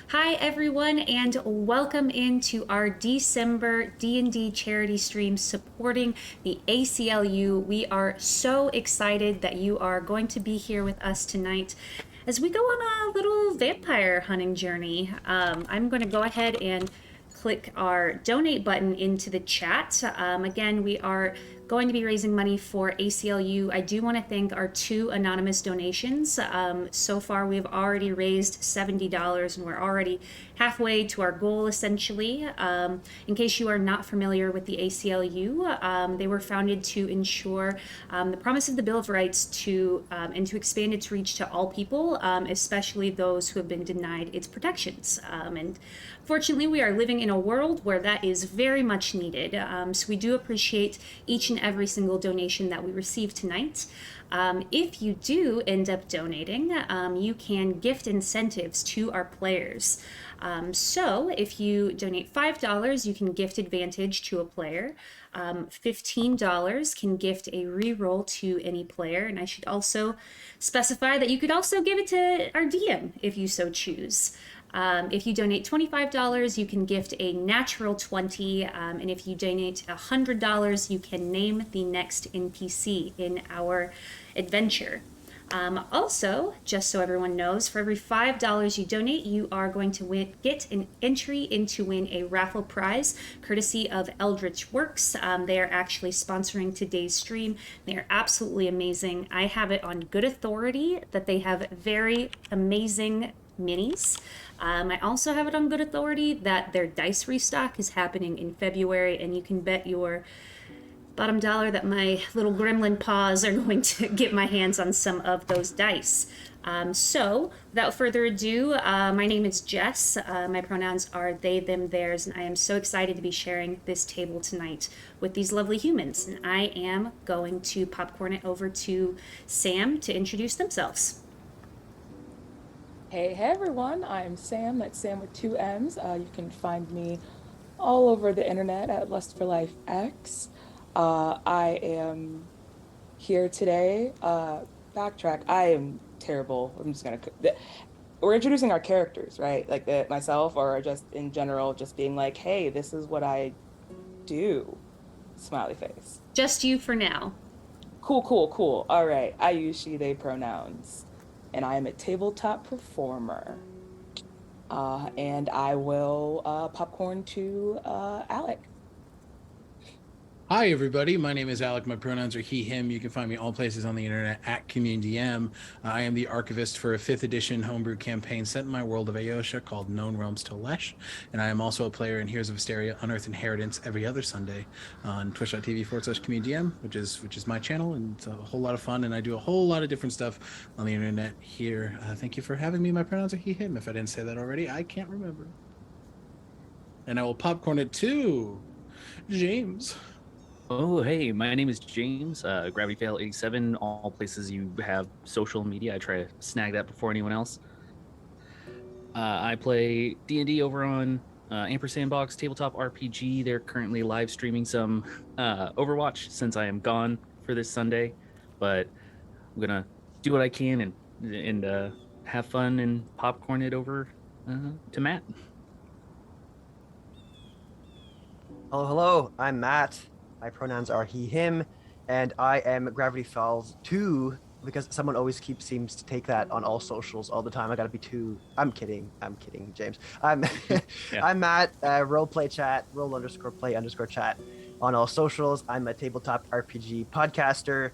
Hi everyone, and welcome into our December D&D charity stream supporting the ACLU. We are so excited that you are going to be here with us tonight as we go on a little vampire hunting journey. I'm going to go ahead and click our donate button into the chat. Again, we are going to be raising money for ACLU. I do want to thank our two anonymous donations. So far, we've already raised $70 and we're already halfway to our goal essentially. In case you are not familiar with the ACLU, they were founded to ensure the promise of the Bill of Rights and to expand its reach to all people, especially those who have been denied its protections. And fortunately, we are living in a world where that is very much needed. So we do appreciate each and every single donation that we receive tonight. If you do end up donating, you can gift incentives to our players. So if you donate $5, you can gift advantage to a player. $15 can gift a reroll to any player. And I should also specify that you could also give it to our DM if you so choose. If you donate $25, you can gift a natural 20, and if you donate $100, you can name the next NPC in our adventure. Also, just so everyone knows, for every $5 you donate, you are going to get an entry into win a raffle prize, courtesy of Eldritch Works. They are actually sponsoring today's stream. They are absolutely amazing. I have it on good authority that they have very amazing minis. I also have it on good authority that their dice restock is happening in February, and you can bet your bottom dollar that my little gremlin paws are going to get my hands on some of those dice. So, without further ado, my name is Jess. My pronouns are they, them, theirs, and I am so excited to be sharing this table tonight with these lovely humans. And I am going to popcorn it over to Sam to introduce themselves. Hey everyone, I'm Sam. That's Sam with two M's. You can find me all over the internet at Lust for Life X. I am here today. Backtrack. I am terrible. I'm just gonna. We're introducing our characters, right? Like myself, or just in general, just being like, "Hey, this is what I do." Smiley face. Just you for now. Cool, cool, cool. All right. I use she, they pronouns, and I am a tabletop performer. And I will popcorn to Alec. Hi, everybody. My name is Alec. My pronouns are he, him. You can find me all places on the internet at CommunityM. I am the archivist for a 5th edition homebrew campaign set in my world of Aosha called Known Realms to Lesh. And I am also a player in Heroes of Hysteria, Unearthed Inheritance every other Sunday on twitch.tv/CommunityM, which is my channel. And it's a whole lot of fun. And I do a whole lot of different stuff on the internet here. Thank you for having me. My pronouns are he, him. If I didn't say that already, I can't remember. And I will popcorn it to James. Oh, hey, my name is James, Gravity Fail 87, all places you have social media. I try to snag that before anyone else. I play D&D over on Ampersand Box Tabletop RPG. They're currently live streaming some Overwatch since I am gone for this Sunday, but I'm going to do what I can and have fun and popcorn it over to Matt. Hello, I'm Matt. My pronouns are he, him, and I am Gravity Falls 2 because someone always seems to take that on all socials all the time. I gotta be 2. I'm kidding, James. I'm Yeah. I'm Matt. Roleplay chat, roll_play_chat on all socials. I'm a tabletop RPG podcaster.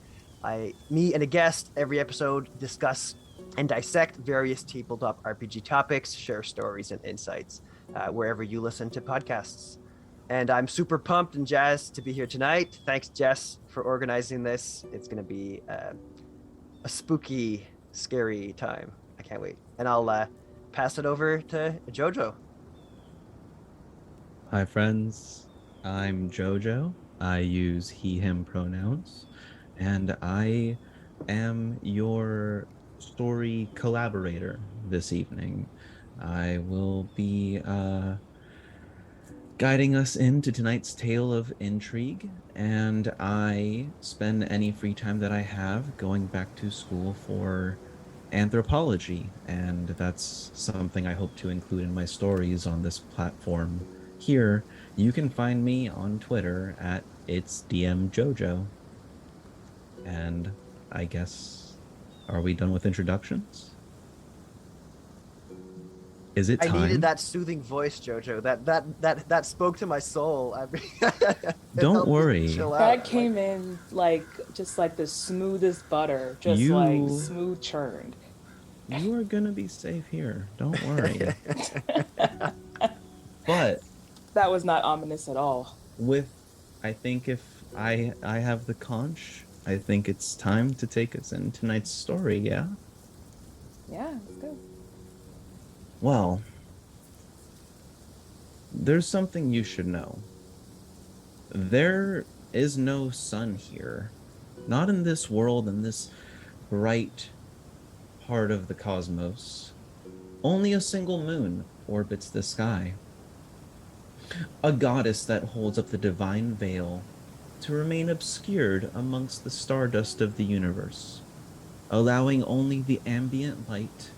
Me and a guest every episode discuss and dissect various tabletop RPG topics, share stories and insights wherever you listen to podcasts. And I'm super pumped and jazzed to be here tonight. Thanks, Jess, for organizing this. It's going to be a spooky, scary time. I can't wait. And I'll pass it over to Jojo. Hi, friends. I'm Jojo. I use he, him pronouns. And I am your story collaborator this evening. I will be guiding us into tonight's tale of intrigue, and I spend any free time that I have going back to school for anthropology, and that's something I hope to include in my stories on this platform. Here, you can find me on Twitter at it's DMJojo. And I guess, are we done with introductions? Is it I needed time? that soothing voice, Jojo. That spoke to my soul. I mean, it Don't helped me worry. chill That out. Like, came in like just like the smoothest butter, just like You smooth churned. you are gonna be safe here. Don't worry. But That was not ominous at all. with I think if I have the conch, I think it's time to take us in tonight's story, yeah? Yeah, let's go. Well, there's something you should know. There is no sun here. Not in this world, in this bright part of the cosmos. Only a single moon orbits the sky. A goddess that holds up the divine veil to remain obscured amongst the stardust of the universe, allowing only the ambient light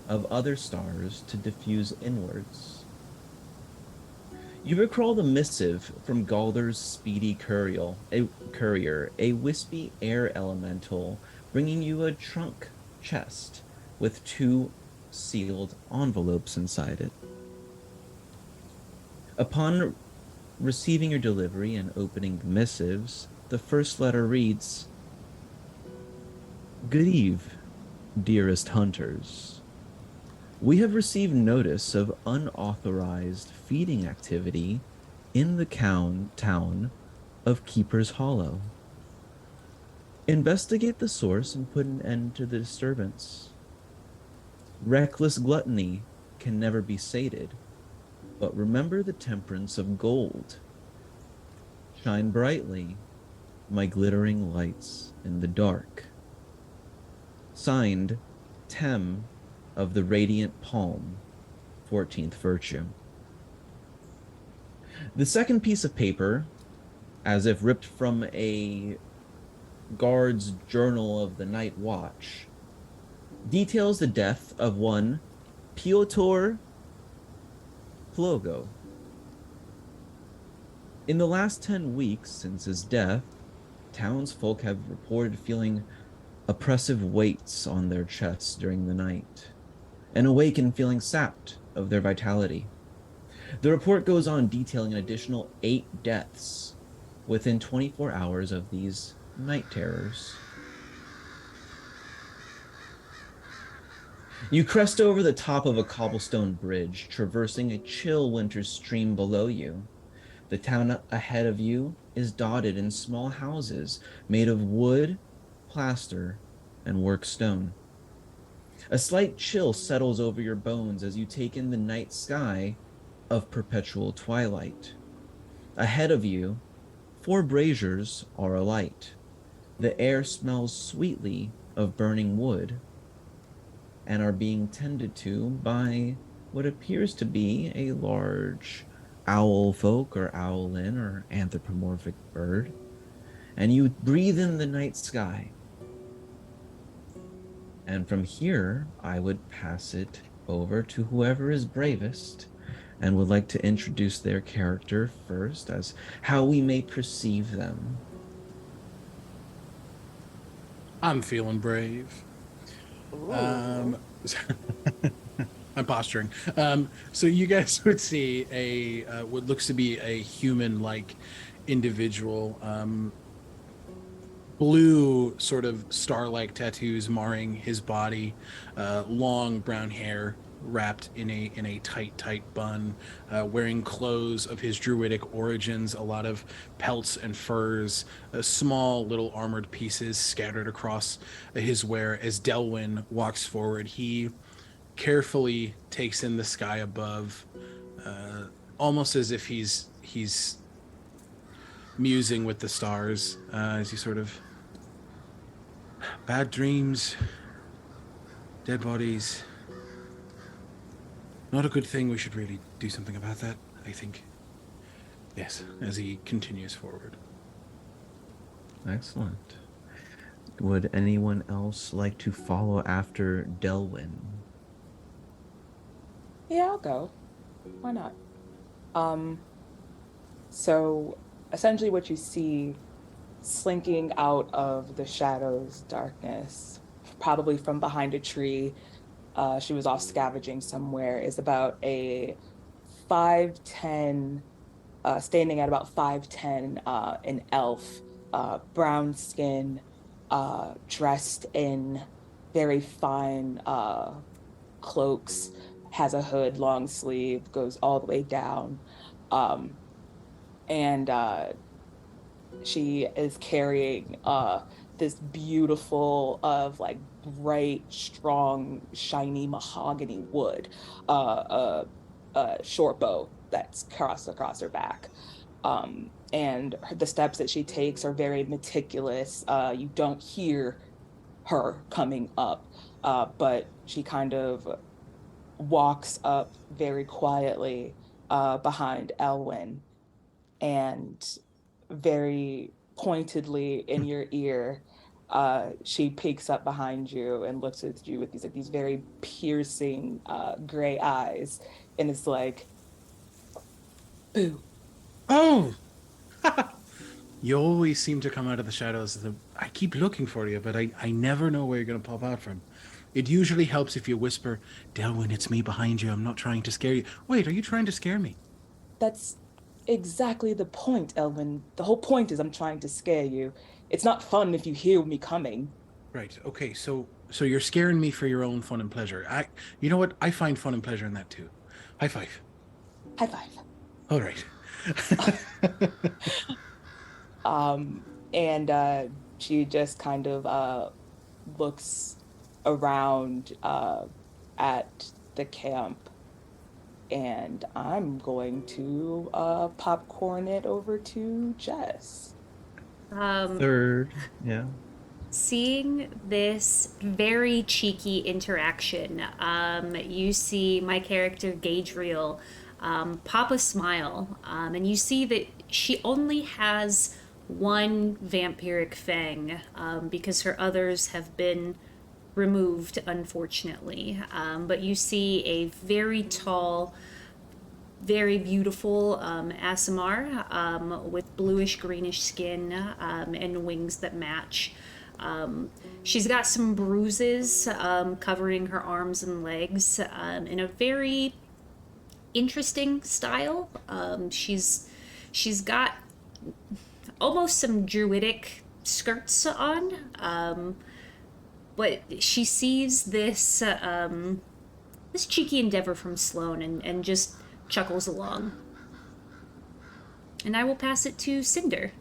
of other stars to diffuse inwards. You recall the missive from Galder's speedy courier, a wispy air elemental, bringing you a trunk chest with two sealed envelopes inside it. Upon receiving your delivery and opening the missives, the first letter reads, "Good eve, dearest hunters. We have received notice of unauthorized feeding activity in the town of Keeper's Hollow. Investigate the source and put an end to the disturbance. Reckless gluttony can never be sated, but remember the temperance of gold. Shine brightly, my glittering lights in the dark." Signed, Tem of the Radiant Palm, 14th Virtue. The second piece of paper, as if ripped from a guard's journal of the night watch, details the death of one Piotr Plogo. In the last 10 weeks since his death, townsfolk have reported feeling oppressive weights on their chests during the night, and awaken feeling sapped of their vitality. The report goes on detailing an additional 8 deaths within 24 hours of these night terrors. You crest over the top of a cobblestone bridge, traversing a chill winter stream below you. The town ahead of you is dotted in small houses made of wood, plaster, and work stone. A slight chill settles over your bones as you take in the night sky of perpetual twilight. Ahead of you, 4 braziers are alight. The air smells sweetly of burning wood and are being tended to by what appears to be a large owl folk or owlin or anthropomorphic bird. And you breathe in the night sky. And from here, I would pass it over to whoever is bravest and would like to introduce their character first as how we may perceive them. I'm feeling brave. Um, I'm posturing. So you guys would see a what looks to be a human-like individual. Blue sort of star-like tattoos marring his body, long brown hair wrapped in a tight bun, wearing clothes of his druidic origins, a lot of pelts and furs, small little armored pieces scattered across his wear. As Delwyn walks forward, he carefully takes in the sky above, almost as if he's musing with the stars, as he sort of, bad dreams, dead bodies. Not a good thing. We should really do something about that, I think. Yes, as he continues forward. Excellent. Would anyone else like to follow after Delwyn? Yeah, I'll go. Why not? Um, so essentially what you see slinking out of the shadows, darkness, probably from behind a tree. She was off scavenging somewhere, is about a 5'10", standing at about 5'10", an elf, brown skin, dressed in very fine cloaks, has a hood, long sleeve, goes all the way down. Um, and she is carrying this beautiful of like bright, strong, shiny mahogany wood, a short bow that's crossed across her back. And the steps that she takes are very meticulous. You don't hear her coming up, but she kind of walks up very quietly behind Elwyn and very pointedly in your ear, she peeks up behind you and looks at you with these very piercing gray eyes, and it's like, boo. Oh, you always seem to come out of the shadows. I keep looking for you, but I never know where you're going to pop out from. It usually helps if you whisper, Delwyn, it's me behind you. I'm not trying to scare you. Wait, are you trying to scare me? That's exactly the point, Elwyn. The whole point is I'm trying to scare you. It's not fun if you hear me coming. Right. Okay. So you're scaring me for your own fun and pleasure. You know what? I find fun and pleasure in that too. High five. High five. All right. Um, and she just kind of looks around at the camp, and I'm going to popcorn it over to Jess. Third, yeah. Seeing this very cheeky interaction, you see my character Gadriel pop a smile, and you see that she only has one vampiric fang because her others have been removed, unfortunately. But you see a very tall, very beautiful Asimar with bluish greenish skin and wings that match. She's got some bruises covering her arms and legs in a very interesting style. She's got almost some druidic skirts on, but she sees this cheeky endeavor from Sloane and just chuckles along. And I will pass it to Cinder.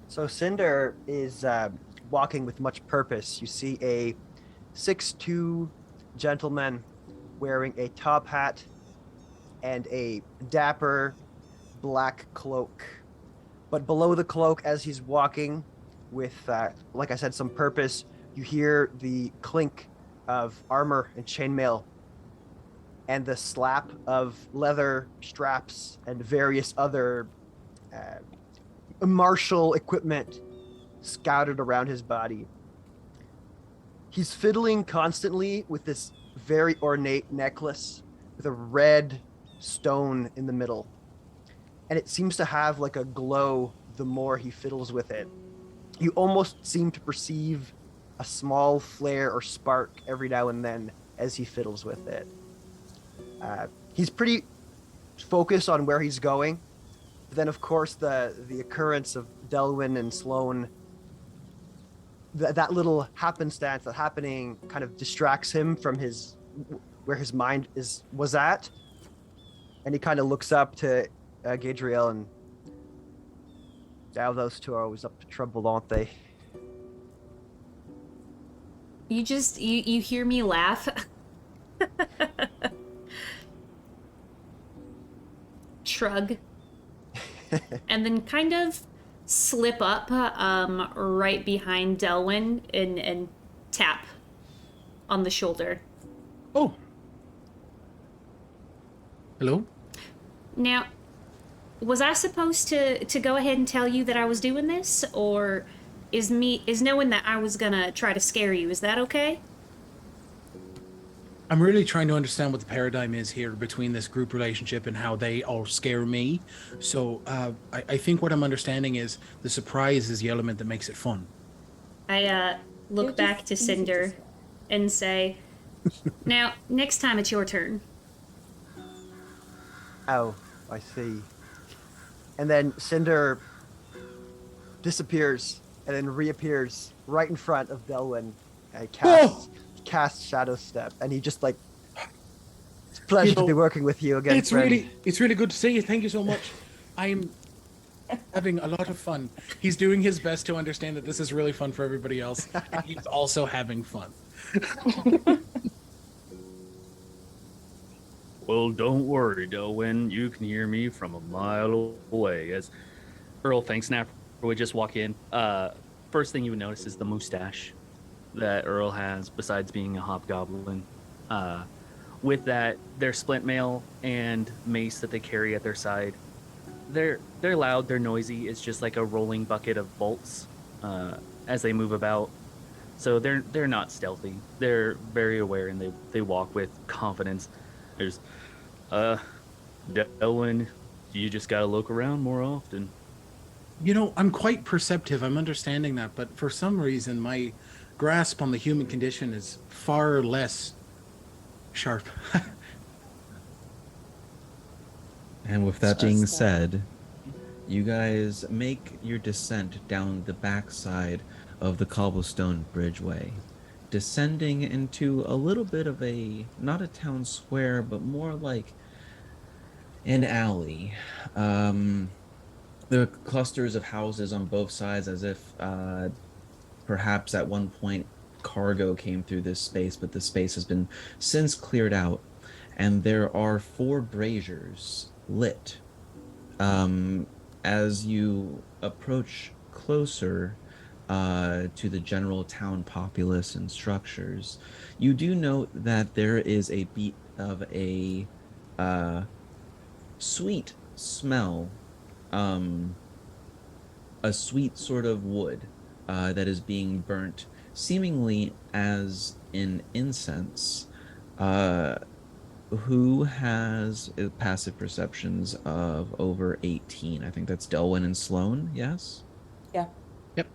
So Cinder is walking with much purpose. You see a 6'2" gentleman wearing a top hat and a dapper black cloak. But below the cloak, as he's walking with, like I said, some purpose, you hear the clink of armor and chainmail and the slap of leather straps and various other martial equipment scattered around his body. He's fiddling constantly with this very ornate necklace with a red stone in the middle. And it seems to have like a glow the more he fiddles with it. You almost seem to perceive a small flare or spark every now and then as he fiddles with it. He's pretty focused on where he's going. But then, of course, the occurrence of Delwyn and Sloane, that little happenstance, that happening kind of distracts him from where his mind was at. And he kind of looks up to Gadriel and, now those two are always up to trouble, aren't they? You hear me laugh. Shrug. And then kind of slip up right behind Delwyn and tap on the shoulder. Oh. Hello? Now, was I supposed to go ahead and tell you that I was doing this, or is knowing that I was gonna try to scare you. Is that okay? I'm really trying to understand what the paradigm is here between this group relationship and how they all scare me. So I think what I'm understanding is the surprise is the element that makes it fun. I You're look just back to easy to Cinder scare. and say, "Now, next time it's your turn." Oh, I see. And then Cinder disappears and then reappears right in front of Delwyn and Oh, casts Shadow Step, and he just like, it's a you pleasure to be know, working with you again, it's friend. really good to see you. Thank you so much. I'm having a lot of fun. He's doing his best to understand that this is really fun for everybody else, and he's also having fun. Well, don't worry, Delwyn. You can hear me from a mile away. As Earl Fangsnapper would just walk in, first thing you would notice is the mustache that Earl has, besides being a hobgoblin. Uh, with that, their splint mail and mace that they carry at their side. They're loud, they're noisy. It's just like a rolling bucket of bolts as they move about. So they're not stealthy. They're very aware and they walk with confidence. There's uh Delwyn, you just gotta look around more often. You know, I'm quite perceptive. I'm understanding that, but for some reason, my grasp on the human condition is far less sharp. And with that being Just, said, you guys make your descent down the backside of the cobblestone bridgeway, descending into a little bit of a, not a town square, but more like an alley. There are clusters of houses on both sides, as if perhaps at one point cargo came through this space, but the space has been since cleared out. And there are four braziers lit. Um, as you approach closer to the general town populace and structures, you do note that there is a bit of a uh, sweet smell, um, a sweet sort of wood that is being burnt, seemingly as in incense. Uh, who has passive perceptions of over 18? I think that's Delwyn and Sloan, yes? yeah. Yep.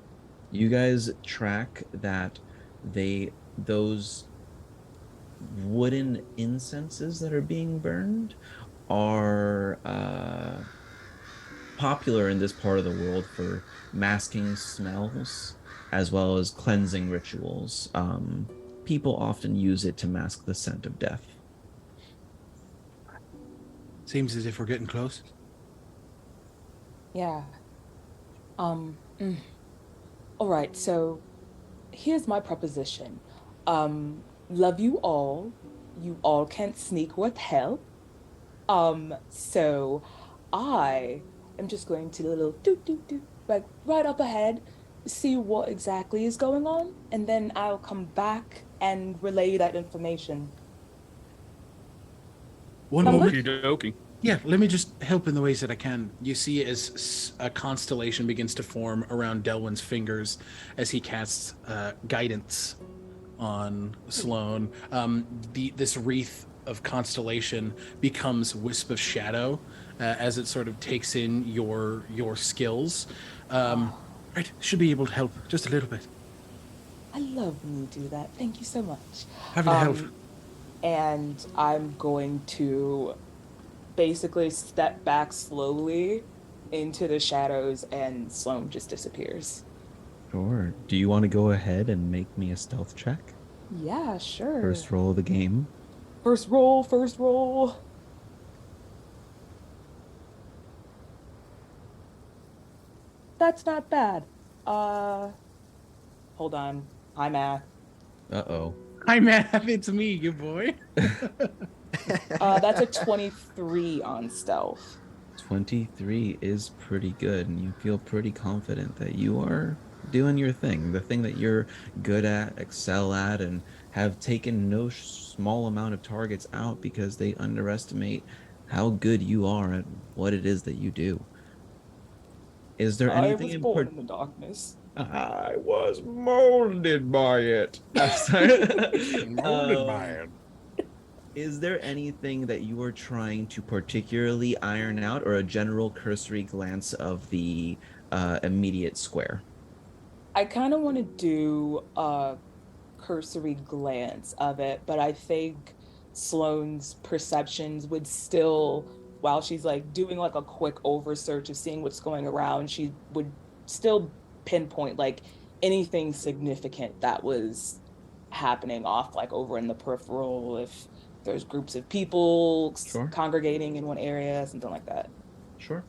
You guys track that those wooden incenses that are being burned are popular in this part of the world for masking smells as well as cleansing rituals. People often use it to mask the scent of death. Seems as if we're getting close. Yeah. Um, mm. All right, so here's my proposition. Love you all. You all can't sneak with hell. So I am just going to little do, like right up ahead, see what exactly is going on, and then I'll come back and relay that information. One Sound moment. good? Okie dokie. Yeah, let me just help in the ways that I can. You see as a constellation begins to form around Delwyn's fingers as he casts guidance on Sloane. This wreath of constellation becomes wisp of shadow as it sort of takes in your skills. Oh, Right, should be able to help just a little bit. I love when you do that. Thank you so much. Happy to help. Um, and I'm going to basically step back slowly into the shadows, and Sloan just disappears. Sure. Do you want to go ahead and make me a stealth check? Yeah, First sure. roll of the game. First roll, first roll. That's not bad. Uh, hold on. Hi, math. Uh-oh. Hi, Matt. It's me, you boy. That's a 23 on stealth. 23 is pretty good, and you feel pretty confident that you are doing your thing, the thing that you're good at, excel at, and have taken no small amount of targets out because they underestimate how good you are at what it is that you do. Is there I anything was in born part? in the darkness. I was molded by it. Sorry. Molded by it. Is there anything that you are trying to particularly iron out, or a general cursory glance of the immediate square? I kind of want to do a cursory glance of it, but I think Sloane's perceptions would still, while she's like doing like a quick oversearch of seeing what's going around, she would still pinpoint like anything significant that was happening off like over in the peripheral, if there's groups of people Sure. congregating in one area, something like that. Sure.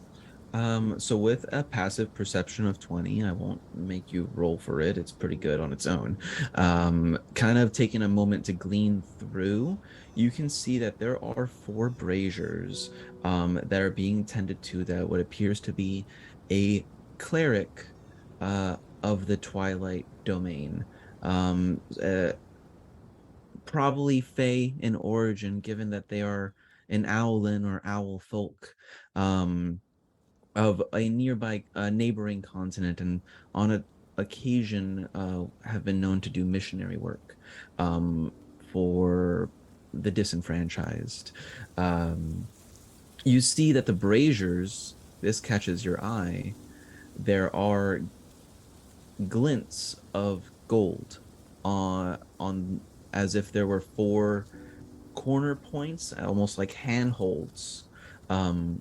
So with a passive perception of 20, I won't make you roll for it. It's pretty good on its own. Kind of taking a moment to glean through, you can see that there are four braziers that are being tended to that what appears to be a cleric of the Twilight domain. Um, uh, Probably Fey in origin, given that they are an owlin or owl folk. Of a nearby neighboring continent, and on a occasion have been known to do missionary work for the disenfranchised. Um, you see that the braziers, this catches your eye, there are glints of gold on as if there were four corner points, almost like handholds. Um,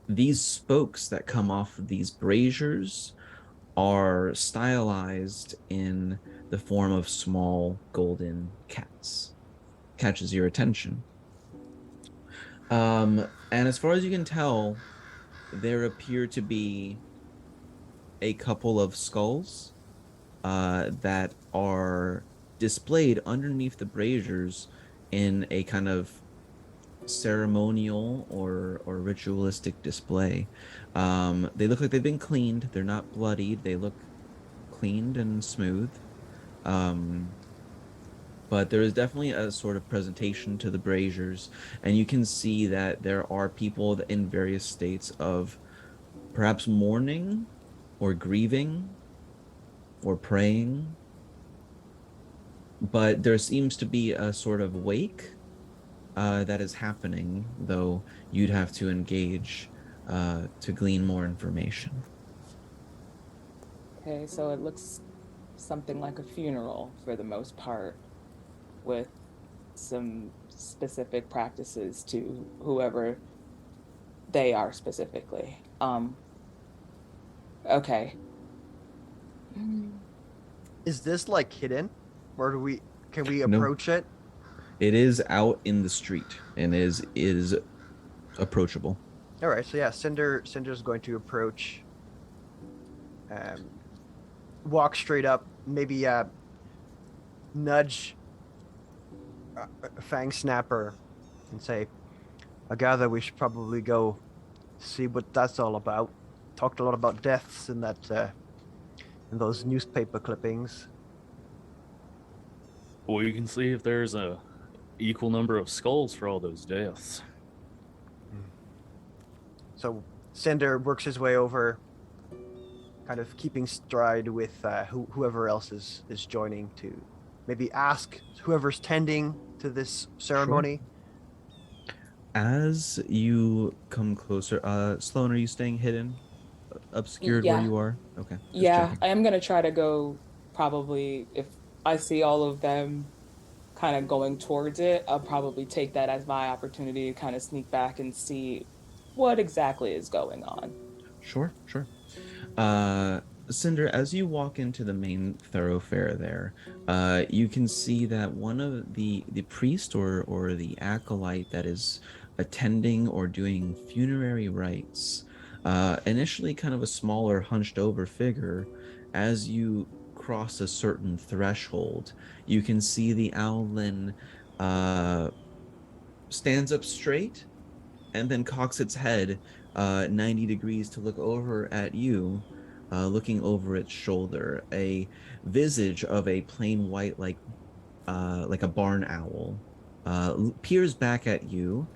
these spokes that come off of these braziers are stylized in the form of small golden cats. Catches your attention. And as far as you can tell, there appear to be a couple of skulls that are displayed underneath the braziers in a kind of ceremonial or ritualistic display. They look like they've been cleaned. They're not bloodied. They look cleaned and smooth. Um, but there is definitely a sort of presentation to the braziers, and you can see that there are people in various states of perhaps mourning or grieving or praying. But there seems to be a sort of wake that is happening, though you'd have to engage to glean more information. Okay, so it looks something like a funeral for the most part, with some specific practices to whoever they are specifically. Okay. Mm. Is this like hidden, or do we can we No, approach it? it is out in the street and is approachable. All right, so yeah, Cinder's going to approach, um, walk straight up, maybe nudge Fang Snapper, and say, "I gather we should probably go see what that's all about." Talked a lot about deaths in that in those newspaper clippings. Well, you can see if there's a equal number of skulls for all those deaths. So Cinder works his way over, kind of keeping stride with whoever else is joining to maybe ask whoever's tending to this ceremony. As you come closer, Sloan, are you staying hidden, obscured where Yeah, you are? Okay, just yeah, checking. I am gonna try to go probably if I see all of them kind of going towards it, I'll probably take that as my opportunity to kind of sneak back and see what exactly is going on. Sure, sure. Uh, Cinder, as you walk into the main thoroughfare there, you can see that one of the priest or the acolyte that is attending or doing funerary rites, initially kind of a smaller, hunched over figure, as you cross a certain threshold, you can see the owlin uh, stands up straight and then cocks its head 90 degrees to look over at you, looking over its shoulder. A visage of a plain white, like a barn owl, peers back at you,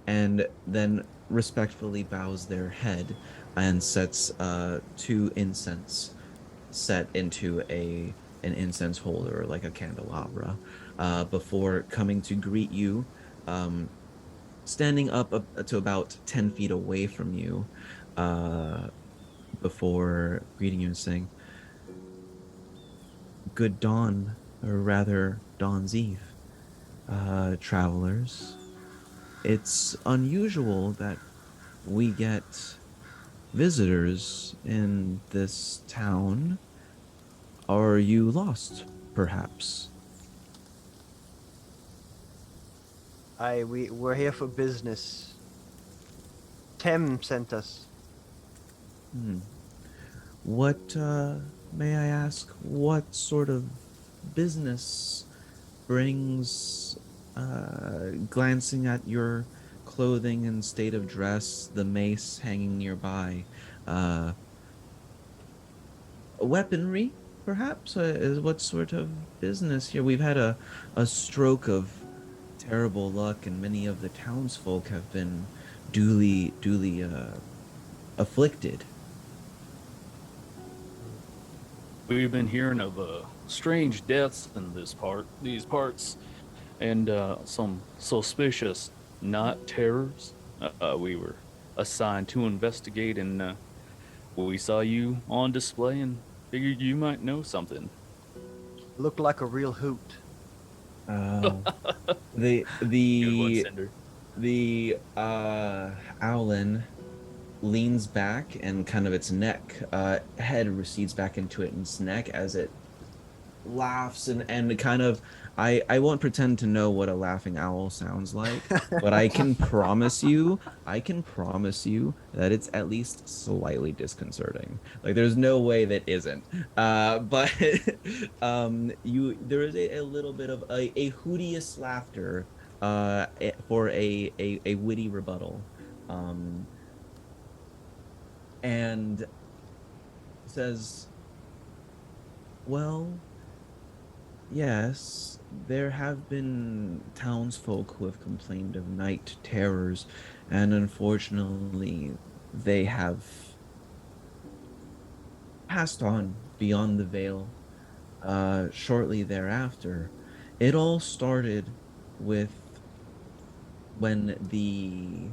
and then respectfully bows their head and sets two incense set into an incense holder like a candelabra before coming to greet you, um, standing up to about 10 feet away from you uh, before greeting you and saying, "Good dawn, or rather, dawn's eve, travelers. It's unusual that we get visitors in this town. Are you lost, perhaps?" We're here for business. Tem sent us. Hmm. What, may I ask, what sort of business brings, glancing at your clothing and state of dress, the mace hanging nearby, uh, weaponry, perhaps, is what sort of business here? We've had a stroke of terrible luck, and many of the townsfolk have been duly afflicted. We've been hearing of strange deaths in these parts, and some suspicious night terrors. We were assigned to investigate, and we saw you on display and figured you might know something. Looked like a real hoot. Uh, the Good one, the Cinder. the Owlin leans back and kind of its head recedes back into its neck as it laughs and kind of I won't pretend to know what a laughing owl sounds like, but I can promise you that it's at least slightly disconcerting. Like there's no way that isn't. But you there is a little bit of a hootiest laughter for a witty rebuttal. Um and says, "Well, yes, there have been townsfolk who have complained of night terrors, and unfortunately, they have passed on beyond the veil shortly thereafter. It all started with when the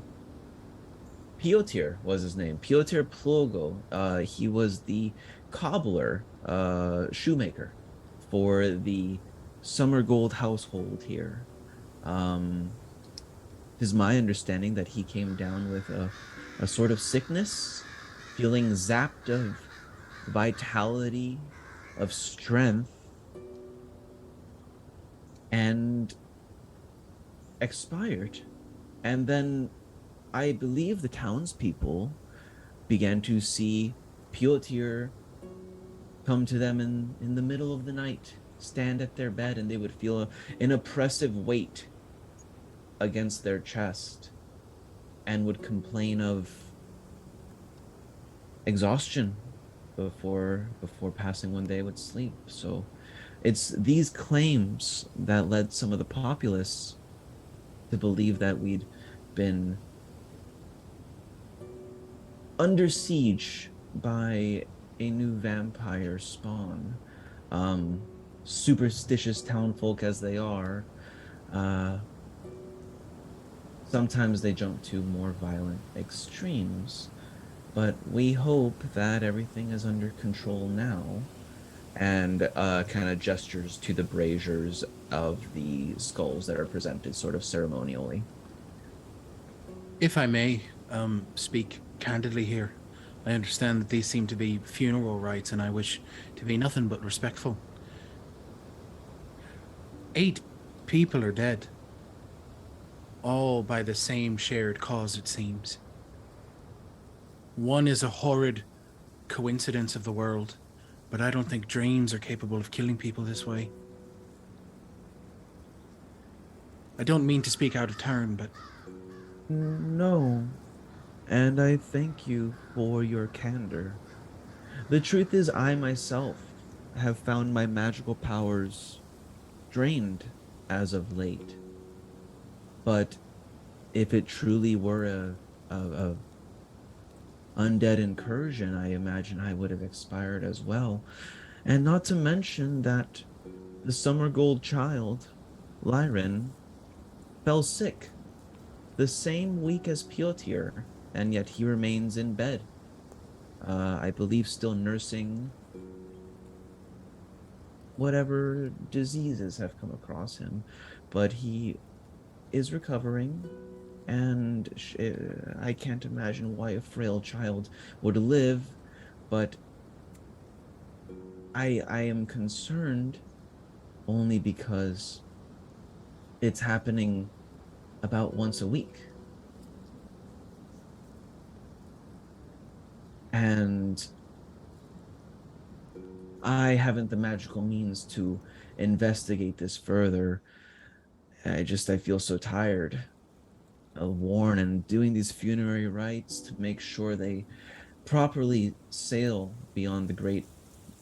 Piotr was his name, Piotr Plogo. He was the cobbler, shoemaker for the Summer Gold household here. Um, it is my understanding that he came down with a sort of sickness, feeling zapped of vitality, of strength, and expired. And then I believe the townspeople began to see Piotr come to them in the middle of the night, stand at their bed, and they would feel an oppressive weight against their chest and would complain of exhaustion before passing when they would sleep. So it's these claims that led some of the populace to believe that we'd been under siege by a new vampire spawn. Superstitious townfolk as they are, uh, sometimes they jump to more violent extremes. But we hope that everything is under control now, and kind of gestures to the braziers of the skulls that are presented sort of ceremonially. If I may speak candidly here, I understand that these seem to be funeral rites, and I wish to be nothing but respectful. 8 people are dead, all by the same shared cause, it seems. One is a horrid coincidence of the world, but I don't think dreams are capable of killing people this way. I don't mean to speak out of turn, but No, and I thank you for your candor. The truth is, I myself have found my magical powers drained as of late. But if it truly were a undead incursion, I imagine I would have expired as well. And not to mention that the summer gold child, Lyran, fell sick the same week as Piotr, and yet he remains in bed. I believe still nursing whatever diseases have come across him, but he is recovering, and I can't imagine why a frail child would live, but I am concerned only because it's happening about once a week. And I haven't the magical means to investigate this further. I feel so tired, worn, and doing these funerary rites to make sure they properly sail beyond the great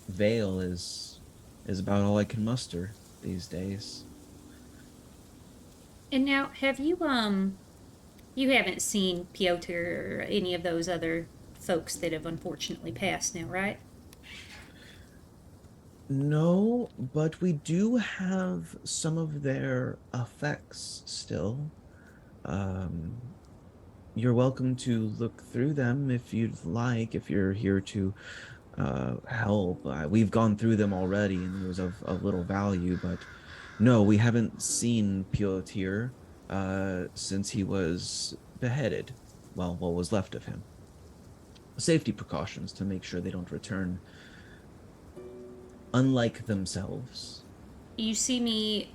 veil is about all I can muster these days. And now, have you you haven't seen Piotr or any of those other folks that have unfortunately passed now, right? No, but we do have some of their effects still. Um, you're welcome to look through them if you'd like, if you're here to help. We've gone through them already, and it was of little value, but no, we haven't seen Piotr since he was beheaded. Well, what was left of him. Safety precautions to make sure they don't return unlike themselves. You see me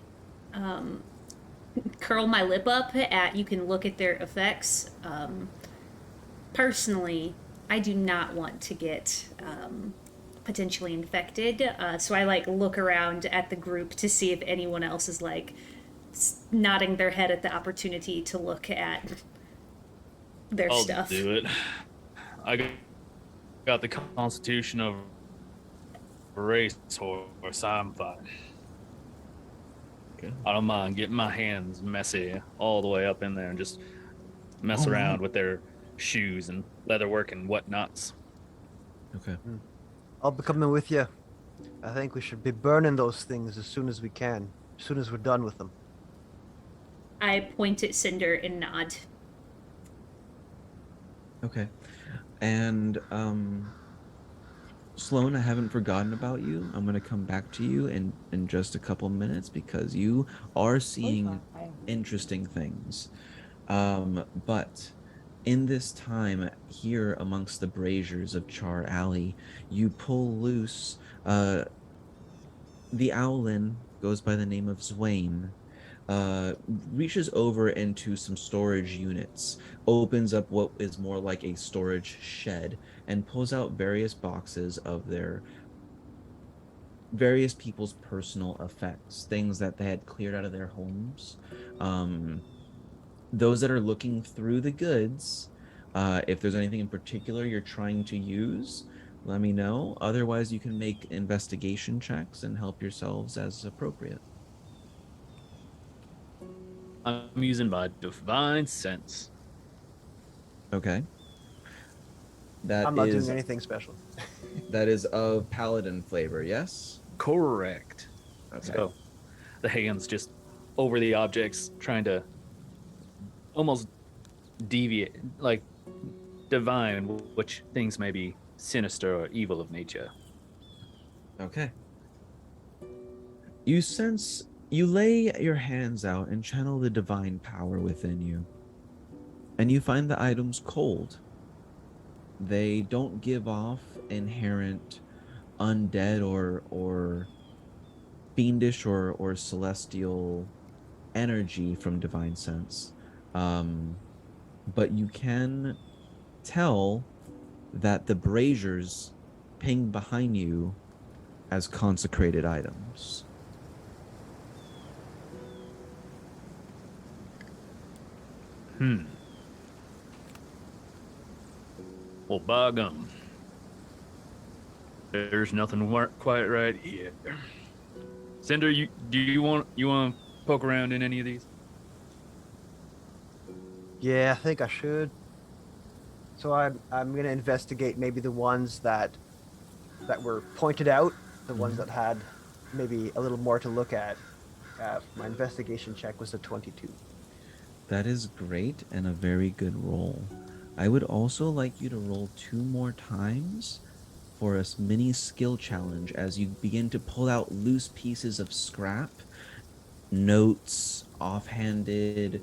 curl my lip up at you can look at their effects. Personally, I do not want to get potentially infected, so I like look around at the group to see if anyone else is like nodding their head at the opportunity to look at their I'll stuff. do it. I got the constitution of a racehorse. I'm fine. Okay. I don't mind getting my hands messy all the way up in there and just mess All around right. with their shoes and leatherwork and whatnots. Okay. I'll be coming with you. I think we should be burning those things as soon as we can, as soon as we're done with them. I point at Cinder and nod. Okay. And Sloan, I haven't forgotten about you. I'm gonna come back to you in just a couple minutes because you are seeing Fine. interesting things. But in this time here amongst the braziers of Char Alley, you pull loose the Owlin goes by the name of Zwain, reaches over into some storage units, opens up what is more like a storage shed, and pulls out various boxes of their various people's personal effects, things that they had cleared out of their homes. Um, those that are looking through the goods, if there's anything in particular you're trying to use, let me know. Otherwise, you can make investigation checks and help yourselves as appropriate. I'm using my divine sense. Okay. That I'm not doing is anything special. that is of paladin flavor, yes? Correct. Okay. So the hands just over the objects, trying to almost deviate, like divine which things may be sinister or evil of nature. Okay. You lay your hands out and channel the divine power within you. And you find the items cold. They don't give off inherent undead or fiendish or celestial energy from divine sense. But you can tell that the braziers ping behind you as consecrated items. Well, by gum, there's nothing quite right here. Cinder, you want to poke around in any of these? Yeah, I think I should. So I'm gonna investigate maybe the ones that were pointed out, the ones that had maybe a little more to look at. My investigation check was a 22. That is great and a very good roll. I would also like you to roll 2 more times for a mini skill challenge as you begin to pull out loose pieces of scrap, notes, offhanded,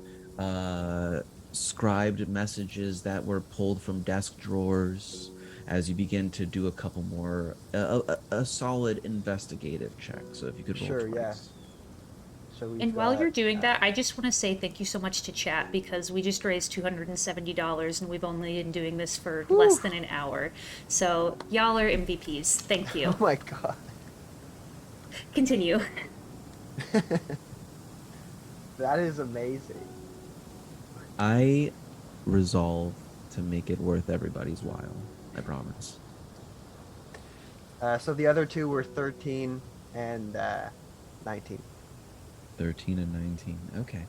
scribed messages that were pulled from desk drawers as you begin to do a couple more, a solid investigative check. So if you could roll Sure, yeah. twice. So we've And while got you're doing that, I just want to say thank you so much to chat because we just raised $270 and we've only been doing this for less than an hour. So y'all are MVPs. Thank you. oh my god. Continue. That is amazing. I resolve to make it worth everybody's while. I promise. So the other two were 13 and 19. 13 and 19. Okay.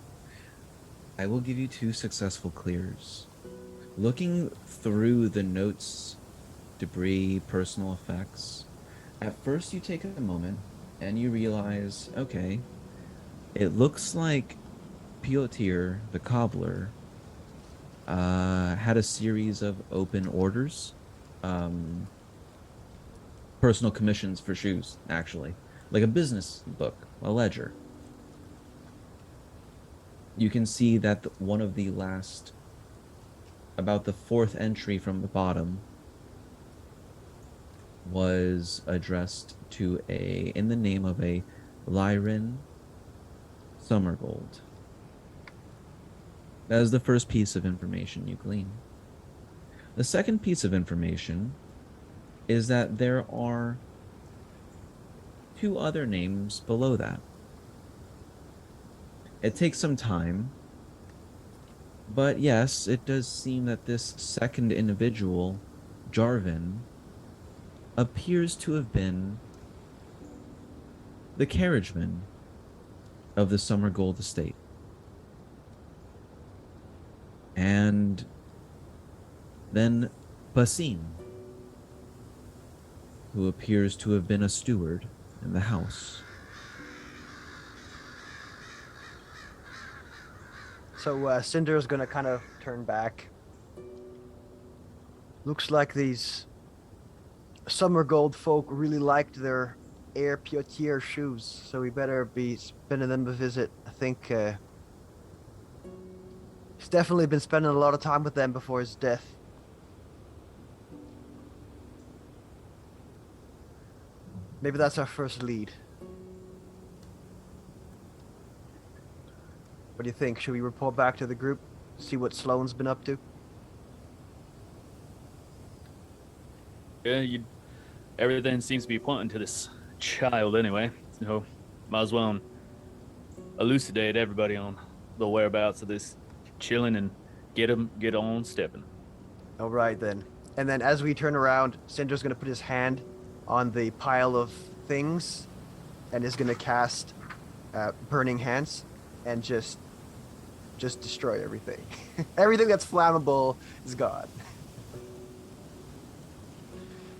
I will give you 2 successful clears. Looking through the notes, debris, personal effects, at first you take a moment and you realize, okay, it looks like Piotr, the cobbler, had a series of open orders, personal commissions for shoes, actually, like a business book, a ledger. You can see that one of the last, about the 4th entry from the bottom, was addressed to in the name of a Lyran Summergold. That is the first piece of information you glean. The second piece of information is that there are 2 other names below that. It takes some time, but yes, it does seem that this second individual, Jarvan, appears to have been the carriageman of the Summer Gold Estate. And then Basim, who appears to have been a steward in the house. So Cinder's gonna kind of turn back. Looks like these Summer Gold folk really liked their Air Piotr shoes, so we better be spending them a visit. I think he's definitely been spending a lot of time with them before his death. Maybe that's our first lead. What do you think? Should we report back to the group, see what Sloane's been up to? Yeah, everything seems to be pointing to this child anyway. So might as well elucidate everybody on the whereabouts of this chilling and get on stepping. All right then. And then as we turn around, Cinder's gonna put his hand on the pile of things, and is gonna cast Burning Hands, and just destroy everything. Everything that's flammable is gone.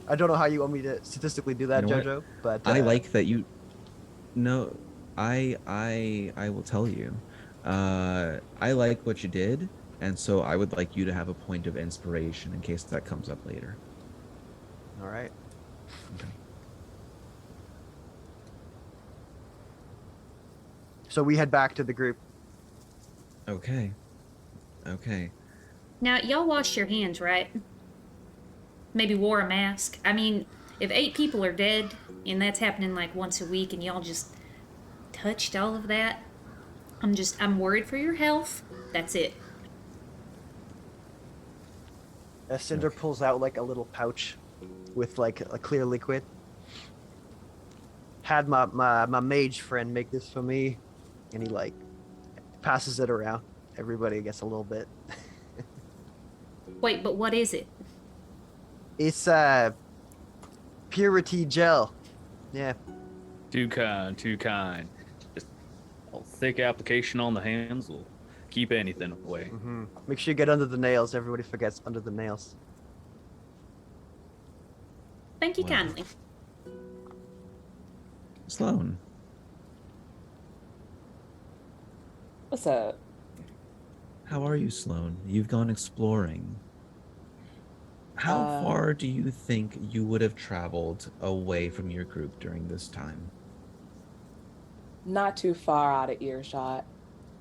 I don't know how you want me to statistically do that, You know what? Jojo, but I like that you. No, I will tell you. I like what you did, and so I would like you to have a point of inspiration in case that comes up later. All right. Okay. So we head back to the group. Okay. Okay. Now, y'all washed your hands, right? Maybe wore a mask. I mean, if 8 people are dead, and that's happening like once a week, and y'all just touched all of that, I'm worried for your health. That's it. Cinder pulls out like a little pouch with like a clear liquid. Had my mage friend make this for me, and he like passes it around. Everybody gets a little bit. Wait, but what is it? It's purity gel. Yeah. Too kind. Just a thick application on the hands will keep anything away. Make sure you get under the nails. Everybody forgets under the nails. Thank you Wow. kindly. Sloan, What's up? how are you, Sloan? You've gone exploring. How far do you think you would have traveled away from your group during this time? Not too far out of earshot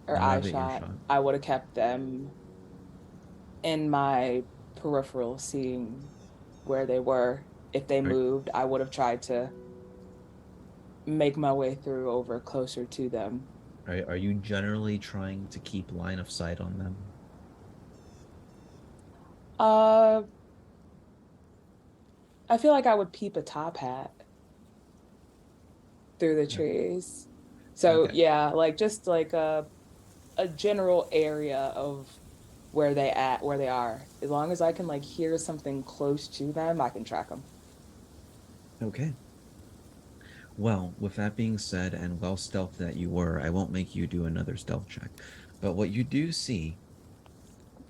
or Not out of eyeshot. earshot. I would have kept them in my peripheral, seeing where they were. If they Right. moved, I would have tried to make my way through over closer to them. Are you generally trying to keep line of sight on them? Uh, I feel like I would peep a top hat through the trees. So Okay. yeah, like just like a general area of where they are. As long as I can like hear something close to them, I can track them. Okay. Well, with that being said, and well stealthed that you were, I won't make you do another stealth check. But what you do see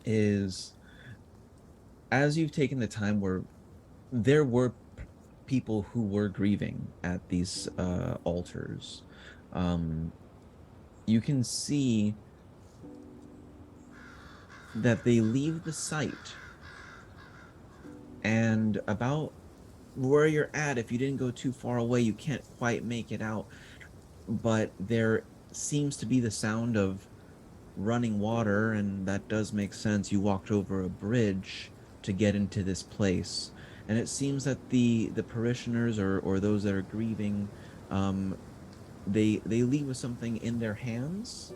is, as you've taken the time where there were people who were grieving at these altars, um, you can see that they leave the site, and about where you're at, if you didn't go too far away, you can't quite make it out, but there seems to be the sound of running water, and that does make sense. You walked over a bridge to get into this place, and it seems that the parishioners, or those that are grieving, um, they leave with something in their hands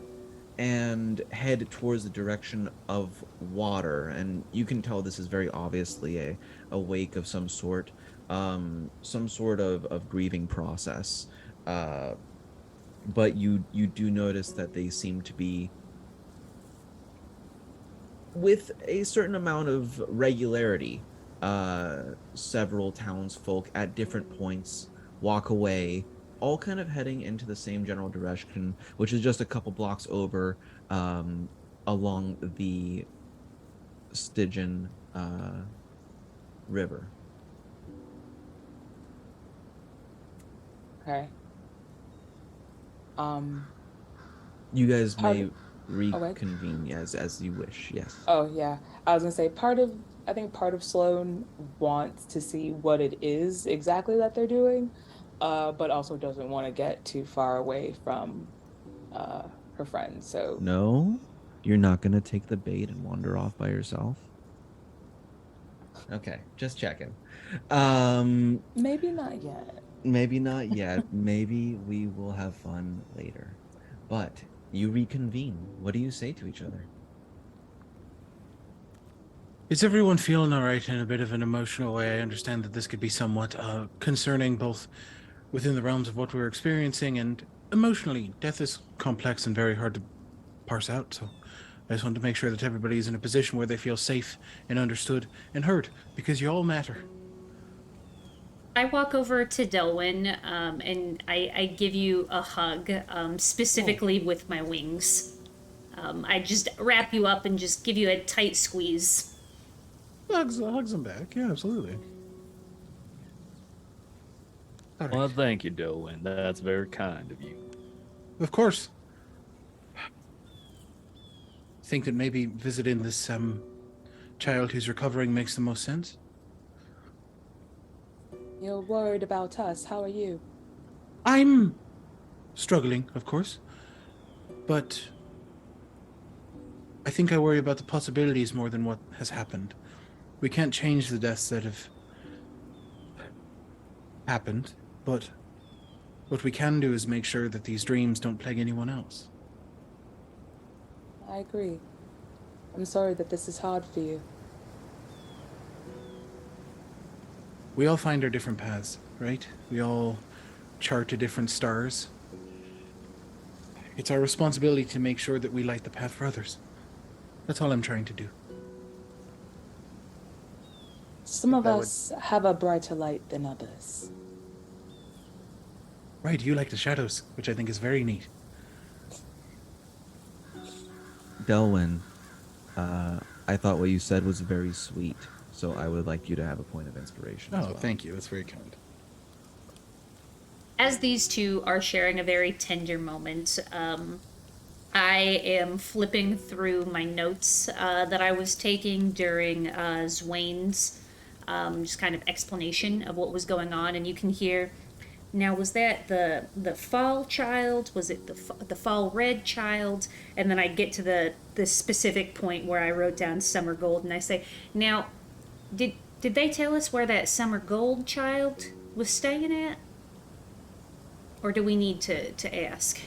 and head towards the direction of water. And you can tell this is very obviously a wake of some sort of grieving process. But you do notice that they seem to be, with a certain amount of regularity, several townsfolk at different points walk away, all kind of heading into the same general direction, which is just a couple blocks over, along the Stygian River. Okay. You guys Part may of, oh wait. reconvene as you wish. Yes. Oh yeah. I was gonna say I think part of Sloan wants to see what it is exactly that they're doing, but also doesn't want to get too far away from her friends. So No, you're not gonna take the bait and wander off by yourself. Okay, just checking. maybe not yet. Maybe not yet. Maybe we will have fun later. But you reconvene. What do you say to each other? Is everyone feeling all right in a bit of an emotional way? I understand that this could be somewhat concerning, both within the realms of what we're experiencing and emotionally. Death is complex and very hard to parse out, so I just want to make sure that everybody's in a position where they feel safe and understood and heard, because you all matter. I walk over to Delwyn and I give you a hug, specifically with my wings. I just wrap you up and just give you a tight squeeze. Hugs them back. Yeah, absolutely. All right. Well, thank you, Doan. That's very kind of you. Of course. Think that maybe visiting this child who's recovering makes the most sense? You're worried about us. How are you? I'm struggling, of course, but I think I worry about the possibilities more than what has happened. We can't change the deaths that have happened, but what we can do is make sure that these dreams don't plague anyone else. I agree. I'm sorry that this is hard for you. We all find our different paths, right? We all chart to different stars. It's our responsibility to make sure that we light the path for others. That's all I'm trying to do. Some of That us have a brighter light than others. Right, you like the shadows, which I think is very neat. Delwyn, I thought what you said was very sweet, so I would like you to have a point of inspiration as Oh, well. thank you. That's very kind. As these two are sharing a very tender moment, I am flipping through my notes that I was taking during Zwane's just kind of explanation of what was going on, and you can hear. Now, was that the fall child? Was it the fall red child? And then I get to the specific point where I wrote down summer gold, and I say, now, did did they tell us where that summer gold child was staying at, or do we need to ask?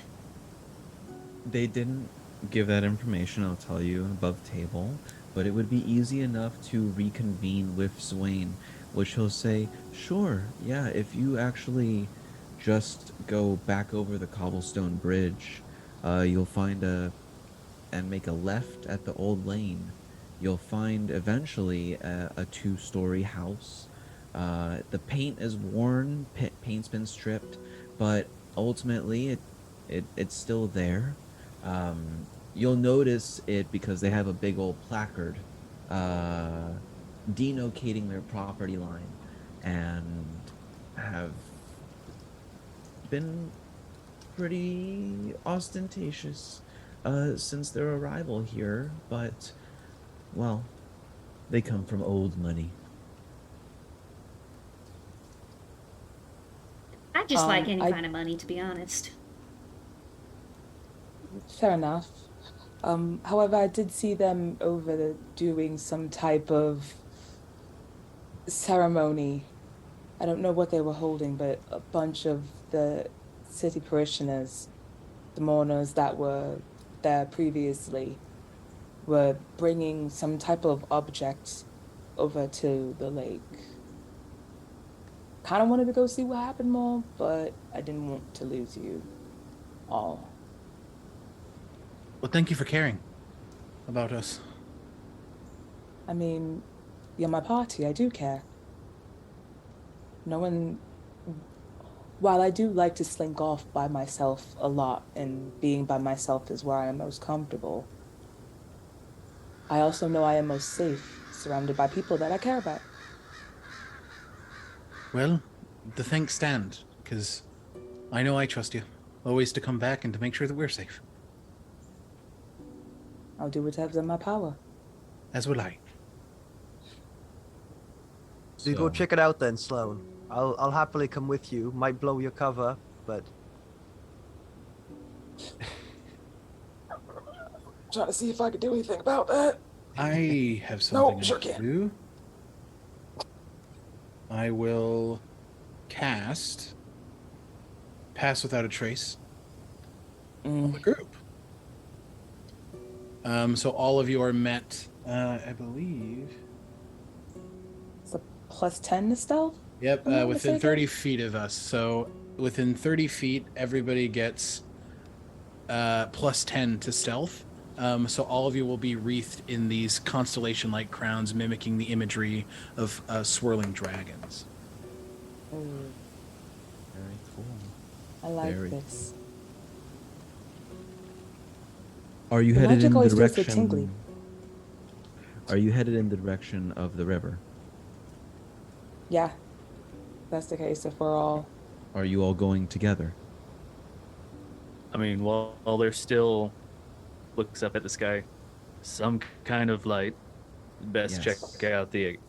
They didn't give that information, I'll tell you, above table, but it would be easy enough to reconvene with Swain, which he'll say, sure, yeah, if you actually just go back over the cobblestone bridge, you'll find and make a left at the old lane. You'll find eventually a two-story house. The paint is worn, paint's been stripped, but ultimately it's still there. You'll notice it because they have a big old placard uh, denotating their property line and have been pretty ostentatious since their arrival here, but, well, they come from old money. I just like any I kind of money, to be honest. Fair enough. However, I did see them over doing some type of ceremony. I don't know what they were holding, but a bunch of the city parishioners, the mourners that were there previously, were bringing some type of object over to the lake. Kind of wanted to go see what happened more, but I didn't want to lose you all. Well, thank you for caring about us. I mean, you're my party. I do care. No one, while I do like to slink off by myself a lot, and being by myself is where I am most comfortable, I also know I am most safe, surrounded by people that I care about. Well, the thanks stand, because I know I trust you. Always to come back and to make sure that we're safe. I'll do whatever's in my power. As will I. So you go check it out then, Sloan. I'll happily come with you. Might blow your cover, but Trying to see if I could do anything about that. I have something sure I can can. do. I will cast Pass Without a Trace on the group. So all of you are met, I believe. It's a +10 to stealth? Yep, Am I within mistaken? 30 feet of us. So within 30 feet, everybody gets +10 to stealth. So all of you will be wreathed in these constellation-like crowns, mimicking the imagery of swirling dragons. Ooh, Very cool. I like Very this. Are you The headed magic in the always feels so tingly. direction? Are you headed in the direction of the river? Yeah, that's the case if we're all. Are you all going together? I mean, while they're still looks up at the sky, some kind of light. Best check Yes. out the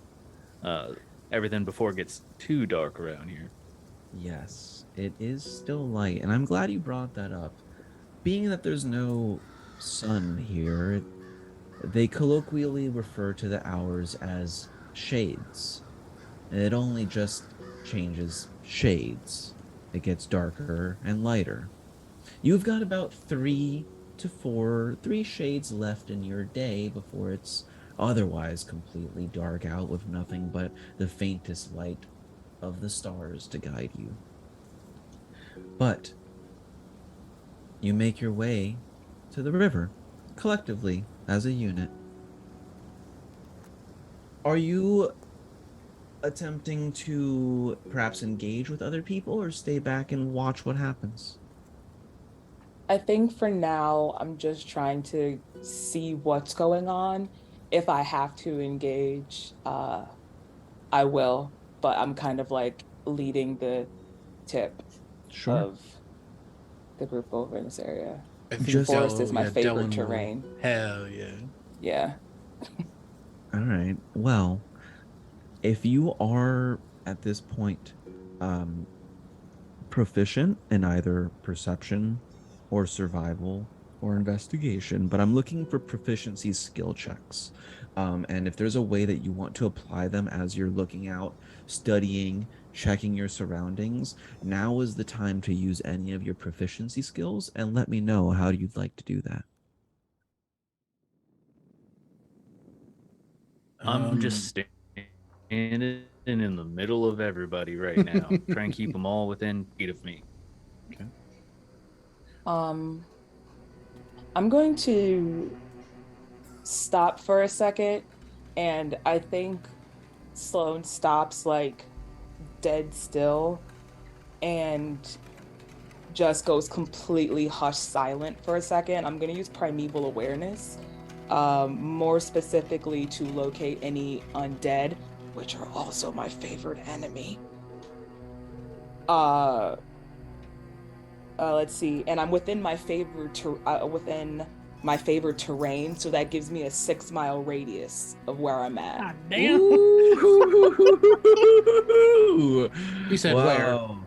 uh, everything before it gets too dark around here. Yes, it is still light, and I'm glad you brought that up. Being that there's no sun here, they colloquially refer to the hours as shades. It only just changes shades. It gets darker and lighter. You've got about three shades left in your day before it's otherwise completely dark out with nothing but the faintest light of the stars to guide you. But you make your way to the river, collectively, as a unit. Are you attempting to perhaps engage with other people or stay back and watch what happens? I think for now, I'm just trying to see what's going on. If I have to engage, I will, but I'm kind of like leading the tip Sure. of the group over in this area. I think Just Forest is Dell, my yeah, favorite Dellen will. terrain. Hell yeah. Yeah. all right. Well, if you are at this point um proficient in either perception or survival or investigation, but I'm looking for proficiency skill checks. And if there's a way that you want to apply them as you're looking out, studying, checking your surroundings, now is the time to use any of your proficiency skills and let me know how you'd like to do that. I'm just Um, standing in the middle of everybody right now. Try and keep them all within feet of me. okay. Um, I'm going to stop for a second, and I think Sloane stops like dead still and just goes completely hush silent for a second. I'm going to use primeval awareness, more specifically to locate any undead, which are also my favorite enemy. Uh, let's see, and I'm within within my favorite terrain, so that gives me a 6 mile radius of where I'm at. God damn. Ooh. He said where? Wow.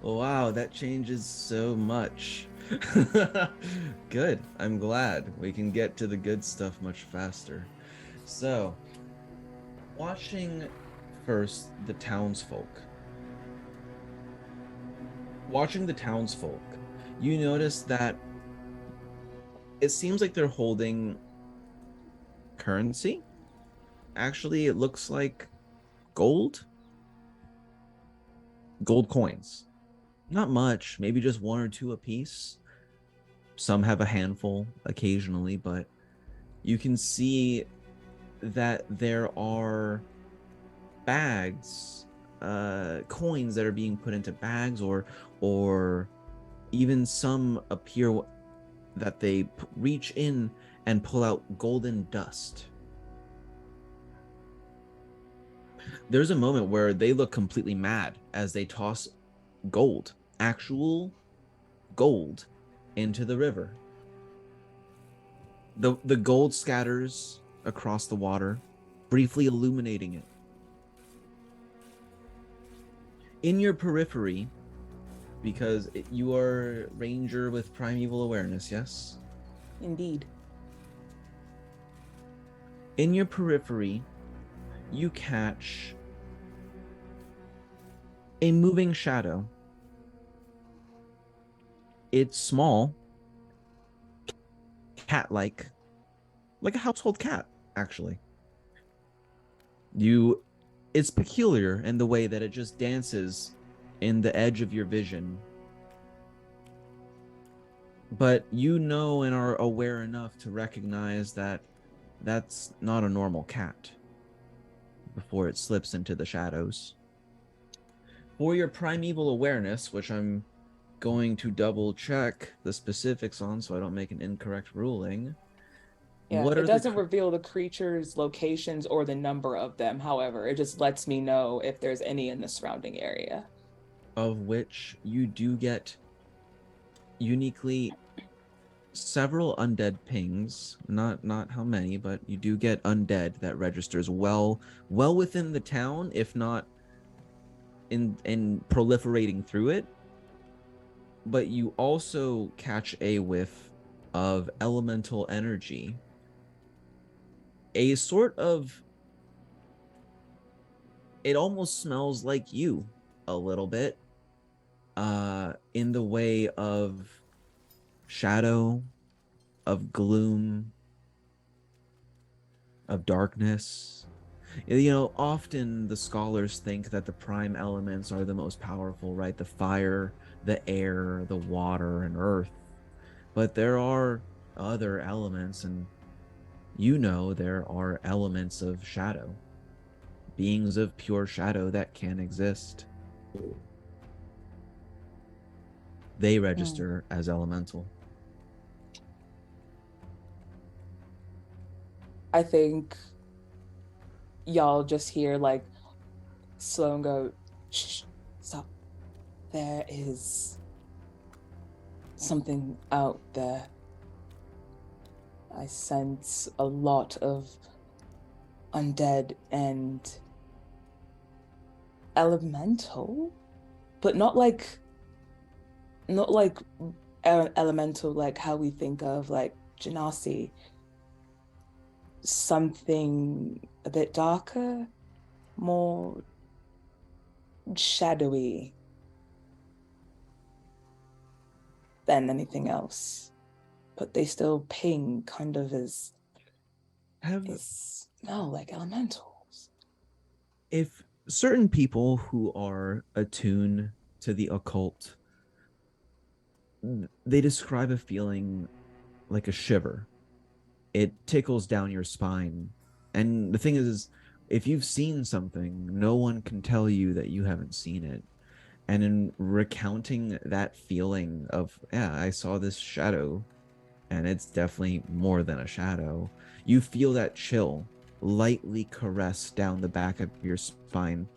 Wow, that changes so much. Good. I'm glad we can get to the good stuff much faster. So, watching first the townsfolk. Watching the townsfolk, you notice that it seems like they're holding currency. Actually, it looks like gold, gold coins. Not much, maybe just one or two apiece. Some have a handful occasionally, but you can see that there are bags, coins that are being put into bags, or even some appear that they reach in and pull out golden dust. There's a moment where they look completely mad as they toss gold, actual gold, into the river. The gold scatters across the water, briefly illuminating it. In your periphery, because you are ranger with primeval awareness, yes? Indeed. In your periphery, you catch a moving shadow. It's small, cat-like, like a household cat, actually. It's peculiar in the way that it just dances in the edge of your vision. But you know and are aware enough to recognize that that's not a normal cat before it slips into the shadows. For your primeval awareness, which I'm going to double check the specifics on so I don't make an incorrect ruling. Yeah, What it are the doesn't reveal the creatures' locations or the number of them. However, it just lets me know if there's any in the surrounding area. of which you do get uniquely several undead pings, not how many, but you do get undead that registers well within the town, if not in proliferating through it. But you also catch a whiff of elemental energy, a sort of, it almost smells like you a little bit, in the way of shadow, of gloom, of darkness. You know, often the scholars think that the prime elements are the most powerful, right? The fire, the air, the water, and earth. But there are other elements, and you know there are elements of shadow, beings of pure shadow that can exist. they register as elemental. I think y'all just hear like Sloan go, shh, stop. There is something out there. I sense a lot of undead and elemental, but not like elemental like how we think of like Genasi. Something a bit darker, more shadowy than anything else. But they still ping kind of as they smell like elementals. If certain people who are attuned to the occult, they describe a feeling like a shiver. It tickles down your spine. And the thing is, if you've seen something, no one can tell you that you haven't seen it. And in recounting that feeling of, yeah, I saw this shadow, and it's definitely more than a shadow, you feel that chill lightly caress down the back of your spine.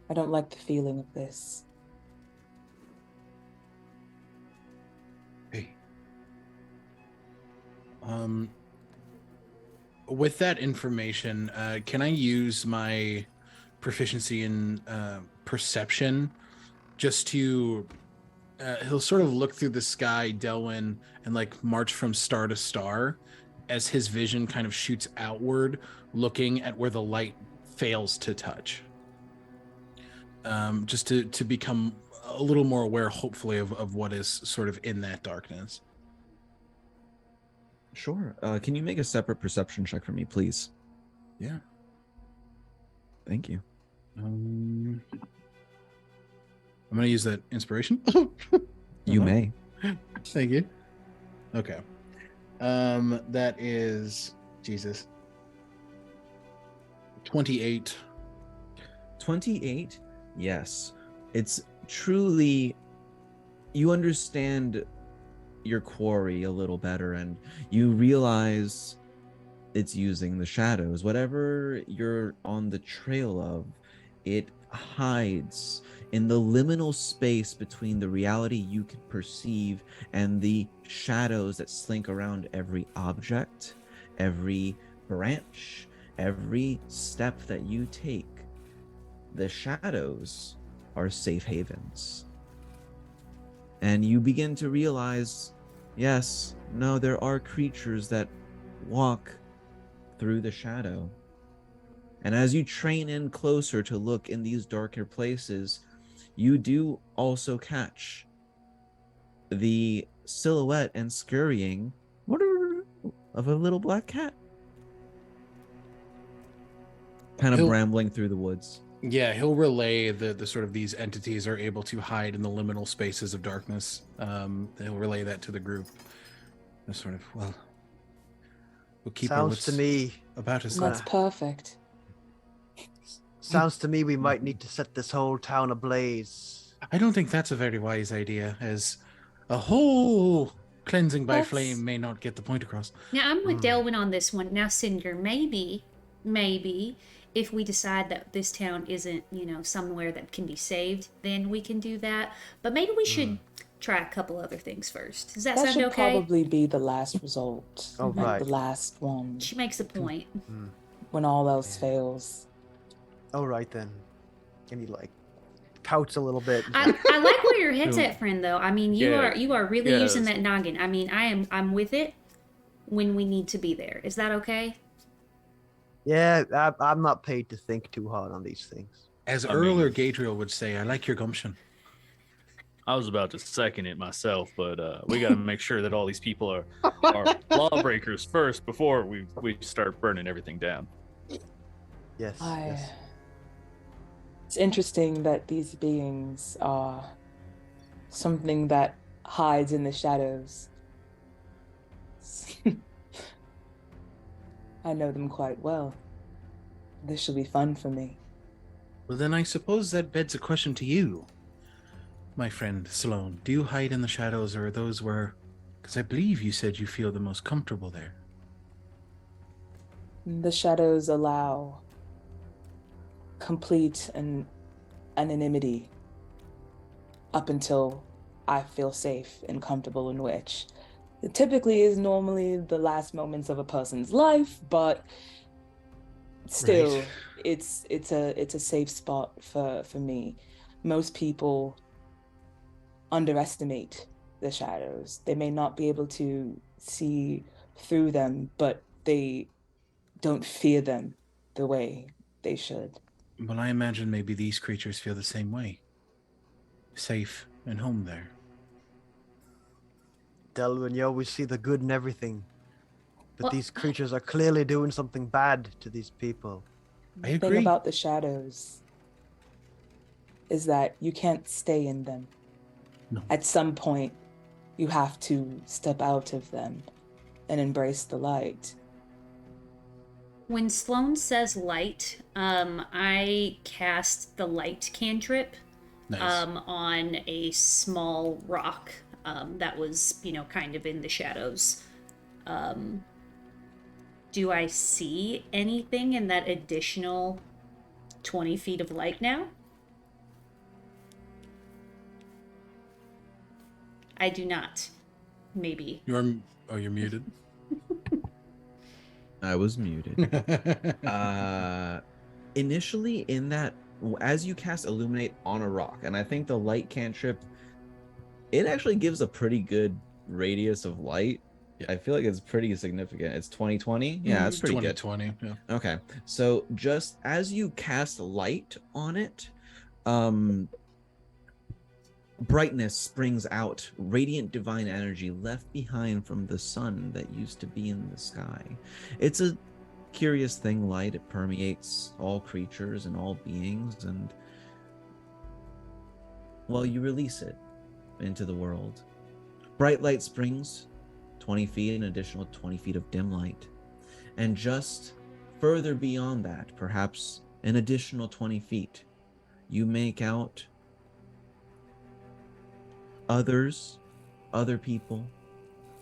I don't like the feeling of this. Hey. With that information, can I use my proficiency in perception just to he'll sort of look through the sky, Delwyn, and like march from star to star as his vision kind of shoots outward, looking at where the light fails to touch. Just to become a little more aware, hopefully, of what is sort of in that darkness. Sure. Can you make a separate perception check for me, please? Yeah. Thank you. I'm going to use that inspiration. You may. Thank you. Okay. That is Jesus. 28. 28? Yes. It's truly, you understand your quarry a little better, and you realize it's using the shadows. Whatever you're on the trail of, it hides in the liminal space between the reality you can perceive and the shadows that slink around every object, every branch, every step that you take. The shadows are safe havens. And you begin to realize, yes, no, there are creatures that walk through the shadow. And as you train in closer to look in these darker places, you do also catch the silhouette and scurrying of a little black cat. Kind of brambling through the woods. Yeah, he'll relay the sort of these entities are able to hide in the liminal spaces of darkness. He'll relay that to the group. They're sort of, well, we'll keep Sounds to me about us. That's perfect. Sounds to me we might need to set this whole town ablaze. I don't think that's a very wise idea, as a whole cleansing by flame may not get the point across. Now, I'm with Delwyn on this one. Now, Cinder, maybe, if we decide that this town isn't, somewhere that can be saved, then we can do that. But maybe we should try a couple other things first. Does that sound should okay? probably be the last result. Oh, like right. the last one. She makes a point. When all else fails. All right, then. And he, pouts a little bit. I like where your head's at, friend, though. I mean, you Yeah. are really Yeah, using that's- that noggin. I mean, I'm with it when we need to be there. Is that okay? Yeah, I'm not paid to think too hard on these things. As I Earl mean- or Gadriel would say, I like your gumption. I was about to second it myself, but we got to make sure that all these people are lawbreakers first before we start burning everything down. Yes. Yes. It's interesting that these beings are something that hides in the shadows. I know them quite well. This should be fun for me. Well, then I suppose that begs a question to you, my friend Sloane. Do you hide in the shadows, or are those where... Because I believe you said you feel the most comfortable there. The shadows allow complete anonymity up until I feel safe and comfortable, in which it typically is normally the last moments of a person's life, but still, Right. it's a safe spot for me. Most people underestimate the shadows. They may not be able to see through them, but they don't fear them the way they should. Well, I imagine maybe these creatures feel the same way. Safe and home there. Delwyn, you always see the good in everything. But Well- these creatures are clearly doing something bad to these people. I The thing agree. about the shadows is that you can't stay in them. No. At some point, you have to step out of them and embrace the light. When Sloane says light, I cast the light cantrip Nice. on a small rock that was, kind of in the shadows. Do I see anything in that additional 20 feet of light now? I do not. Maybe. You're muted. I was muted. Initially, in that, as you cast Illuminate on a rock, and I think the light cantrip, it actually gives a pretty good radius of light. Yeah. I feel like it's pretty significant. It's 2020. Yeah, that's pretty good. 2020. Yeah. Okay, so just as you cast light on it, brightness springs out, radiant divine energy left behind from the sun that used to be in the sky. It's a curious thing, light. It permeates all creatures and all beings, and well, you release it into the world. Bright light springs 20 feet, an additional 20 feet of dim light. And just further beyond that, perhaps an additional 20 feet, you make out other people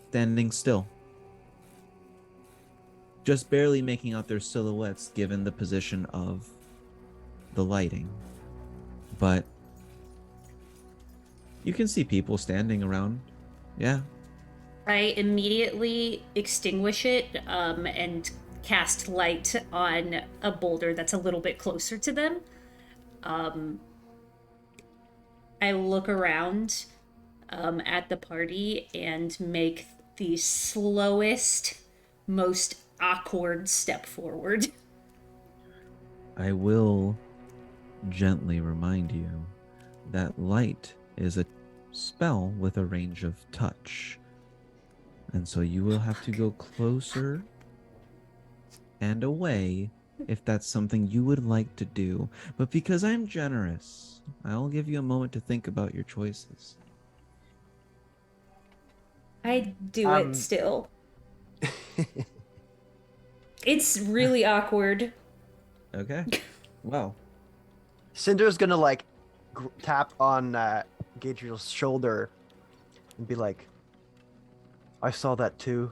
standing still. Just barely making out their silhouettes given the position of the lighting. But you can see people standing around. Yeah. I immediately extinguish it and cast light on a boulder that's a little bit closer to them. I look around at the party and make the slowest, most awkward step forward. I will gently remind you that light is a spell with a range of touch. And so you will have to go closer and away if that's something you would like to do. But because I'm generous, I'll give you a moment to think about your choices. I do it still. It's really awkward. Okay. Well, Cinder's gonna like tap on Gadriel's shoulder and be like, "I saw that too.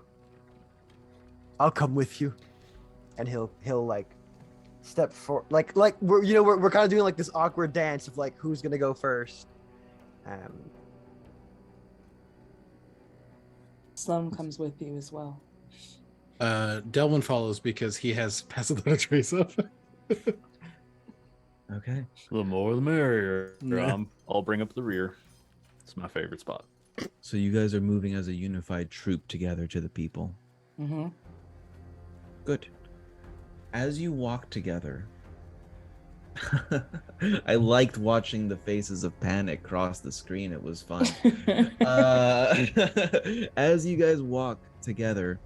I'll come with you." And he'll like step for like we're kind of doing like this awkward dance of like who's gonna go first. Sloane comes with you as well. Delwyn follows because he has pass without a trace up. okay. The more the merrier. Yeah. I'll bring up the rear. It's my favorite spot. So you guys are moving as a unified troop together to the people. Mm-hmm. Good. As you walk together, I liked watching the faces of panic cross the screen. It was fun. As you guys walk together,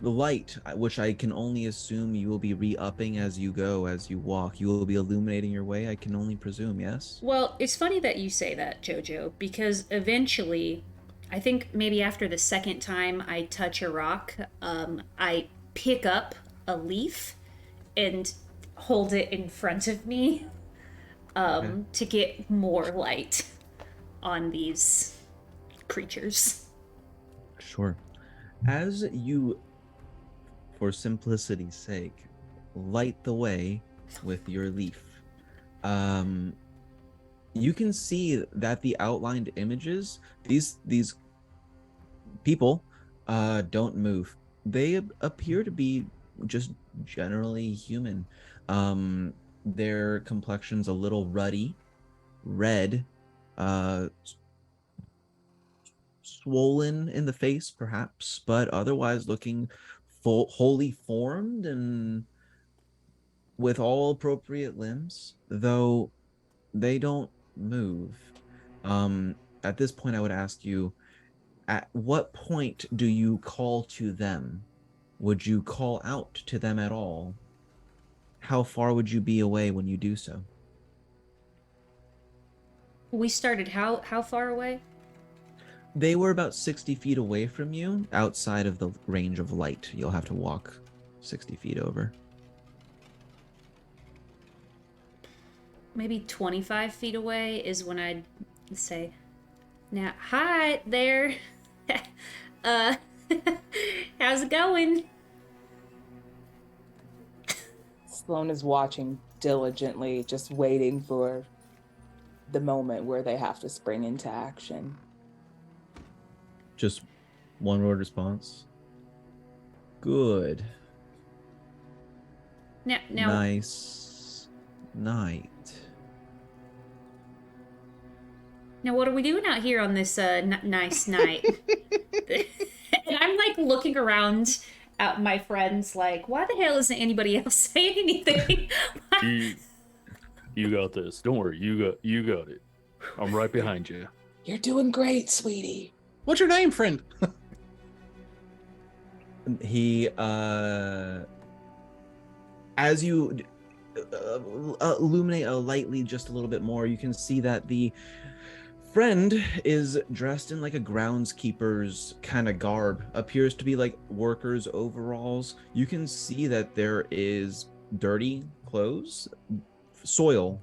the light, which I can only assume you will be re-upping as you go, as you walk, you will be illuminating your way, I can only presume, yes? Well, it's funny that you say that, Jojo, because eventually, I think maybe after the second time I touch a rock, I pick up a leaf and hold it in front of me to get more light on these creatures. Sure. As you, for simplicity's sake, light the way with your leaf, you can see that the outlined images, these people, don't move. They appear to be just generally human. Their complexion's a little ruddy, red, swollen in the face, perhaps, but otherwise looking wholly formed and with all appropriate limbs, though they don't move. At this point, I would ask you, at what point do you call to them? Would you call out to them at all? How far would you be away when you do so? We started how far away? They were about 60 feet away from you, outside of the range of light. You'll have to walk 60 feet over. Maybe 25 feet away is when I'd say, now, hi there. How's it going? Sloane is watching diligently, just waiting for the moment where they have to spring into action. Just one word response. Good. Now, Nice night. Now, what are we doing out here on this nice night? And I'm like looking around at my friends, like, why the hell isn't anybody else saying anything? You got this. Don't worry. You got it. I'm right behind you. You're doing great, sweetie. What's your name, friend? He, as you illuminate lightly just a little bit more, you can see that the friend is dressed in like a groundskeeper's kind of garb, appears to be like workers' overalls. You can see that there is dirty clothes, soil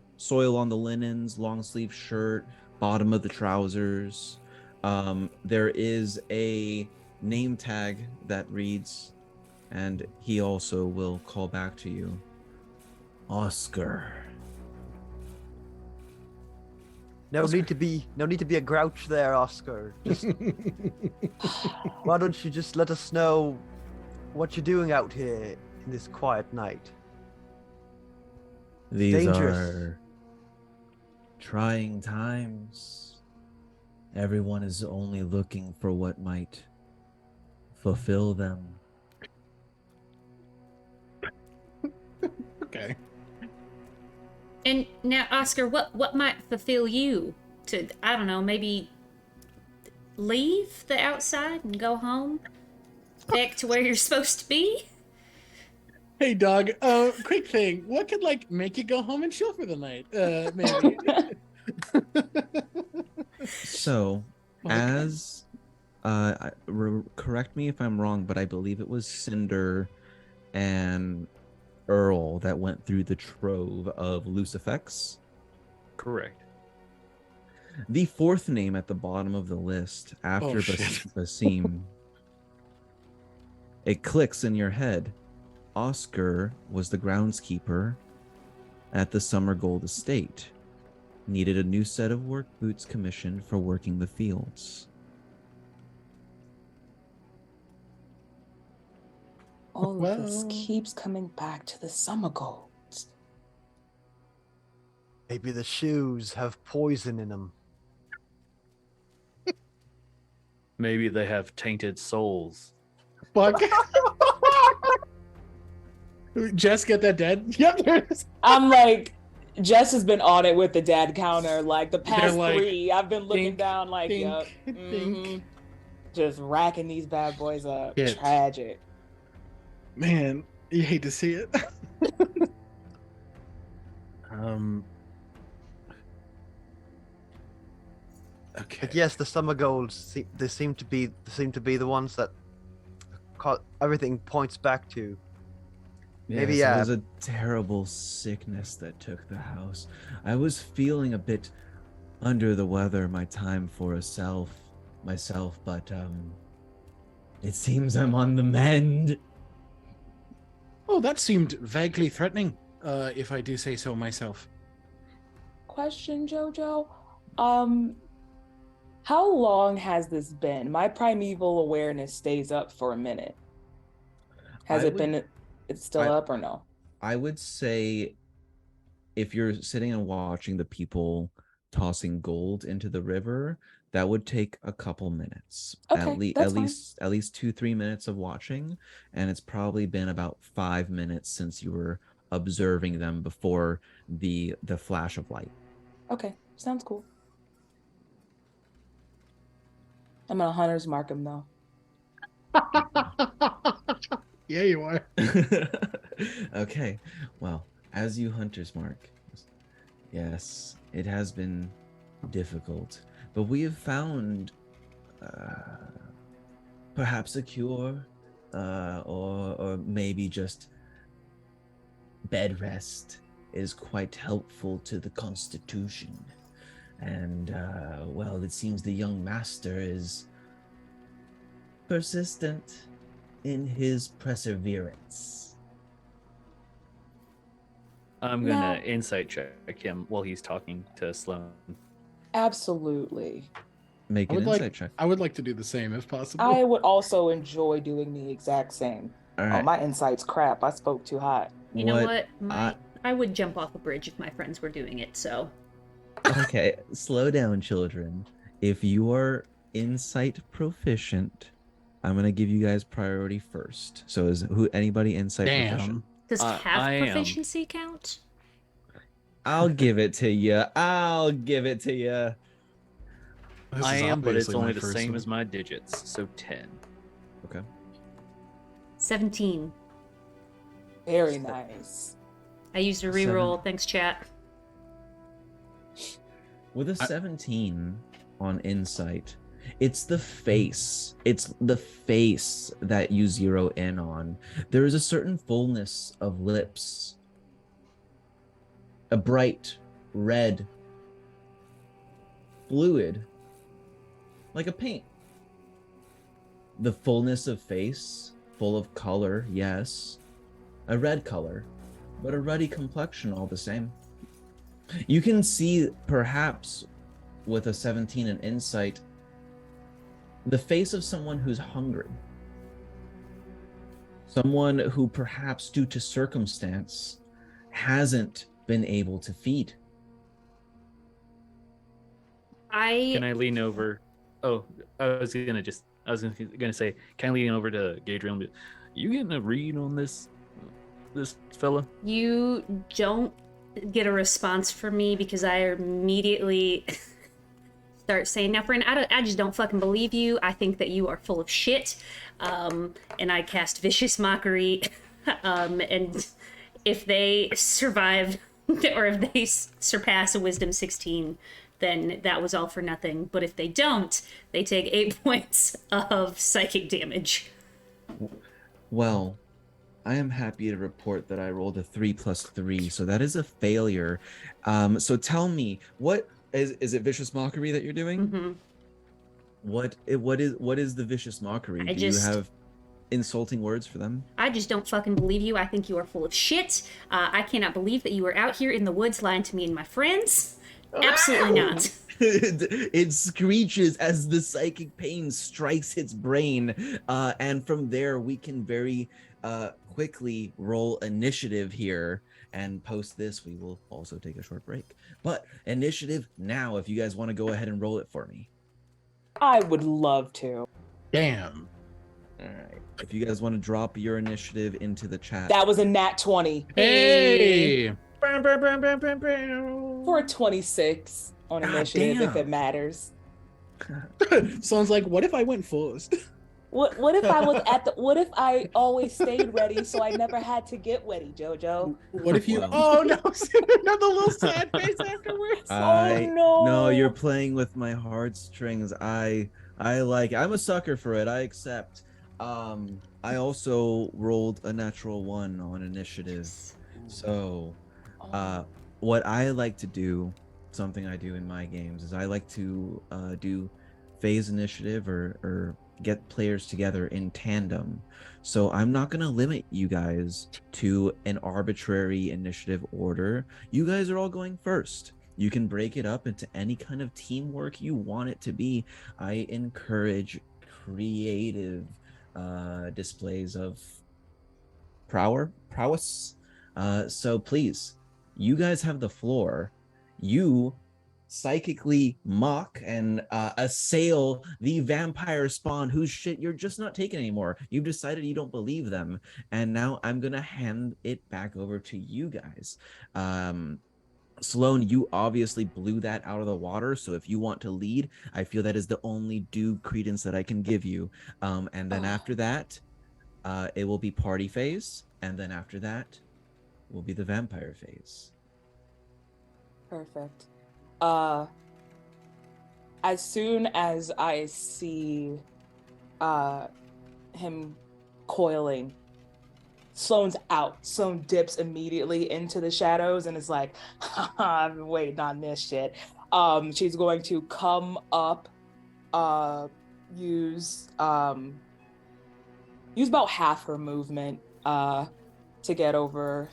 on the linens, long sleeve shirt, bottom of the trousers. There is a name tag that reads, and he also will call back to you, Oscar. No need to be a grouch there, Oscar. Just why don't you just let us know what you're doing out here in this quiet night? These dangerous. are trying times. Everyone is only looking for what might fulfill them. Okay. And now, Oscar, what might fulfill you to, I don't know, maybe leave the outside and go home? Back to where you're supposed to be? Hey, dog. Quick thing. What could like make you go home and chill for the night? Maybe. So, Okay. as correct me if I'm wrong, but I believe it was Cinder and Earl that went through the trove of loose effects. Correct. The fourth name at the bottom of the list after shit. Basim, it clicks in your head. Oscar was the groundskeeper at the Summer Gold Estate. Needed a new set of work boots commissioned for working the fields. All of this Well. keeps coming back to the summer golds. Maybe the shoes have poison in them. Maybe they have tainted souls. Fuck. Jess, get that dead? Yep, there it is. I'm like, Jess has been on it with the dad counter. Like the past like, 3, I've been looking dink, down like, dink, yup. dink. Just racking these bad boys up. Shit. Tragic. Man, you hate to see it. Okay. But yes, the summer golds they seem to be the ones that everything points back to. Maybe, Yes, it was a terrible sickness that took the house. I was feeling a bit under the weather myself, but it seems I'm on the mend. Oh, that seemed vaguely threatening, if I do say so myself. Question, Jojo. How long has this been? My primeval awareness stays up for a minute. Has I it would- been? It's still I- up or no? I would say if you're sitting and watching the people tossing gold into the river, that would take a couple minutes. Okay, that's fine. At least 2-3 minutes of watching, and it's probably been about 5 minutes since you were observing them before the flash of light. Okay, sounds cool. I'm gonna hunter's mark him though. Yeah, you are. Okay, well, as you hunters mark, yes, it has been difficult, but we have found perhaps a cure, or maybe just bed rest is quite helpful to the constitution. And well, it seems the young master is persistent in his perseverance. I'm gonna Now- insight check him while he's talking to Sloan. Absolutely. Make I an would insight like. check. I would like to do the same if possible. I would also enjoy doing the exact same. All Oh, right. my insight's crap. I spoke too hot. You know What what? I would jump off a bridge if my friends were doing it, so. Okay, slow down, children. If you are insight proficient, I'm gonna give you guys priority first. So is anybody insight proficient? Damn. Does half I am. proficiency count? I'll give it to you. I'll give it to you. This I is am, but it's obviously only my the first same one. as my digits, so 10. Okay. 17. Very nice. I used a reroll. Thanks, chat. With a 17 on insight, it's the face. It's the face that you zero in on. There is a certain fullness of lips, a bright red fluid, like a paint. The fullness of face, full of color, yes, a red color, but a ruddy complexion all the same. You can see, perhaps, with a 17 in insight, the face of someone who's hungry. Someone who, perhaps due to circumstance, hasn't been able to feed. Can I lean over? Oh, I was gonna say, can I lean over to Gadriel and be, you getting a read on this fella? You don't get a response from me because I immediately start saying, now, friend, I just don't fucking believe you. I think that you are full of shit. And I cast Vicious Mockery. And if they survive, or if they surpass a Wisdom 16, then that was all for nothing. But if they don't, they take 8 points of psychic damage. Well, I am happy to report that I rolled a 3 plus 3, so that is a failure. So tell me, what is it? Vicious Mockery that you're doing? Mm-hmm. What is the vicious mockery? Do you have insulting words for them? I just don't fucking believe you. I think you are full of shit. I cannot believe that you are out here in the woods lying to me and my friends. Absolutely not. It screeches as the psychic pain strikes its brain, and from there we can very quickly roll initiative here. And post this, we will also take a short break. But initiative now, if you guys want to go ahead and roll it for me. I would love to. Damn. All right. If you guys want to drop your initiative into the chat. That was a nat 20 Hey. for a 26 on God initiative, if damn. it matters. Sounds like, what if I went first? What if I was what if I always stayed ready so I never had to get ready, Jojo? What if you? Well. Oh no! No, the little sad face afterwards. Oh, no. No, you're playing with my heartstrings. I'm a sucker for it. I accept. I also rolled a natural 1 on initiative. So, uh, Oh. what I like to do, something I do in my games, is I like to do phase initiative or get players together in tandem. So I'm not going to limit you guys to an arbitrary initiative order. You guys are all going first. You can break it up into any kind of teamwork you want it to be. I encourage creative displays of prowess. So please, you guys have the floor. You psychically mock and assail the vampire spawn whose shit you're just not taking anymore. You've decided you don't believe them, and now I'm gonna hand it back over to you guys. Sloan, you obviously blew that out of the water. So if you want to lead, I feel that is the only due credence that I can give you. And then after that, it will be party phase, and then after that will be the vampire phase. Perfect. Uh, as soon as I see uh him coiling, Sloane's out. Sloane dips immediately into the shadows and is like, I've been waiting on this shit. She's going to come up, uh, use use about half her movement to get over,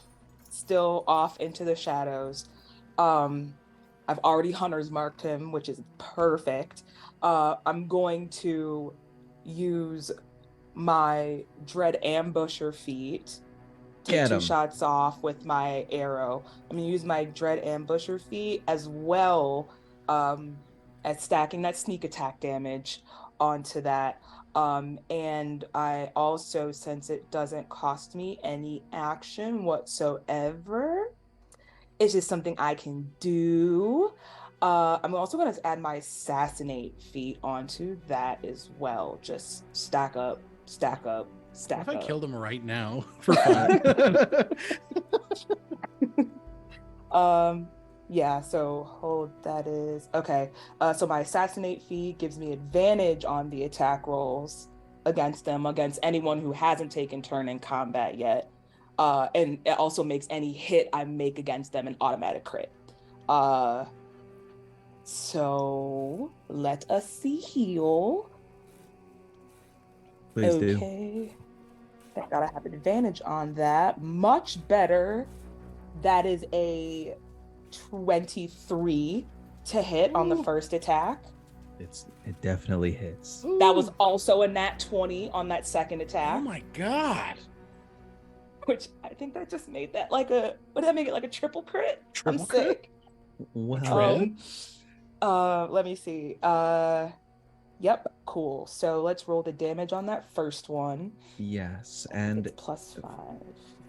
still off into the shadows. Um, I've already hunter's marked him, which is perfect. I'm going to use my dread ambusher feat, take Get two him. shots off with my arrow. I'm gonna use my dread ambusher feat as well, um, as stacking that sneak attack damage onto that. And I also, since it doesn't cost me any action whatsoever, it's just something I can do. I'm also gonna add my assassinate feat onto that as well. Just stack up, stack up, What stack if I up. killed him right now for fun? Yeah, so hold that is okay. So my assassinate feat gives me advantage on the attack rolls against them, against anyone who hasn't taken turn in combat yet. And it also makes any hit I make against them an automatic crit. Uh, so let us see heal. Please do. Okay. I gotta have advantage on that. Much better. That is a 23 to hit on the first attack. It definitely hits. That was Ooh. also a nat 20 on that second Oh attack, my god. which I think that just made that like a, what did that make it, like a triple crit? I'm Triple crit? sick. Well, Crit? Let me see. Yep, cool. So let's roll the damage on that first one. yes, I think and it's +5.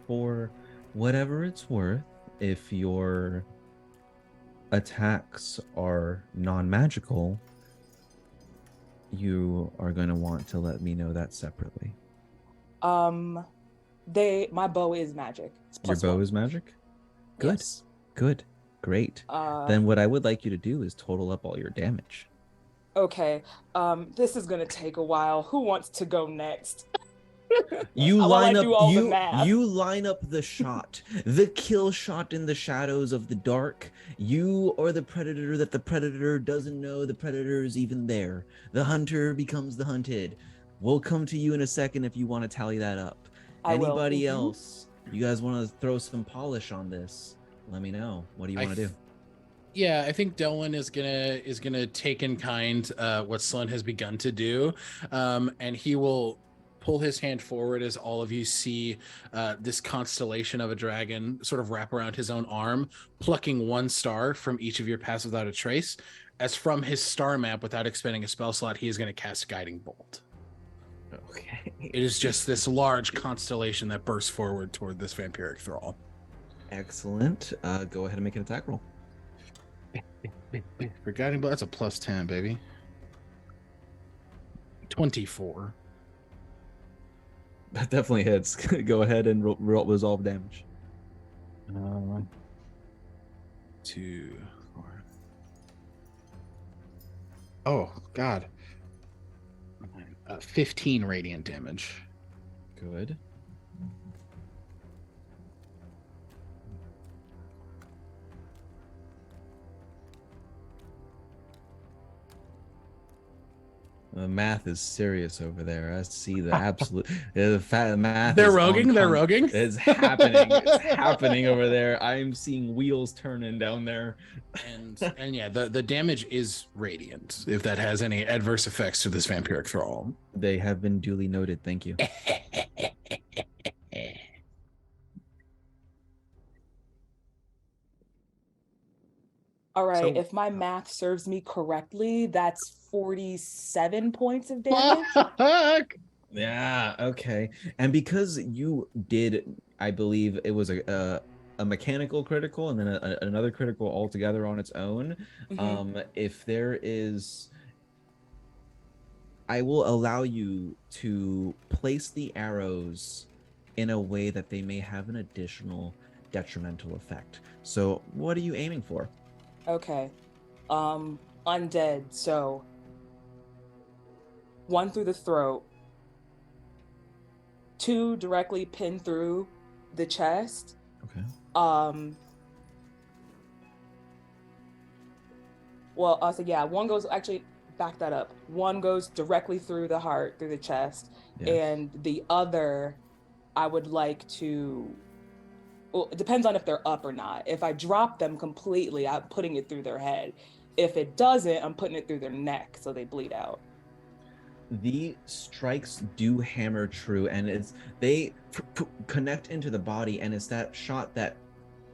for whatever it's worth, if your attacks are non-magical, you are going to want to let me know that separately. Um, my bow is magic. It's Your bow +1. is magic? Good. Yes. Good. Great. Uh, Then what I would like you to do is total up all your damage. okay. This is gonna take a while. Who wants to go next? You While I line up do all the math. you line up the shot, the kill shot in the shadows of the dark. You are the predator that the predator doesn't know the predator is even there. The hunter becomes the hunted. We'll come to you in a second if you want to tally that up. I will. Anybody else? You guys want to throw some polish on this? Let me know. What do you want to do? Yeah, I think Dylan is gonna take in kind what Sloan has begun to do, and he will pull his hand forward as all of you see this constellation of a dragon sort of wrap around his own arm, plucking one star from each of your pass without a trace. As from his star map, without expending a spell slot, he is going to cast Guiding Bolt. Okay. It is just this large constellation that bursts forward toward this vampiric thrall. Excellent. Go ahead and make an attack roll. For Guiding Bolt, that's a +10, baby. 24. That definitely hits. Go ahead and roll resolve damage. 2, 4. Oh God. 15 radiant damage. Good. The math is serious over there. I see the absolute the math. They're is on roguing. They're point. roguing. It's happening. It's happening over there. I'm seeing wheels turning down there. And yeah, the damage is radiant. If that has any adverse effects to this vampiric thrall, They have been duly noted. Thank you. All right, So- if my math serves me correctly, that's 47 points of damage. Fuck! Yeah. Okay. And because you did, I believe it was a mechanical critical and then another critical altogether on its own. Mhm. If there is, I will allow you to place the arrows in a way that they may have an additional detrimental effect. So, what are you aiming for? Okay. Undead. So one through the throat, two directly pinned through the chest. Okay. Well, so yeah, one goes actually back that up. One goes directly through the heart, through the chest, Yes. and the other, I would like to. Well, it depends on if they're up or not. If I drop them completely, I'm putting it through their head. If it doesn't, I'm putting it through their neck so they bleed out. The strikes do hammer true, and they connect into the body, and it's that shot that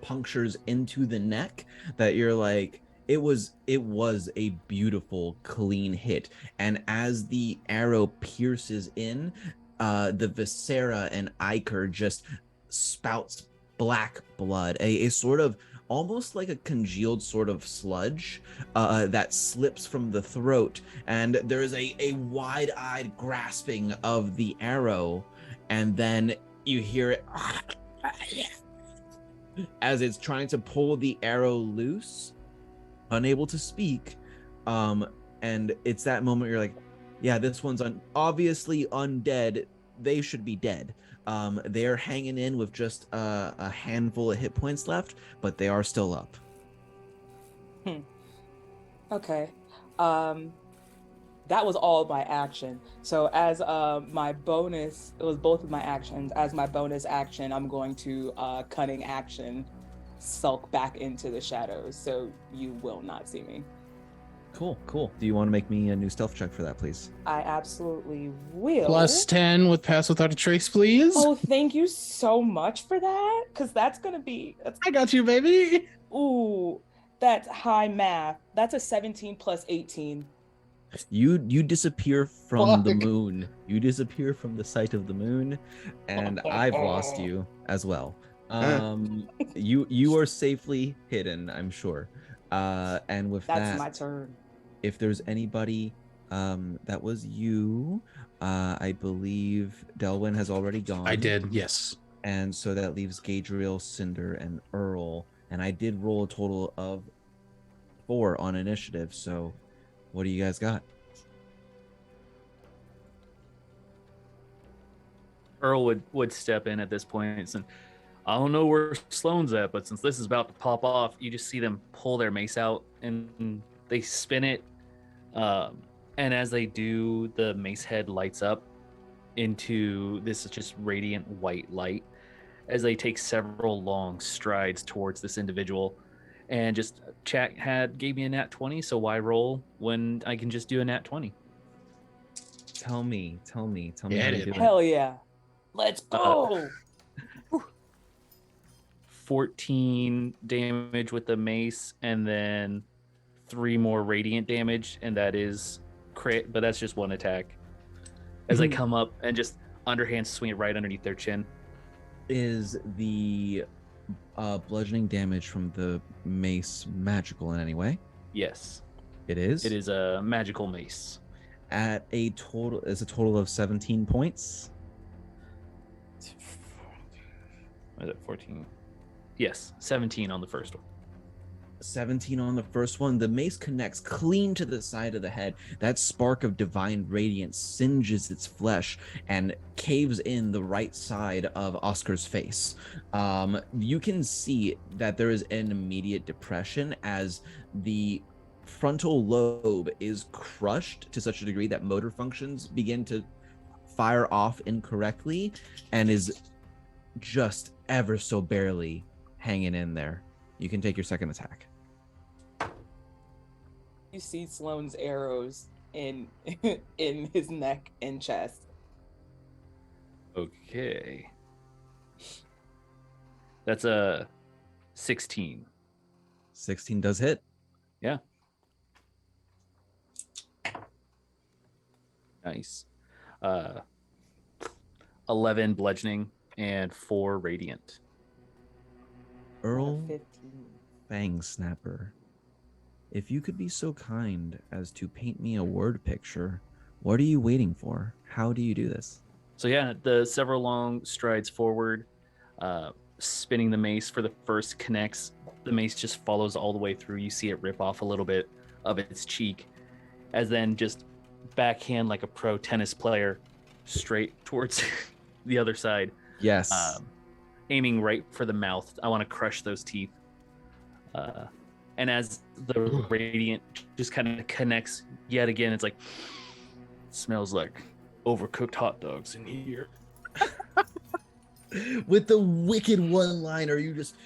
punctures into the neck that you're like, it was a beautiful clean hit. And as the arrow pierces in, the viscera and ichor just spouts black blood, a sort of almost like a congealed sort of sludge that slips from the throat, and there's a wide-eyed grasping of the arrow, and then you hear it as it's trying to pull the arrow loose, unable to speak. And it's that moment you're like, yeah, this one's obviously undead. They should be dead. They're hanging in with just a handful of hit points left, but they are still up. Okay. That was all my action. So as my bonus, it was both of my actions. As my bonus action, I'm going to cunning action, sulk back into the shadows, so you will not see me. Cool. Do you want to make me a new stealth check for that, please? I absolutely will. Plus 10 with pass without a trace, please. Oh, thank you so much for that, because that's gonna be. I got you, baby. Ooh, that's high math. That's a 17 plus 18. You disappear from the Fuck. moon. You disappear from the sight of the moon, and I've lost you as well. You are safely hidden, I'm sure. And with That's that, my turn. if there's anybody, that was you. I believe Delwyn has already gone. I did, yes. And so that leaves Gadriel, Cinder, and Earl. And I did roll a total of 4 on initiative. So what do you guys got? Earl would step in at this point and I don't know where Sloane's at, but since this is about to pop off, you just see them pull their mace out and they spin it. And as they do, the mace head lights up into this just radiant white light as they take several long strides towards this individual. And just chat gave me a nat 20, so why roll when I can just do a nat 20? Tell me Yeah, how to it do it. Hell yeah. Let's go. 14 damage with the mace, and then 3 more radiant damage, and that is crit, but that's just one attack. As I come up and just underhand swing it right underneath their chin. Is the bludgeoning damage from the mace magical in any way? Yes, It is. it is a magical mace. At a total of 17 points. Was it 14? Yes, 17 on the first one. 17 on the first one. The mace connects clean to the side of the head. That spark of divine radiance singes its flesh and caves in the right side of Oscar's face. You can see that there is an immediate depression as the frontal lobe is crushed to such a degree that motor functions begin to fire off incorrectly and is just ever so barely hanging in there. You can take your second attack. You see Sloane's arrows in in his neck and chest. Okay. That's a 16. 16 does hit. Yeah. Nice. 11 bludgeoning and 4 radiant. Earl 15. Fang Snapper, if you could be so kind as to paint me a word picture, what are you waiting for? How do you do this? So yeah, the several long strides forward, spinning the mace for the first connects. The mace just follows all the way through. You see it rip off a little bit of its cheek, as then just backhand like a pro tennis player, straight towards the other side. Yes. Aiming right for the mouth. I want to crush those teeth. And as the radiant just kind of connects yet again, it's like, smells like overcooked hot dogs in here. With the wicked one-liner, you just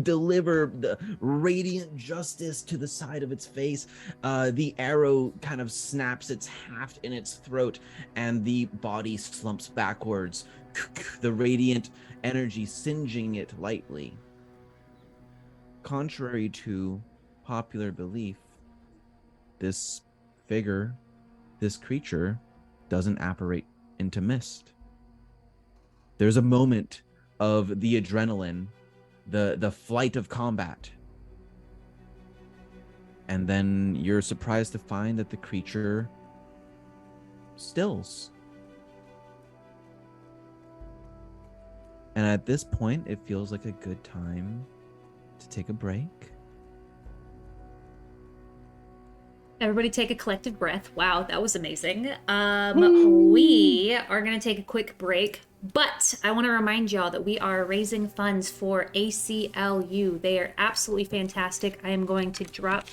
deliver the radiant justice to the side of its face. The arrow kind of snaps its haft in its throat, and the body slumps backwards. The radiant energy singeing it lightly. Contrary to popular belief, this figure, this creature, doesn't apparate into mist. There's a moment of the adrenaline, the flight of combat. And then you're surprised to find that the creature stills. And at this point, it feels like a good time to take a break. Everybody take a collective breath. Wow, that was amazing. We are going to take a quick break, but I want to remind y'all that we are raising funds for ACLU. They are absolutely fantastic. I am going to drop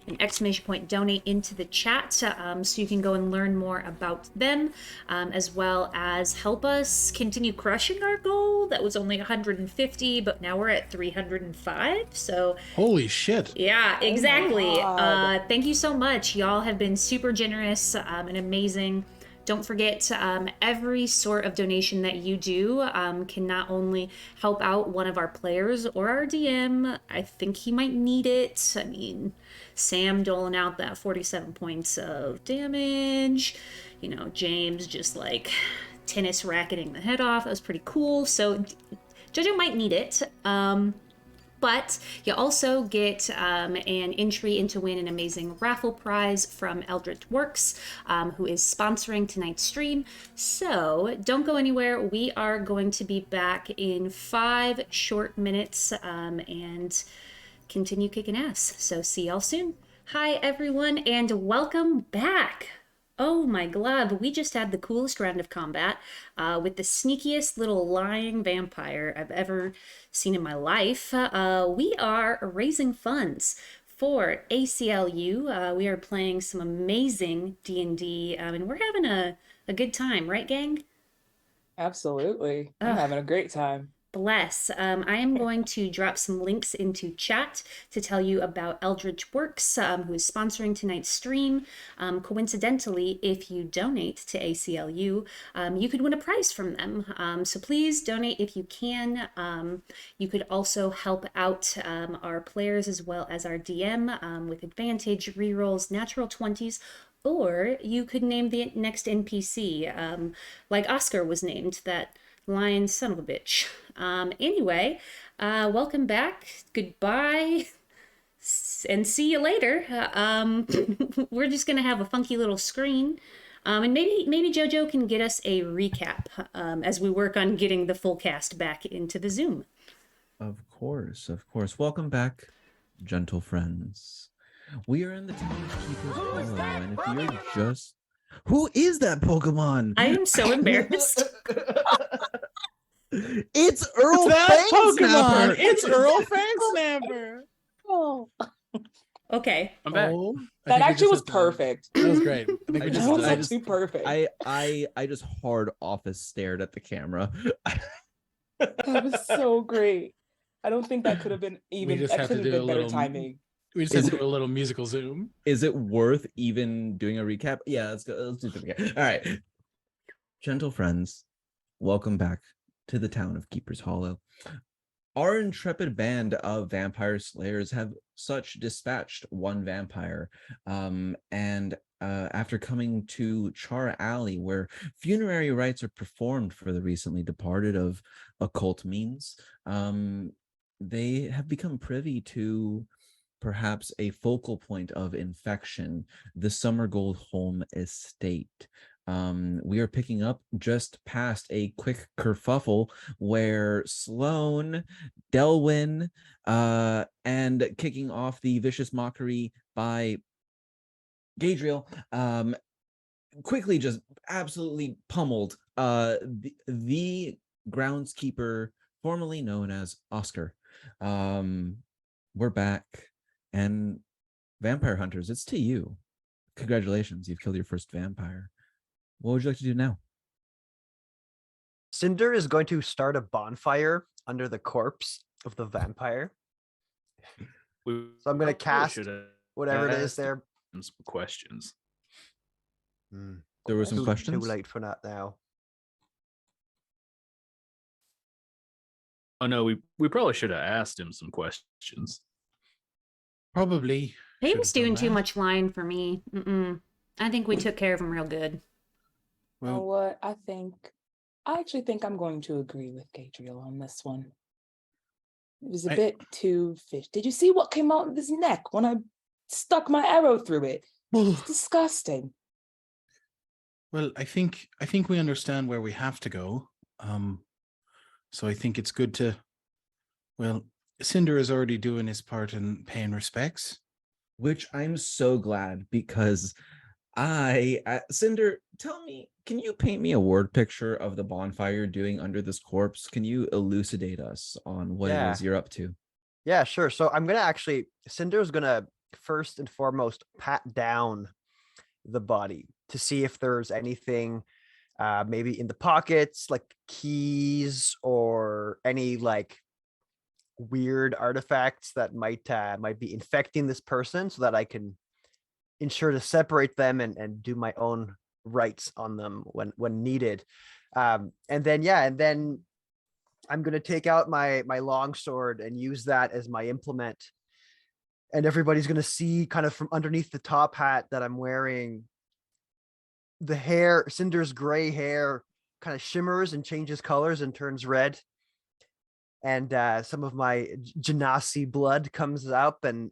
an exclamation point donate into the chat so you can go and learn more about them, as well as help us continue crushing our goal. That was only 150, but now we're at 305. So Holy shit. yeah, exactly. God. Thank you so much. Y'all have been super generous and amazing. Don't forget, every sort of donation that you do can not only help out one of our players or our DM. I think he might need it. I mean, Sam doling out that 47 points of damage. You know, James just like tennis racketing the head off. That was pretty cool. So JoJo might need it. But you also get an entry into win an amazing raffle prize from Eldritch Works, who is sponsoring tonight's stream. So don't go anywhere. We are going to be back in 5 short minutes and continue kicking ass. So see y'all soon. Hi, everyone, and welcome back. Oh my glove, we just had the coolest round of combat with the sneakiest little lying vampire I've ever seen in my life. We are raising funds for ACLU. We are playing some amazing D&D, and we're having a good time, right, gang? Absolutely. I'm having a great time. Bless. I am going to drop some links into chat to tell you about Eldritch Works, who is sponsoring tonight's stream. Coincidentally, if you donate to ACLU, you could win a prize from them. So please donate if you can. You could also help out our players as well as our DM with advantage, rerolls, natural 20s, or you could name the next NPC, like Oscar was named, that lion son of a bitch. Anyway, welcome back. Goodbye. And see you later. We're just gonna have a funky little screen. And maybe JoJo can get us a recap as we work on getting the full cast back into the Zoom. Of course, of course. Welcome back, gentle friends. We are in the town of Keeper's Hollow, and if you're just who is that Pokemon? I am so embarrassed. It's Earl That Fangsnapper! Pokemon! It's Earl Fangsnapper! Oh, Okay. I'm back. Oh, I that think we actually just was had to- perfect. That was great. I think we I That just, was I actually perfect. I just hard office stared at the camera. That was so great. I don't think that could have been we just that had to could have do a been better little timing. We just Is had to it- do a little musical zoom. Is it worth even doing a recap? Yeah, let's go. Let's do the recap. All right. Gentle friends, welcome back to the town of Keeper's Hollow. Our intrepid band of vampire slayers have such dispatched one vampire, and after coming to Char Alley, where funerary rites are performed for the recently departed of occult means, they have become privy to perhaps a focal point of infection, the Summergold Home Estate. We are picking up just past a quick kerfuffle where Sloane, Delwyn, and kicking off the vicious mockery by Gadriel, quickly just absolutely pummeled the groundskeeper formerly known as Oscar. We're back, and vampire hunters, it's to you. Congratulations, you've killed your first vampire. What would you like to do now? Cinder is going to start a bonfire under the corpse of the vampire. So I'm gonna cast whatever it is asked there. some questions. There were some Too questions. late for that now. Oh no, we probably should have asked him some questions. Probably. He should was have done doing too that. much lying for me. I think we took care of him real good. You know Well, what? I actually think I'm going to agree with Gadriel on this one. It was a bit too fish. Did you see what came out of his neck when I stuck my arrow through it? It's disgusting. well, I think we understand where we have to go. So I think it's good to. Well, Cinder is already doing his part in paying respects. Which I'm so glad, because Cinder, tell me, can you paint me a word picture of the bonfire you're doing under this corpse? Can you elucidate us on what it Yeah. is you're up to? Yeah, sure. So I'm gonna actually, Cinder's gonna first and foremost pat down the body to see if there's anything maybe in the pockets, like keys or any like weird artifacts that might be infecting this person, so that I can ensure to separate them and do my own rites on them when needed. And then I'm going to take out my long sword and use that as my implement. And everybody's going to see kind of from underneath the top hat that I'm wearing, the hair, Cinder's gray hair kind of shimmers and changes colors and turns red. And some of my Genasi blood comes up, and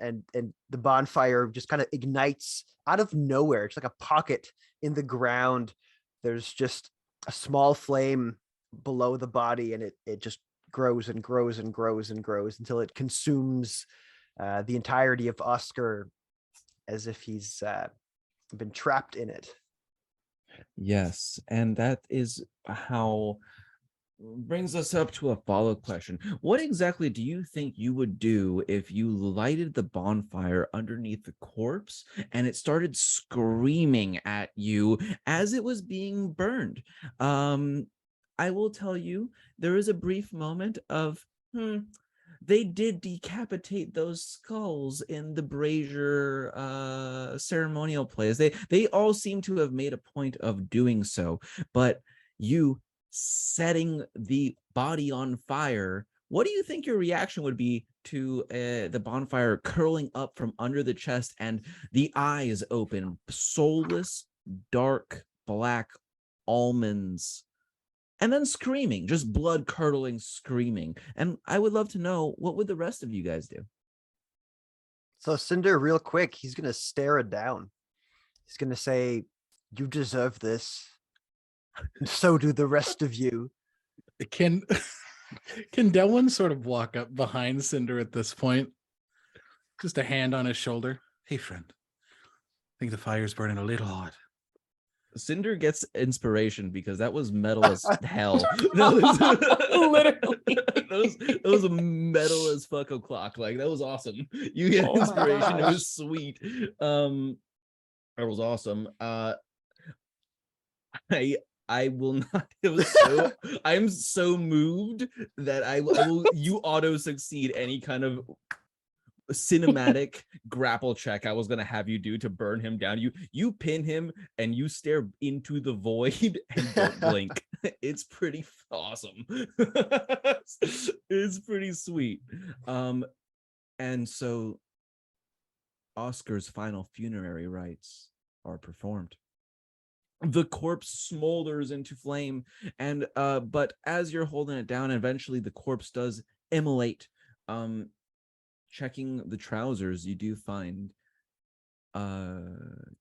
the bonfire just kind of ignites out of nowhere. It's like a pocket in the ground. There's just a small flame below the body, and it just grows and grows and grows and grows until it consumes the entirety of Oscar, as if he's been trapped in it. Yes, and that is how brings us up to a follow-up question. What exactly do you think you would do if you lighted the bonfire underneath the corpse and it started screaming at you as it was being burned? I will tell you, there is a brief moment of, they did decapitate those skulls in the Brazier ceremonial plays. They all seem to have made a point of doing so, but you setting the body on fire, what do you think your reaction would be to the bonfire curling up from under the chest and the eyes open, soulless, dark, black almonds, and then screaming, just blood curdling screaming? And I would love to know, what would the rest of you guys do? So Cinder, real quick, he's going to stare it down. He's going to say, "You deserve this. And so do the rest of you." Can Can Delwyn sort of walk up behind Cinder at this point? Just a hand on his shoulder. Hey, friend. I think the fire's burning a little hot. Cinder gets inspiration because that was metal as hell. Literally. that was a metal as fuck o'clock. Like, that was awesome. You get Oh my inspiration. It gosh. was sweet. That was awesome. I will not. It was so. I'm so moved that I will. You auto succeed any kind of cinematic grapple check I was gonna have you do to burn him down. You pin him and you stare into the void and don't blink. It's pretty awesome. It's pretty sweet. And so Oscar's final funerary rites are performed. The corpse smolders into flame, and but as you're holding it down, eventually the corpse does immolate. Checking the trousers, you do find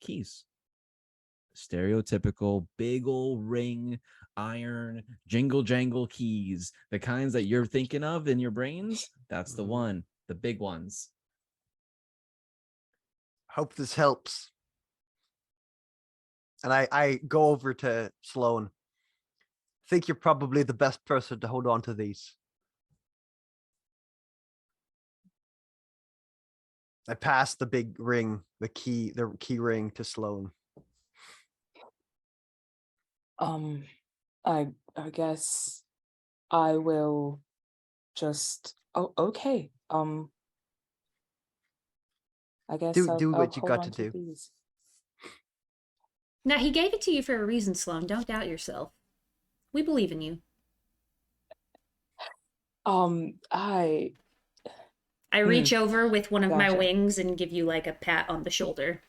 keys. Stereotypical big old ring, iron, jingle jangle keys. The kinds that you're thinking of in your brains, that's the one. The big ones. Hope this helps. And I go over to Sloan. Think you're probably the best person to hold on to these. I pass the big ring, the key ring to Sloan. I guess I will just. Oh, okay. I guess Do I'll what you hold got on to do. these. Now, he gave it to you for a reason, Sloan. Don't doubt yourself. We believe in you. I reach over with one of my Gotcha. wings and give you like a pat on the shoulder.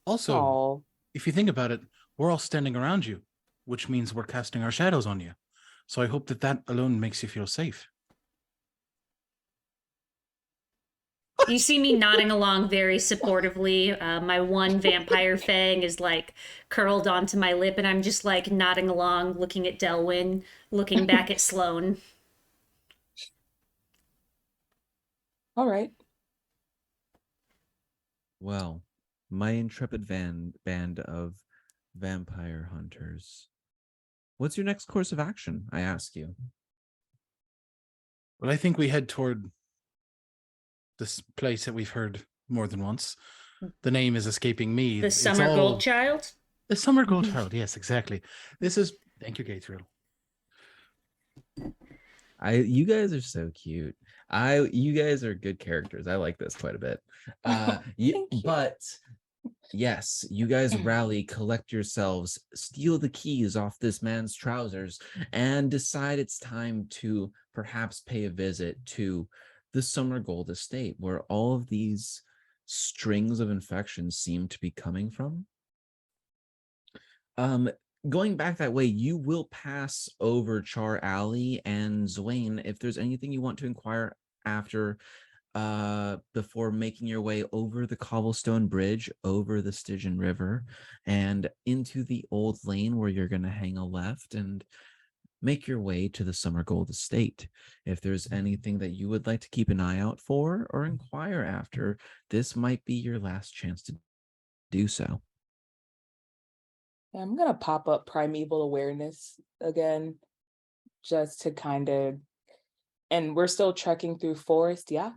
Also, Oh, if you think about it, we're all standing around you, which means we're casting our shadows on you. So I hope that alone makes you feel safe. You see me nodding along very supportively. My one vampire fang is like curled onto my lip, and I'm just like nodding along, looking at Delwyn, looking back at Sloan. all right. Well, my intrepid band of vampire hunters. What's your next course of action? I ask you. Well, I think we head toward this place that we've heard more than once. The name is escaping me. The Summer Gold Child? The Summer Gold Child, yes, exactly. This is... Thank you, Gaithriel. You guys are so cute. You guys are good characters. I like this quite a bit. Thank you. But yes, you guys rally, collect yourselves, steal the keys off this man's trousers, and decide it's time to perhaps pay a visit to the Summer Gold Estate, where all of these strings of infections seem to be coming from. Going back that way, you will pass over Char Alley and Zwain if there's anything you want to inquire after before making your way over the cobblestone bridge, over the Stygian River, and into the old lane where you're going to hang a left and make your way to the Summer Gold Estate. If there's anything that you would like to keep an eye out for or inquire after, this might be your last chance to do so. I'm gonna pop up primeval awareness again, just to kind of. And we're still trekking through forest, yeah?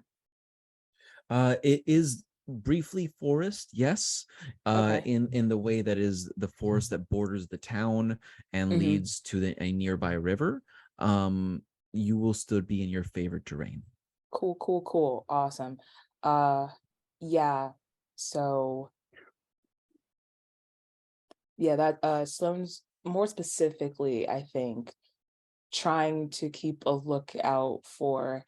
It is briefly forest, yes. Okay. In the way that is the forest that borders the town and leads to a nearby river. You will still be in your favorite terrain. Cool. Awesome. Yeah. So yeah, that Sloane's more specifically, I think, trying to keep a lookout for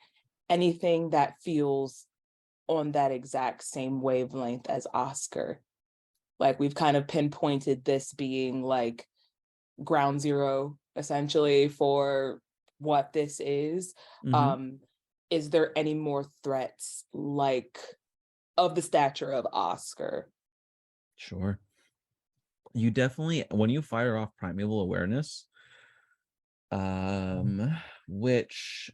anything that feels on that exact same wavelength as Oscar. Like, we've kind of pinpointed this being like ground zero essentially for what this is. Is there any more threats like of the stature of Oscar? Sure. You definitely, when you fire off primeval awareness, which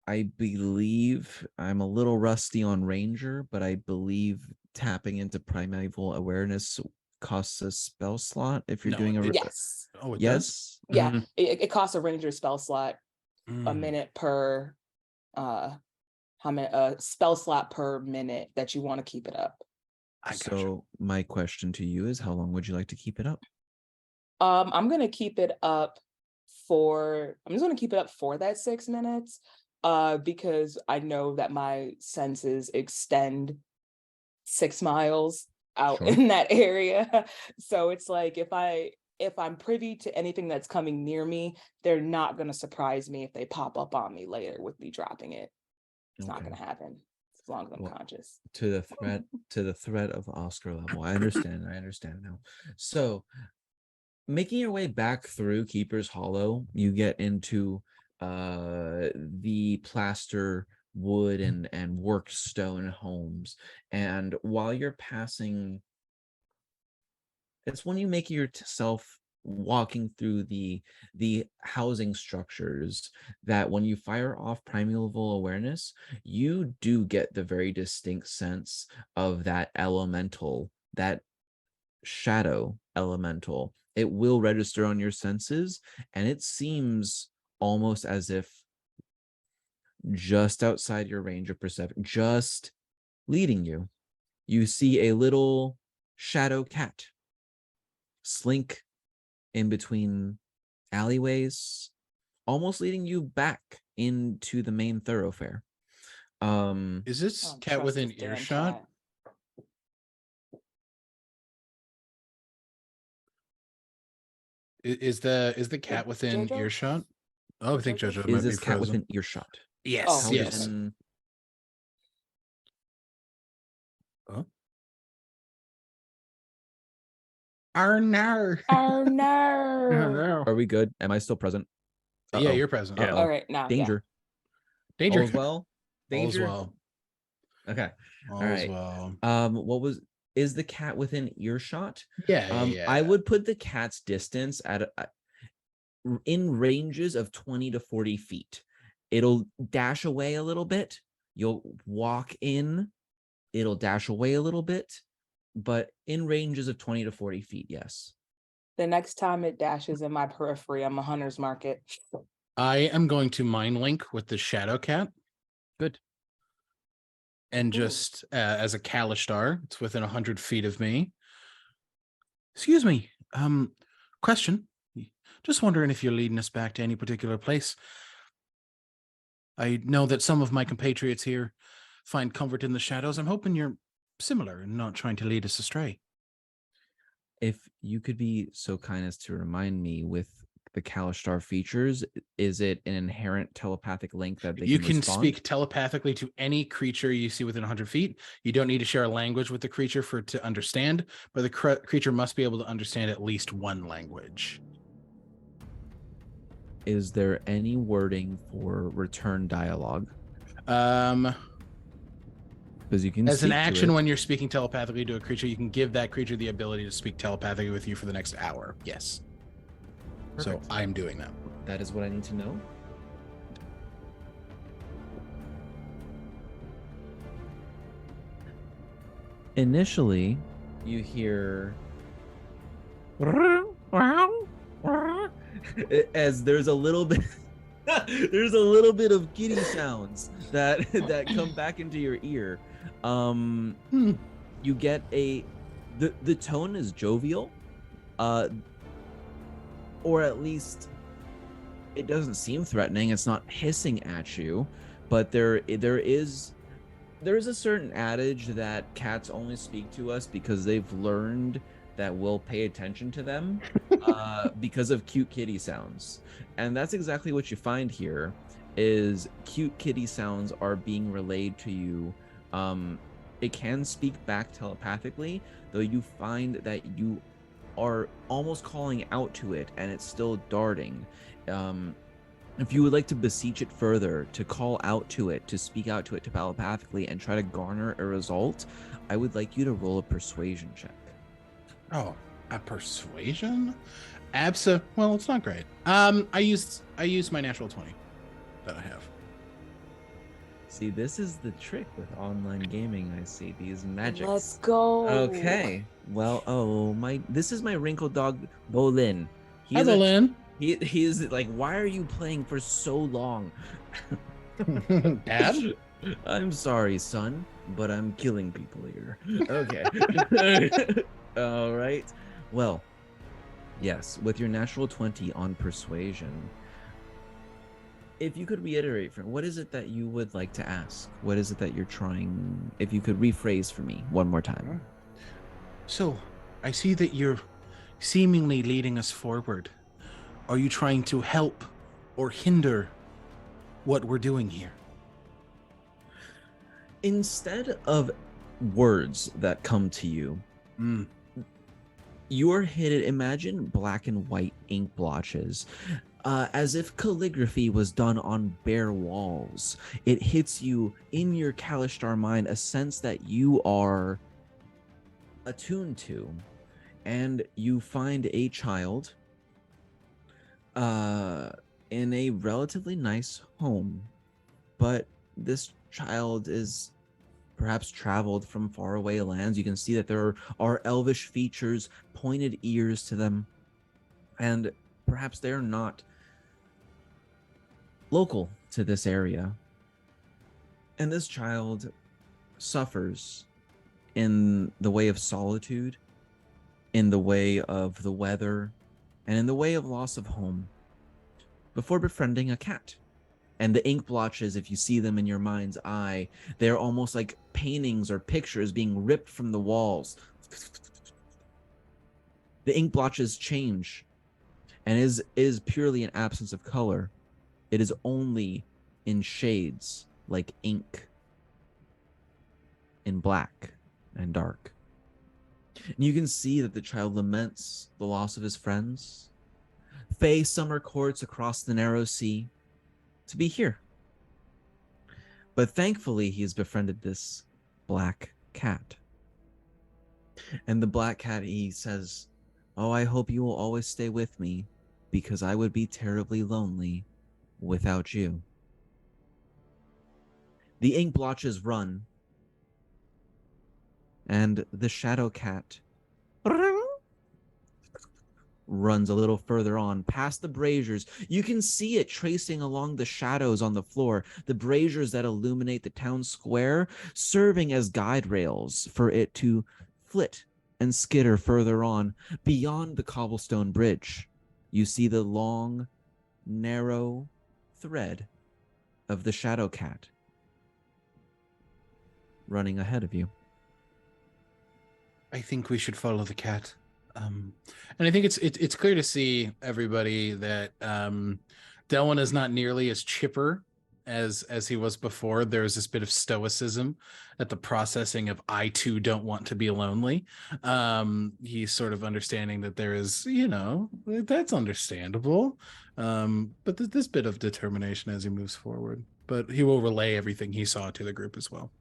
I believe I'm a little rusty on Ranger, but I believe tapping into Primeval Awareness costs a spell slot if you're No, doing a. Yes. Oh, it Yes. Yeah. Mhm. It costs a ranger spell slot does? a minute per how many spell slot per minute that you want to keep it up. I gotcha. So my question to you is, how long would you like to keep it up? I'm gonna keep it up I'm just gonna keep it up for that 6 minutes. Because I know that my senses extend 6 miles out Sure. in that area. So it's like if I'm privy to anything that's coming near me, they're not gonna surprise me if they pop up on me later with me dropping it. It's not Okay. gonna happen as long as I'm Well, conscious. To the threat of Oscar level. I understand now. So making your way back through Keeper's Hollow, you get into the plaster wood and worked stone homes. And while you're passing, it's when you make yourself walking through the housing structures that when you fire off primeval awareness, you do get the very distinct sense of that elemental, that shadow elemental. It will register on your senses, and it seems almost as if just outside your range of perception, just leading you, you see a little shadow cat slink in between alleyways, almost leading you back into the main thoroughfare. Is this I don't cat trust within this damn earshot? cat. Is the cat within Jojo? earshot? Oh, I think Jojo? Jojo Is might be this cat frozen. within earshot? Yes, Oh, How yes. within- Oh. Arnar. Oh Oh, no. no. Are we good? Am I still present? Yeah, Uh-oh. you're present. Yeah. All right, now yeah. Danger. Danger. All's well. All's Danger. well. Okay. All's right. well. What was is the cat within earshot? Yeah. I would put the cat's distance at in ranges of 20 to 40 feet. It'll dash away a little bit. You'll walk in. It'll dash away a little bit, but in ranges of 20 to 40 feet, yes. The next time it dashes in my periphery, I'm a hunter's market. I am going to mind link with the shadow cat. Good. And just as a Kalishtar, it's within 100 feet of me. Excuse me. Question. Just wondering if you're leading us back to any particular place. I know that some of my compatriots here find comfort in the shadows. I'm hoping you're similar and not trying to lead us astray. If you could be so kind as to remind me with the Kalishtar features, is it an inherent telepathic link that they You can can respond? speak telepathically to any creature you see within 100 feet. You don't need to share a language with the creature for it to understand, but the creature must be able to understand at least one language. Is there any wording for return dialogue? Because you can as an speak to action it. when you're speaking telepathically to a creature, you can give that creature the ability to speak telepathically with you for the next hour. Yes. Perfect. So I'm doing that. That is what I need to know. Initially, you hear as there's a little bit of kitty sounds that come back into your ear. You get the tone is jovial, or at least it doesn't seem threatening. It's not hissing at you, but there is a certain adage that cats only speak to us because they've learned that we'll pay attention to them because of cute kitty sounds. And that's exactly what you find here is cute kitty sounds are being relayed to you. It can speak back telepathically, though you find that you are almost calling out to it and it's still darting. If you would like to beseech it further, to call out to it, to speak out to it telepathically and try to garner a result, I would like you to roll a persuasion check. Oh, A persuasion? Well, it's not great. I used my natural 20 that I have. See, this is the trick with online gaming. I see these magics. Let's go. Okay. Well, this is my wrinkled dog, Bolin. Hi, Bolin. He's like, why are you playing for so long? Dad? I'm sorry, son, but I'm killing people here. Okay. All right. Well, yes, with your natural 20 on persuasion, if you could reiterate for what is it that you would like to ask? What is it that you're trying? If you could rephrase for me one more time. So, I see that you're seemingly leading us forward. Are you trying to help or hinder what we're doing here? Instead of words that come to you, you're hidden. Imagine black and white ink blotches, as if calligraphy was done on bare walls. It hits you in your Kalishtar mind, a sense that you are attuned to, and you find a child in a relatively nice home, but this child is perhaps traveled from faraway lands. You can see that there are elvish features, pointed ears to them, and perhaps they're not local to this area. And this child suffers in the way of solitude, in the way of the weather, and in the way of loss of home, before befriending a cat. And the ink blotches, if you see them in your mind's eye, they're almost like paintings or pictures being ripped from the walls. The ink blotches change, and is purely an absence of color. It is only in shades like ink, in black and dark. And you can see that the child laments the loss of his friends. Fey summer courts across the narrow sea to be here. But thankfully, he has befriended this black cat. And the black cat, he says, "Oh, I hope you will always stay with me, because I would be terribly lonely without you." The ink blotches run, and the shadow cat runs a little further on, past the braziers. You can see it tracing along the shadows on the floor, the braziers that illuminate the town square, serving as guide rails for it to flit and skitter further on. Beyond the cobblestone bridge, you see the long, narrow thread of the shadow cat running ahead of you. I think we should follow the cat. And I think it's clear to see everybody that Delwyn is not nearly as chipper as he was before. There's this bit of stoicism at the processing of I too don't want to be lonely. He's sort of understanding that there is, that's understandable. But this bit of determination as he moves forward. But he will relay everything he saw to the group as well.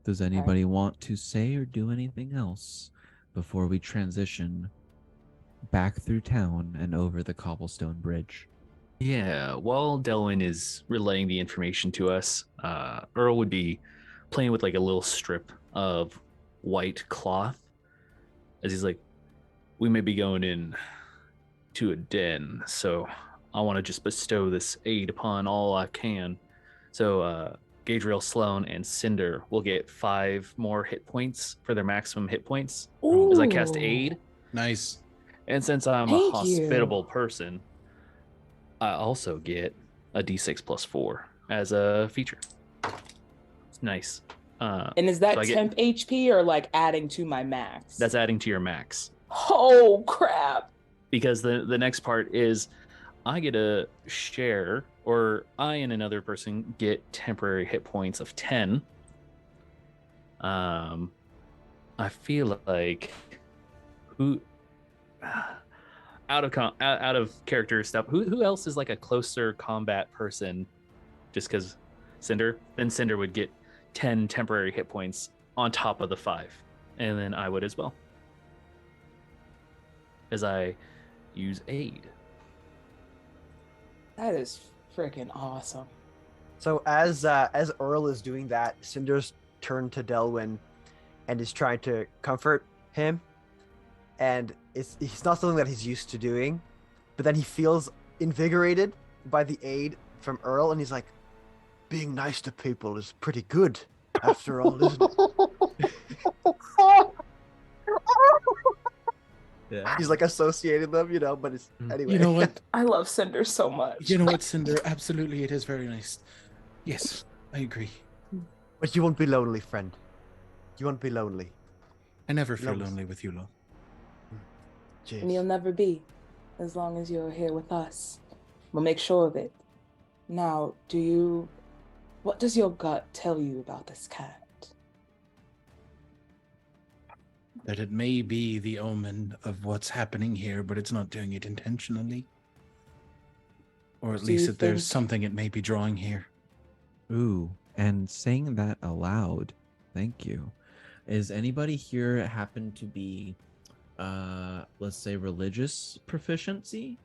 Does anybody want to say or do anything else before we transition back through town and over the cobblestone bridge? Yeah, while Delwyn is relaying the information to us, Earl would be playing with like a little strip of white cloth as he's like, "We may be going in to a den, so I want to just bestow this aid upon all I can." So Gadriel, Sloan, and Cinder will get 5 more hit points for their maximum hit points as I cast aid. Nice. And since I'm a hospitable person, I also get a d6 plus 4 as a feature. It's nice. And is that temp HP or like adding to my max? That's adding to your max. Oh, crap. Because the next part is I get a share, or I and another person get temporary hit points of 10. I feel like who out of character stuff. Who else is like a closer combat person? Just because Cinder would get 10 temporary hit points on top of the 5. And then I would as well. As I use aid. That is freaking awesome. So as Earl is doing that, Cinder's turned to Delwyn and is trying to comfort him. And it's not something that he's used to doing, but then he feels invigorated by the aid from Earl, and he's like, being nice to people is pretty good after all, isn't it? Yeah. He's like associating them, but it's anyway. You know what? I love Cinder so much. You know what, Cinder? Absolutely, it is very nice. Yes, I agree. But you won't be lonely, friend. You won't be lonely. I never feel No. lonely with you, Lo. And you'll never be, as long as you're here with us. We'll make sure of it. Now, what does your gut tell you about this cat? That it may be the omen of what's happening here, but it's not doing it intentionally. Or at Do least you that there's think- something it may be drawing here. Ooh, and saying that aloud, thank you. Is anybody here happen to be, let's say, religious proficiency?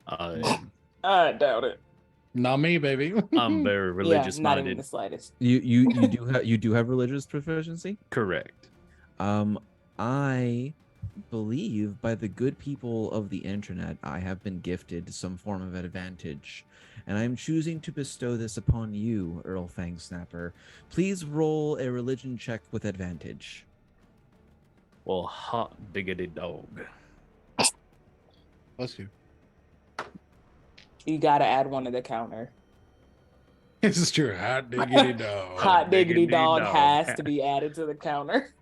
I I doubt it. Not me, baby. I'm very religious Yeah, not even minded. the slightest. You do have religious proficiency? Correct. I believe by the good people of the internet, I have been gifted some form of advantage, and I'm choosing to bestow this upon you, Earl Fangsnapper. Please roll a religion check with advantage. Well, hot diggity dog. Bless you. You gotta add one to the counter. This is true. Hot diggity dog. Hot diggity diggity dog dog. has to be added to the counter.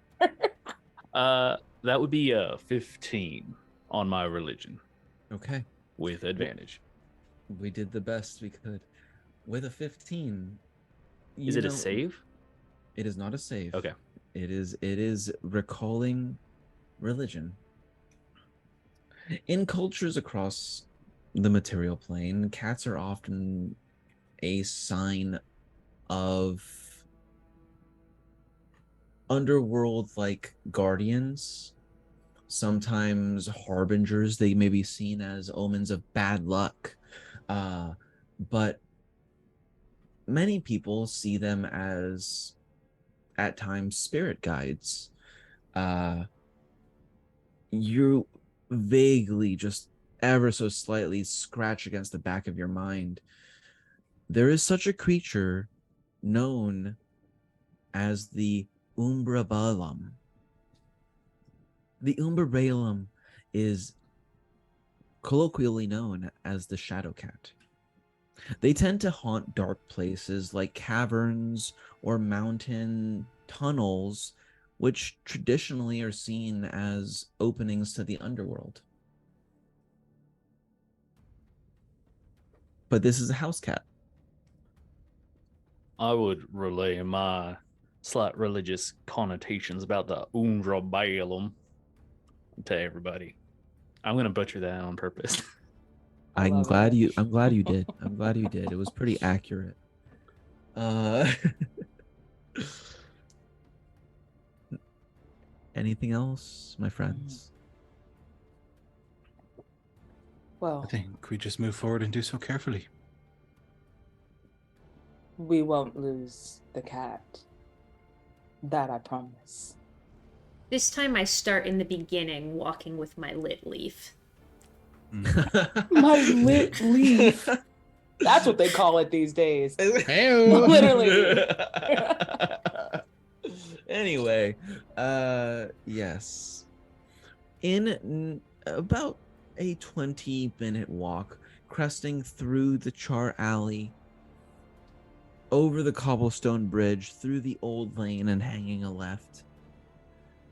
That would be 15 on my religion Okay, with advantage. we did the best we could. With a 15, Is it a save? It is not a save. Okay. It is recalling religion. In cultures across the material plane, cats are often a sign of underworld like guardians, sometimes harbingers. They may be seen as omens of bad luck, but many people see them as at times spirit guides. You vaguely, just ever so slightly, scratch against the back of your mind. There is such a creature known as the Umbra Balam. The Umbra Balam is colloquially known as the Shadow Cat. They tend to haunt dark places like caverns or mountain tunnels, which traditionally are seen as openings to the underworld. But this is a house cat. I would relay my slight religious connotations about the Undra Balaam to everybody. I'm gonna butcher that on purpose. I I'm love glad it. you I'm glad you did. I'm glad you did. It was pretty accurate. Anything else, my friends? I Well, think we just move forward and do so carefully. we won't lose the cat. That I promise. This time I start in the beginning, walking with my lit leaf. My lit leaf. That's what they call it these days. Hey-o. Literally. Anyway, yes. In about a 20-minute walk, cresting through the Char Alley, over the cobblestone bridge, through the old lane, and hanging a left.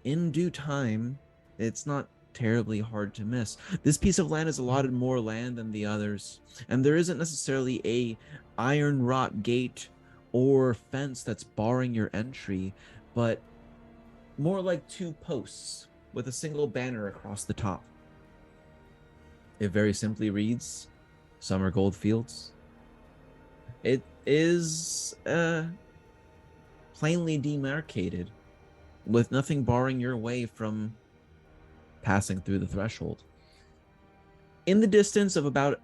In due time, it's not terribly hard to miss. This piece of land is allotted more land than the others, and there isn't necessarily a iron wrought gate or fence that's barring your entry, but more like 2 posts with a single banner across the top. It very simply reads, Summer Goldfields. It is plainly demarcated, with nothing barring your way from passing through the threshold. In the distance of about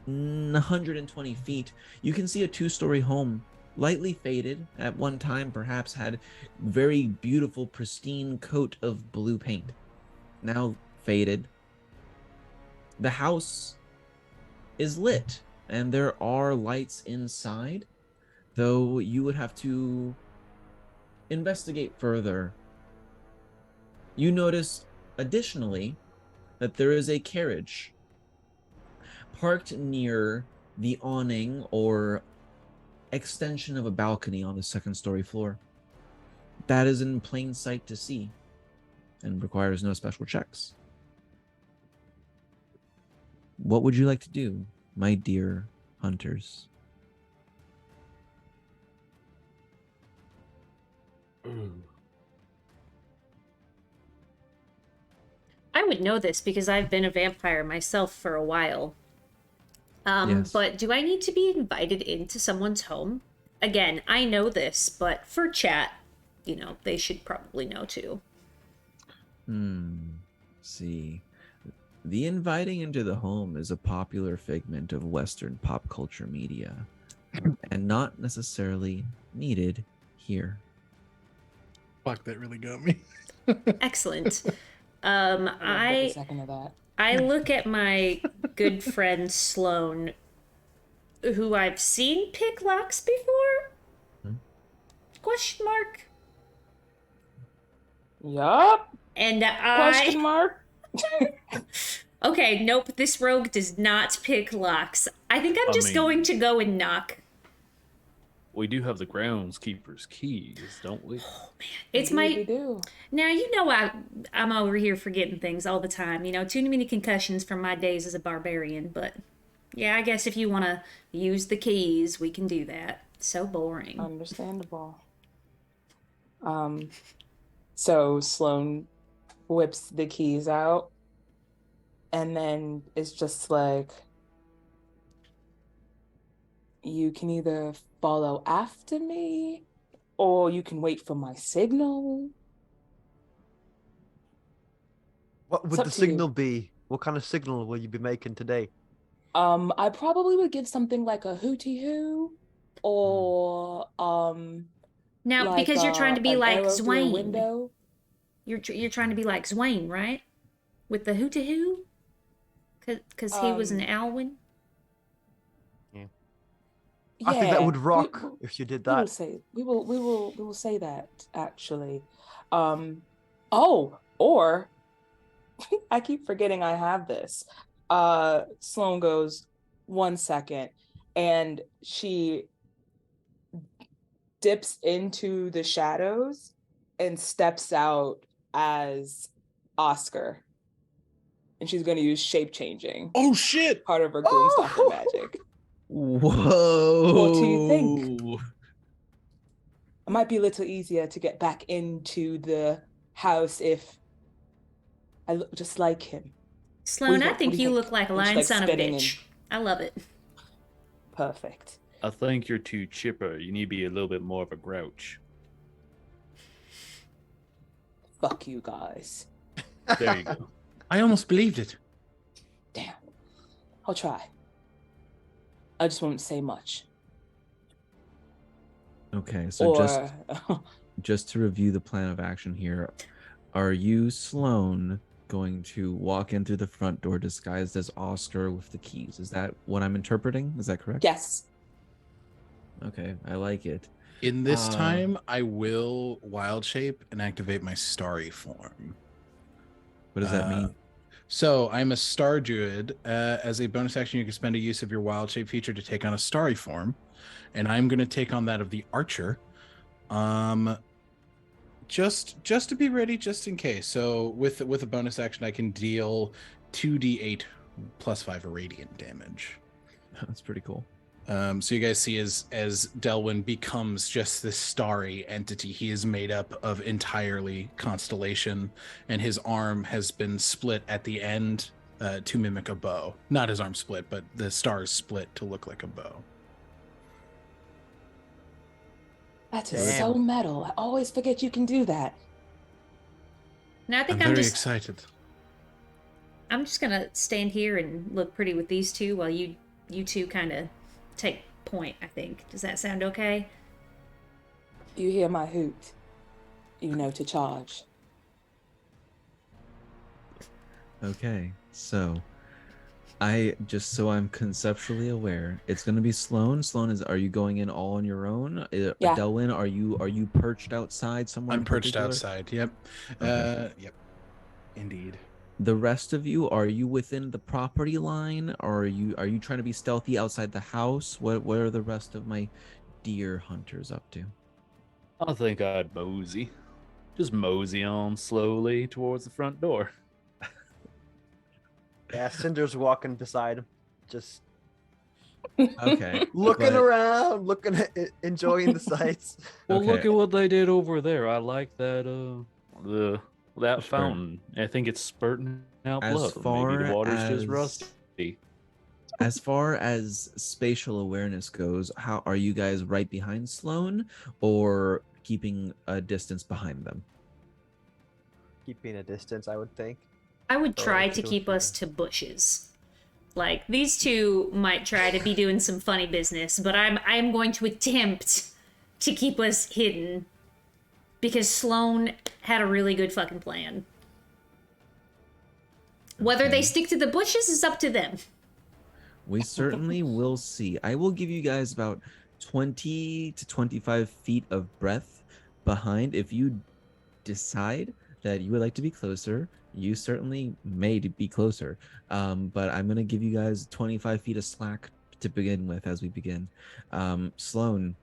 120 feet, you can see a two-story home, lightly faded. At one time, perhaps had very beautiful, pristine coat of blue paint. Now faded. The house is lit, and there are lights inside, though you would have to investigate further. You notice, additionally, that there is a carriage parked near the awning or extension of a balcony on the second-story floor. That is in plain sight to see and requires no special checks. What would you like to do, my dear hunters? I would know this because I've been a vampire myself for a while. Yes. But do I need to be invited into someone's home? Again, I know this, but for chat, they should probably know too. See. The inviting into the home is a popular figment of Western pop culture media, and not necessarily needed here. Fuck, that really got me. Excellent. I love every I second of that. I look at my good friend Sloane, who I've seen pick locks before? Question mark. Yup. And Question mark. Okay, nope, this rogue does not pick locks. I think I'm just going to go and knock. We do have the groundskeeper's keys, don't we? It's Indeed, my... we do. Now, I'm over here forgetting things all the time. Too many concussions from my days as a barbarian, but yeah, I guess if you want to use the keys, we can do that. So boring. Understandable. So Sloane whips the keys out and then it's just like, you can either follow after me or you can wait for my signal. What It's would up the to you. signal be? What kind of signal will you be making today? I probably would give something like a hooty hoo or Now, like because you're trying to be an like arrow through a Zwain. window. You're trying to be like Zwain, right? With the hoo-to-hoo? Because he was an Alwyn? I think that would Yeah, rock if you did that. we will say that actually. Or I keep forgetting I have this. Sloane goes 1 second and she dips into the shadows and steps out as Oscar. And she's going to use shape changing. Oh shit! Part of her Gloomstalker magic. Whoa! What do you think? It might be a little easier to get back into the house if I look just like him. Sloane, I What think do you you think? look like a And she's, lying like, son of a spitting bitch. I love it. Perfect. I think you're too chipper. You need to be a little bit more of a grouch. Fuck you guys. There you go. I almost believed it. Damn. I'll try. I just won't say much. Okay, so Or just to review the plan of action here, are you, Sloane, going to walk in through the front door disguised as Oscar with the keys? Is that what I'm interpreting? Is that correct? yes. Okay, I like it. In this time, I will wild shape and activate my starry form. What does that mean? So I'm a star druid. As a bonus action, you can spend a use of your wild shape feature to take on a starry form, and I'm going to take on that of the archer. Just to be ready, just in case. So with a bonus action, I can deal 2d8 plus 5 radiant damage. That's pretty cool. So you guys see as Delwyn becomes just this starry entity, he is made up of entirely constellation, and his arm has been split at the end to mimic a bow. Not his arm split, but the stars split to look like a bow. That's Damn. so metal. I always forget you can do that. Now I think I'm very excited. I'm just gonna stand here and look pretty with these two while you two kind of take point. I think. Does that sound okay? You hear my hoot, you know to charge. Okay, so so I'm conceptually aware, it's gonna be Sloan. Sloan, are you going in all on your own? Yeah. Delwyn, are you perched outside somewhere? I'm in perched particular? outside. Yep. Okay. Yep. Indeed. The rest of you, are you within the property line, or are you trying to be stealthy outside the house? What are the rest of my deer hunters up to? I think I'd mosey. Just mosey on slowly towards the front door. Yeah, Cinder's walking beside him, just Okay. looking but- around, enjoying the sights. Well, Okay. look at what they did over there. I like that that Sure. fountain. I think it's spurting out As blood. Or maybe far the water's just as- rusty. As far as spatial awareness goes, how are you guys right behind Sloan or keeping a distance behind them? Keeping a distance, I would think. I would Oh, try let's to go keep through. us to bushes. Like these two might try to be doing some funny business, but I'm going to attempt to keep us hidden because Sloan had a really good fucking plan. Whether they Okay. stick to the bushes is up to them. We certainly will see. I will give you guys about 20 to 25 feet of breath behind. If you decide that you would like to be closer, you certainly may be closer. But I'm going to give you guys 25 feet of slack to begin with as we begin. Sloan,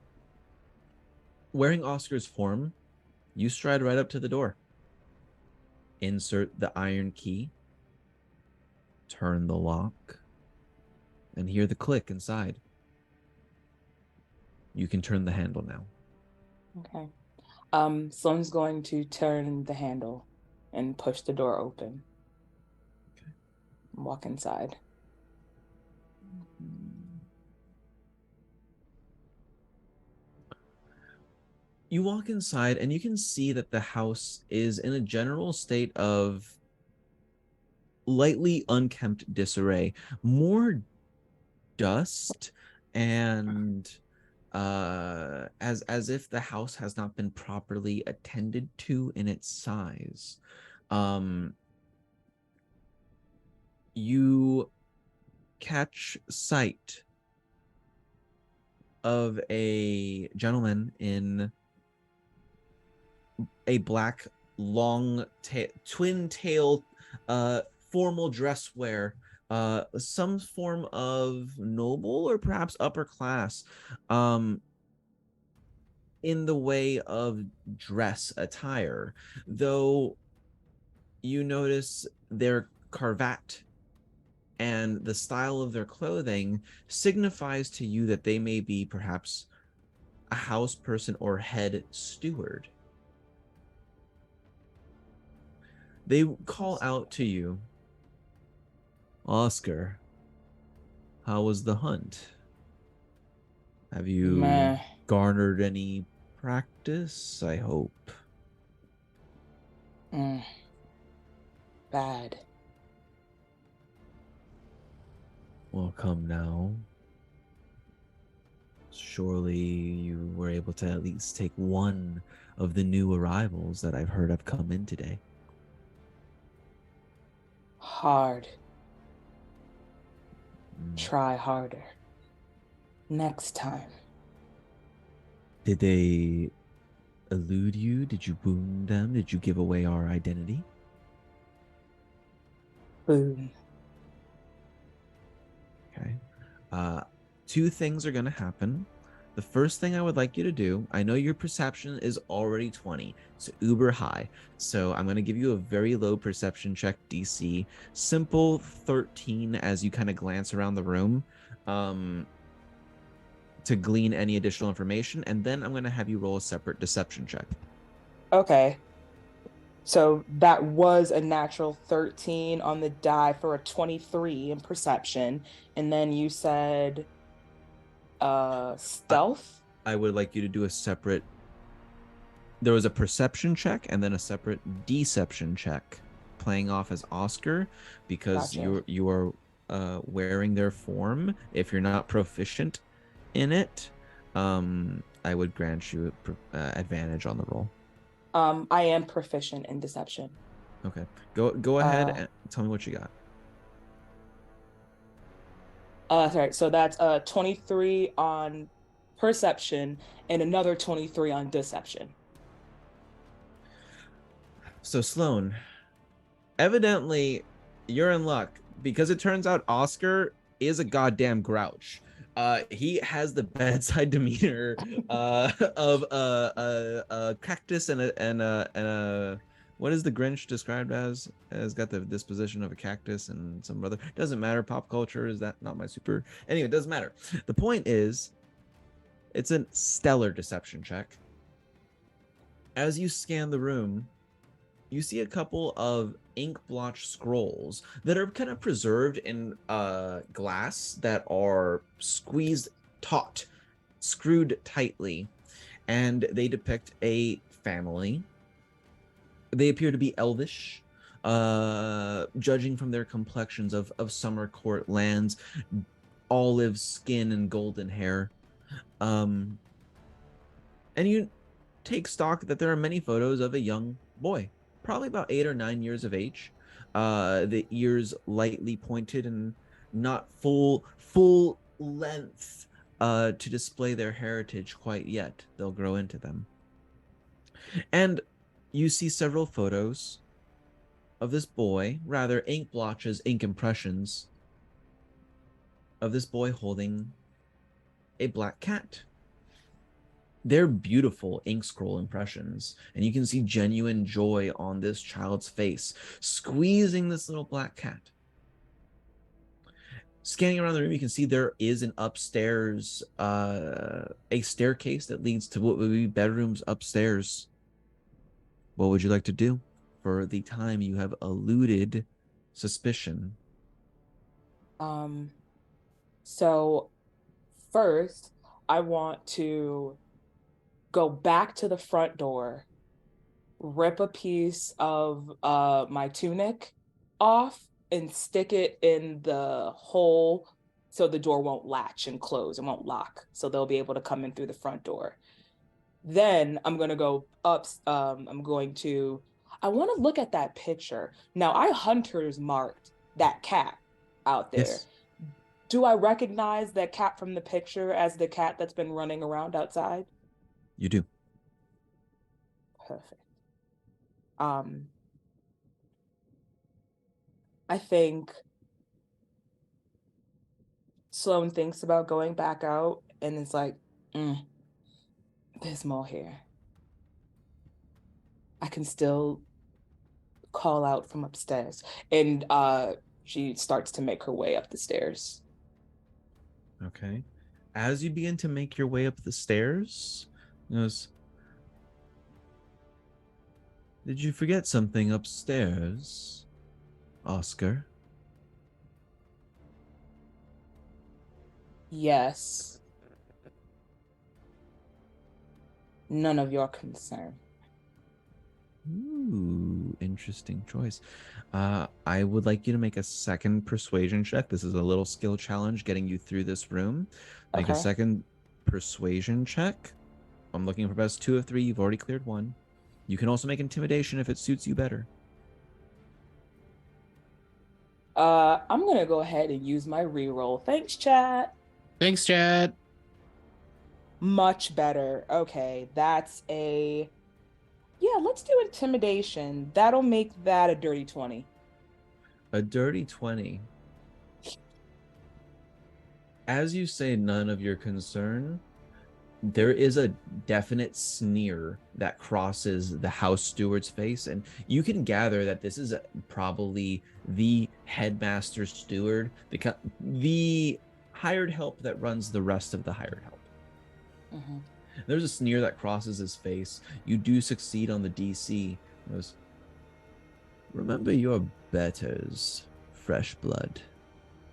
wearing Oscar's form, you stride right up to the door. Insert the iron key. Turn the lock. And hear the click inside. You can turn the handle now. Okay. Sloane's going to turn the handle and push the door open. Okay. Walk inside. You walk inside and you can see that the house is in a general state of lightly unkempt disarray. More dust and as if the house has not been properly attended to in its size. You catch sight of a gentleman in a black twin tail formal dress wear, some form of noble or perhaps upper class, in the way of dress attire, though you notice their cravat and the style of their clothing signifies to you that they may be perhaps a house person or head steward. They call out to you, Oscar, how was the hunt? Have you Meh. garnered any practice, I hope? Bad. Well, come now. Surely you were able to at least take one of the new arrivals that I've heard have come in today. Hard. Mm. Try harder. Next time. Did they elude you? Did you wound them? Did you give away our identity? Boom. Okay. Two things are going to happen. The first thing I would like you to do, I know your perception is already 20. It's uber high. So I'm going to give you a very low perception check DC. Simple 13 as you kind of glance around the room to glean any additional information. And then I'm going to have you roll a separate deception check. Okay. So that was a natural 13 on the die for a 23 in perception. And then you said stealth? I would like you to do a separate there was a perception check and then a separate deception check, playing off as Oscar, because Gotcha. you are wearing their form. If you're not proficient in it, I would grant you advantage on the roll. I am proficient in deception. Okay, go ahead Uh, and tell me what you got. sorry, so that's 23 on perception and another 23 on deception. So Sloan, evidently you're in luck, because it turns out Oscar is a goddamn grouch. He has the bedside demeanor of a cactus and a what is the Grinch described as? Has got the disposition of a cactus and some other. Doesn't matter. Pop culture is that not my super. Anyway, it doesn't matter. The point is, it's a stellar deception check. As you scan the room, you see a couple of ink blotch scrolls that are kind of preserved in glass that are squeezed taut, screwed tightly, and they depict a family. They appear to be elvish, judging from their complexions of summer court lands, olive skin and golden hair. And you take stock that there are many photos of a young boy, probably about 8 or 9 years of age. The ears lightly pointed and not full length to display their heritage quite yet. They'll grow into them. And you see several photos of this boy, rather ink blotches, ink impressions of this boy holding a black cat. They're beautiful ink scroll impressions, and you can see genuine joy on this child's face, squeezing this little black cat. Scanning around the room, you can see there is an upstairs, a staircase that leads to what would be bedrooms upstairs. What would you like to do for the time you have eluded suspicion? So first, I want to go back to the front door, rip a piece of my tunic off and stick it in the hole so the door won't latch and close and won't lock. So they'll be able to come in through the front door. Then I'm going to go up. I want to look at that picture. Now, I hunters marked that cat out there. Yes. Do I recognize that cat from the picture as the cat that's been running around outside? You do. Perfect. I think Sloan thinks about going back out and it's like, there's more here. I can still call out from upstairs. And she starts to make her way up the stairs. Okay. As you begin to make your way up the stairs, he goes, "Did you forget something upstairs, Oscar?" Yes. None of your concern. Ooh, interesting choice. I would like you to make a second persuasion check. This is a little skill challenge getting you through this room. Make a Okay. second persuasion check. I'm looking for best 2 of 3. You've already cleared 1. You can also make intimidation if it suits you better. I'm gonna go ahead and use my reroll. Thanks, chat. Thanks, Chad. Much better. Okay, that's a... Yeah, let's do intimidation. That'll make that a dirty 20. A dirty 20. As you say none of your concern, there is a definite sneer that crosses the house steward's face, and you can gather that this is probably the headmaster steward, the hired help that runs the rest of the hired help. Mm-hmm. There's a sneer that crosses his face. You do succeed on the DC. It goes, "Remember your betters, fresh blood.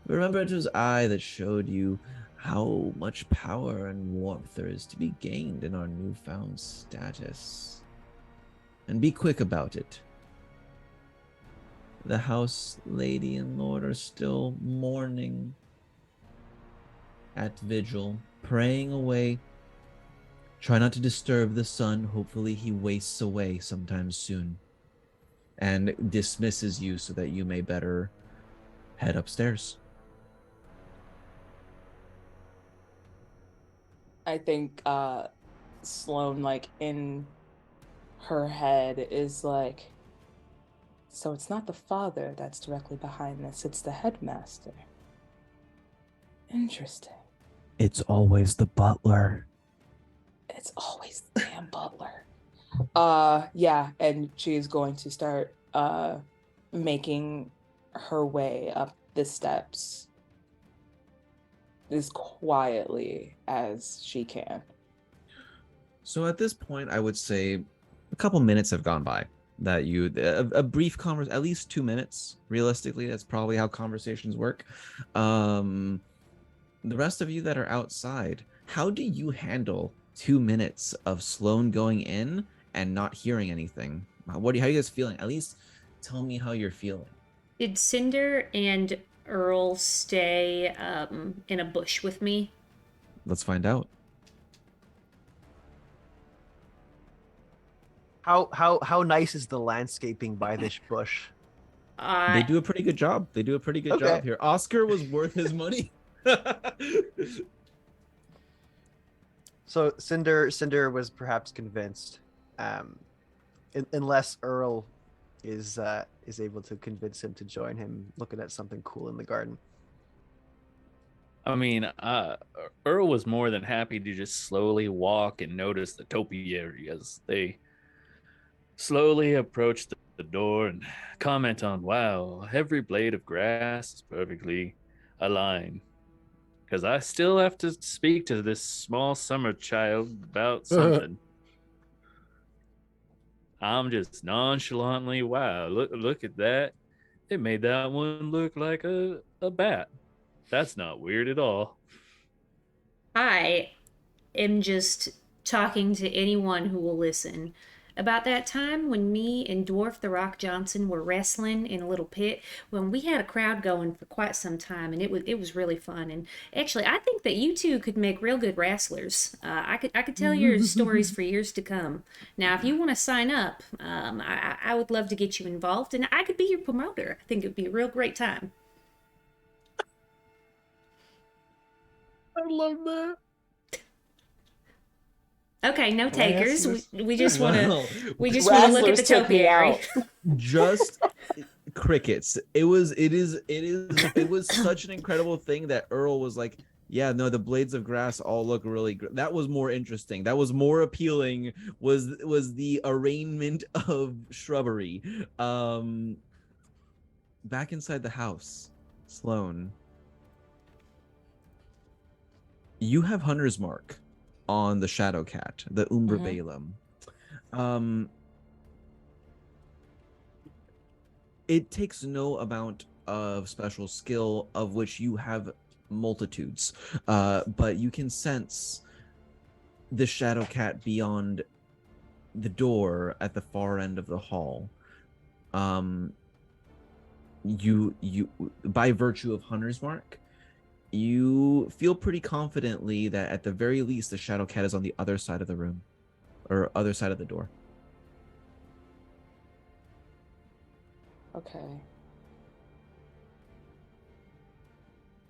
Remember it was I that showed you how much power and warmth there is to be gained in our newfound status. and be quick about it. The house lady and lord are still mourning at vigil, praying away. Try not to disturb the sun. Hopefully he wastes away sometime soon and dismisses you so that you may better head upstairs. I think Sloane, like, in her head is like, so it's not the father that's directly behind this, it's the headmaster. Interesting. It's always the butler. It's always the damn butler. Yeah, and she is going to start making her way up the steps as quietly as she can. So at this point, I would say a couple minutes have gone by. That a brief conversation, at least 2 minutes. Realistically, that's probably how conversations work. The rest of you that are outside, how do you handle 2 minutes of Sloane going in and not hearing anything? How are you guys feeling? At least tell me how you're feeling. Did Cinder and Earl stay in a bush with me? Let's find out. How nice is the landscaping by this bush? They do a pretty good job. They do a pretty good job here. Oscar was worth his money. So Cinder was perhaps convinced, unless Earl is able to convince him to join him looking at something cool in the garden. I mean, Earl was more than happy to just slowly walk and notice the topiary as they slowly approach the door and comment on, wow, every blade of grass is perfectly aligned. Because I still have to speak to this small summer child about something. I'm just nonchalantly, wow, look at that. It made that one look like a bat. That's not weird at all. I am just talking to anyone who will listen about that time when me and Dwarf the Rock Johnson were wrestling in a little pit when we had a crowd going for quite some time, and it was really fun. And actually, I think that you two could make real good wrestlers. I could tell your stories for years to come. Now, if you want to sign up, I would love to get you involved, and I could be your promoter. I think it'd be a real great time. I love that. Okay, no takers. We just want Wow. to look at the Wrestlers took me topiary. out. Just crickets. It was such an incredible thing that Earl was like, yeah, no, the blades of grass all look really good. That was more interesting. That was more appealing, was the arraignment of shrubbery. Back inside the house, Sloane, you have Hunter's Mark on the Shadow Cat, the Umbra Balaam. It takes no amount of special skill, of which you have multitudes, but you can sense the Shadow Cat beyond the door at the far end of the hall. You by virtue of Hunter's Mark, you feel pretty confidently that at the very least the Shadow Cat is on the other side of the room, or other side of the door. Okay.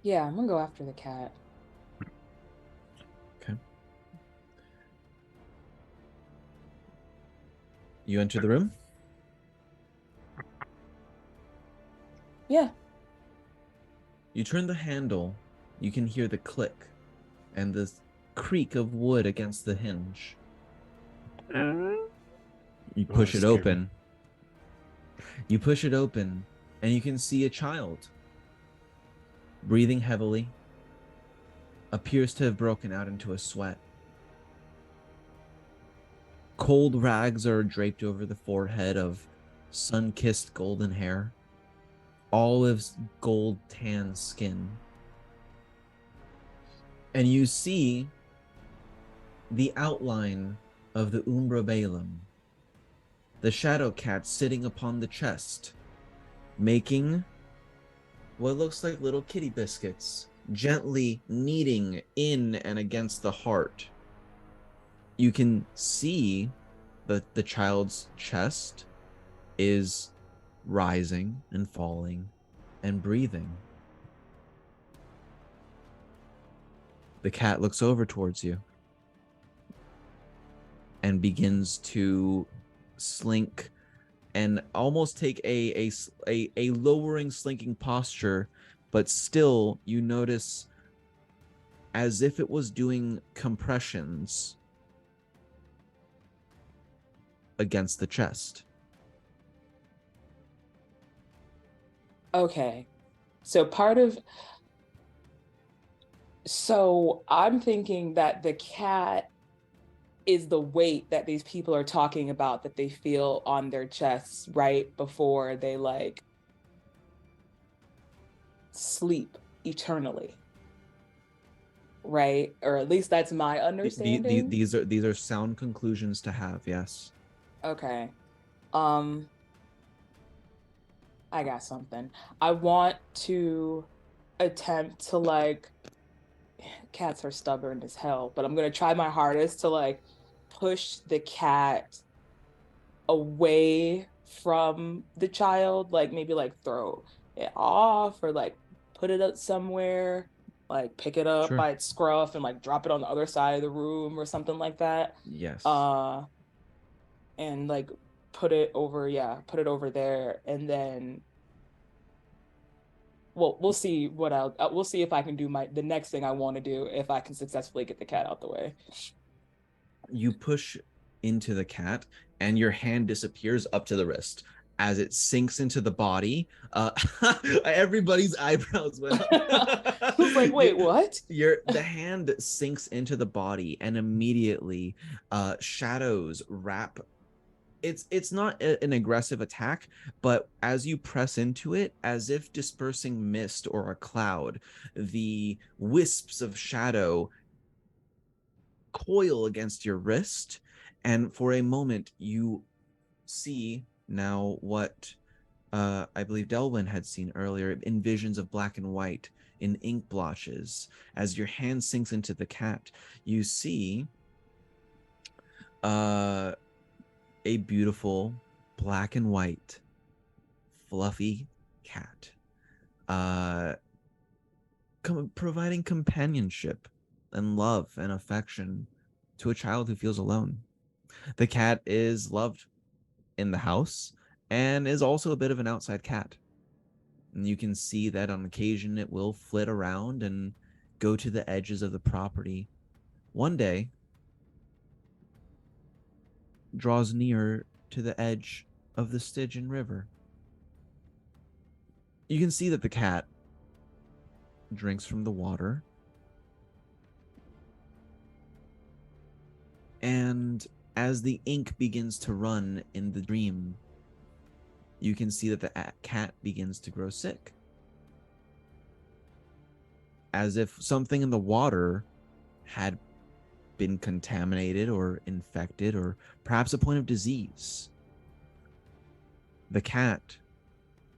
Yeah, I'm gonna go after the cat. Okay. You enter the room? Yeah. You turn the handle, you can hear the click and the creak of wood against the hinge. You push it open. You push it open, and you can see a child, breathing heavily, appears to have broken out into a sweat. Cold rags are draped over the forehead of sun-kissed golden hair, olive gold tan skin. And you see the outline of the Umbra Balaam the shadow cat sitting upon the chest, making what looks like little kitty biscuits, gently kneading in and against the heart. You can see that the child's chest is rising and falling and breathing. The cat looks over towards you and begins to slink and almost take a lowering, slinking posture, but still you notice as if it was doing compressions against the chest. Okay. So I'm thinking that the cat is the weight that these people are talking about that they feel on their chests right before they like sleep eternally. Right? Or at least that's my understanding. These are sound conclusions to have, yes. Okay. Um, I got something. I want to attempt to like, cats are stubborn as hell, but I'm gonna try my hardest to like push the cat away from the child, like maybe like throw it off or like put it up somewhere, like pick it up Sure. by its scruff and like drop it on the other side of the room or something like that. Yes. And like put it over there, and then we'll see we'll see if I can do the next thing I want to do, if I can successfully get the cat out the way. You push into the cat and your hand disappears up to the wrist as it sinks into the body. Everybody's eyebrows went up. I was like, wait, what? The hand sinks into the body and immediately shadows wrap. It's not an aggressive attack, but as you press into it, as if dispersing mist or a cloud, the wisps of shadow coil against your wrist, and for a moment you see now what I believe Delwyn had seen earlier in visions of black and white in ink blotches. As your hand sinks into the cat, you see a beautiful black and white fluffy cat providing companionship and love and affection to a child who feels alone. The cat is loved in the house and is also a bit of an outside cat. And you can see that on occasion it will flit around and go to the edges of the property. One day, draws near to the edge of the Stygian River. You can see that the cat drinks from the water, and as the ink begins to run in the dream, you can see that the cat begins to grow sick, as if something in the water had been contaminated or infected, or perhaps a point of disease. The cat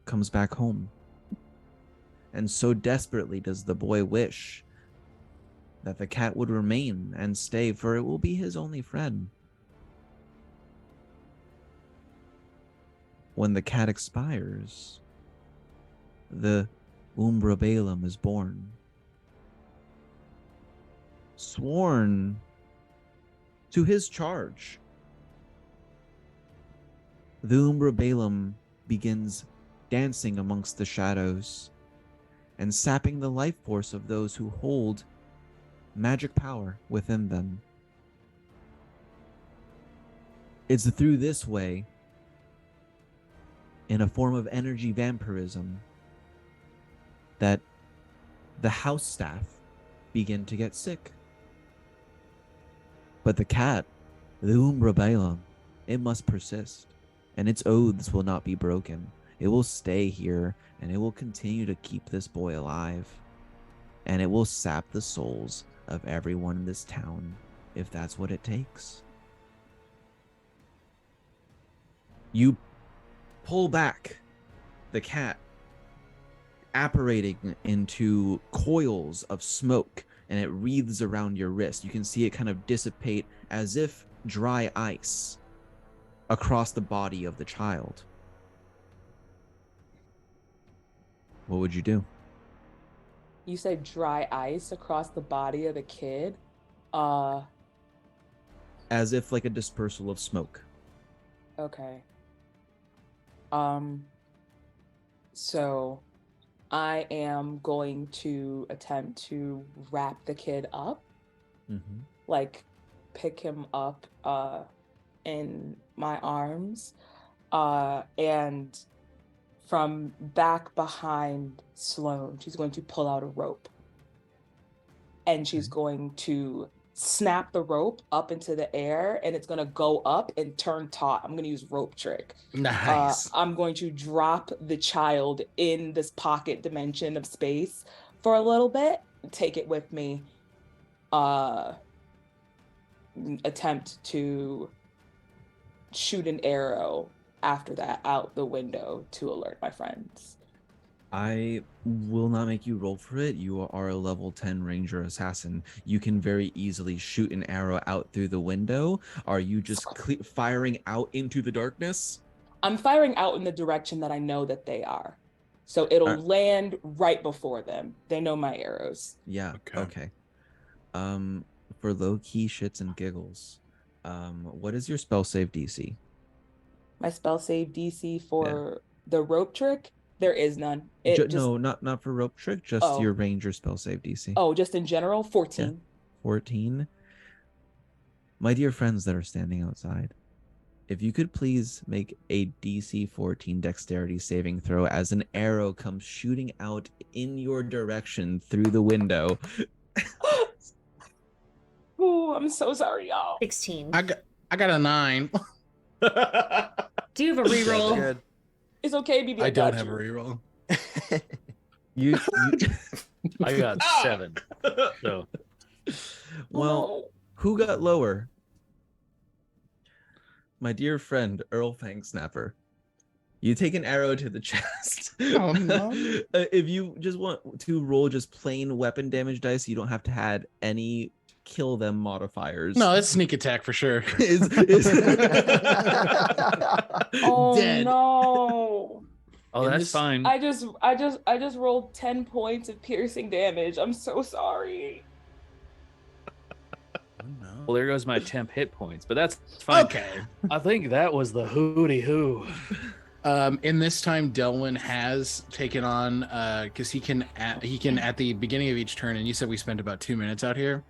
comes back home, and so desperately does the boy wish that the cat would remain and stay, for it will be his only friend. When the cat expires, the Umbra Balaam is born, sworn to his charge. The Umbra Balaam begins dancing amongst the shadows and sapping the life force of those who hold magic power within them. It's through this way, in a form of energy vampirism, that the house staff begin to get sick. But the cat, the Umbra Balaam, it must persist, and its oaths will not be broken. It will stay here, and it will continue to keep this boy alive, and it will sap the souls of everyone in this town, if that's what it takes. You pull back the cat, apparating into coils of smoke, and it wreathes around your wrist. You can see it kind of dissipate as if dry ice across the body of the child. What would you do? You said dry ice across the body of the kid. Uh, As if like a dispersal of smoke. okay. So I am going to attempt to wrap the kid up, Mm-hmm. like pick him up in my arms, and from back behind Sloane, she's going to pull out a rope, and she's going to snap the rope up into the air, and it's going to go up and turn taut. I'm going to use rope trick. Nice. I'm going to drop the child in this pocket dimension of space for a little bit, take it with me, attempt to shoot an arrow after that out the window to alert my friends. I will not make you roll for it. You are a level 10 ranger assassin. You can very easily shoot an arrow out through the window. Are you just firing out into the darkness? I'm firing out in the direction that I know that they are. So it'll land right before them. They know my arrows. Yeah, okay. For low-key shits and giggles, what is your spell save DC? My spell save DC for the rope trick? There is none. No, not for rope trick, just your ranger spell save DC. Oh, just in general? 14. Yeah. 14. My dear friends that are standing outside, if you could please make a DC 14 dexterity saving throw as an arrow comes shooting out in your direction through the window. Oh, I'm so sorry, y'all. 16. I got a 9. Do you have a reroll? Good. It's okay, BB. I don't have a reroll. You I got 7. So, well, who got lower? My dear friend, Earl Fangsnapper. You take an arrow to the chest. Oh, no. If you just want to roll just plain weapon damage dice, you don't have to add any kill them modifiers. No, it's sneak attack for sure. Oh Dead. No. oh, In that's this- fine. I just rolled 10 points of piercing damage. I'm so sorry. Oh, no. Well, there goes my temp hit points, but that's fine. Okay. I think that was the hooty hoo. In this time, Delwyn has taken on because he can at the beginning of each turn, and you said we spent about 2 minutes out here.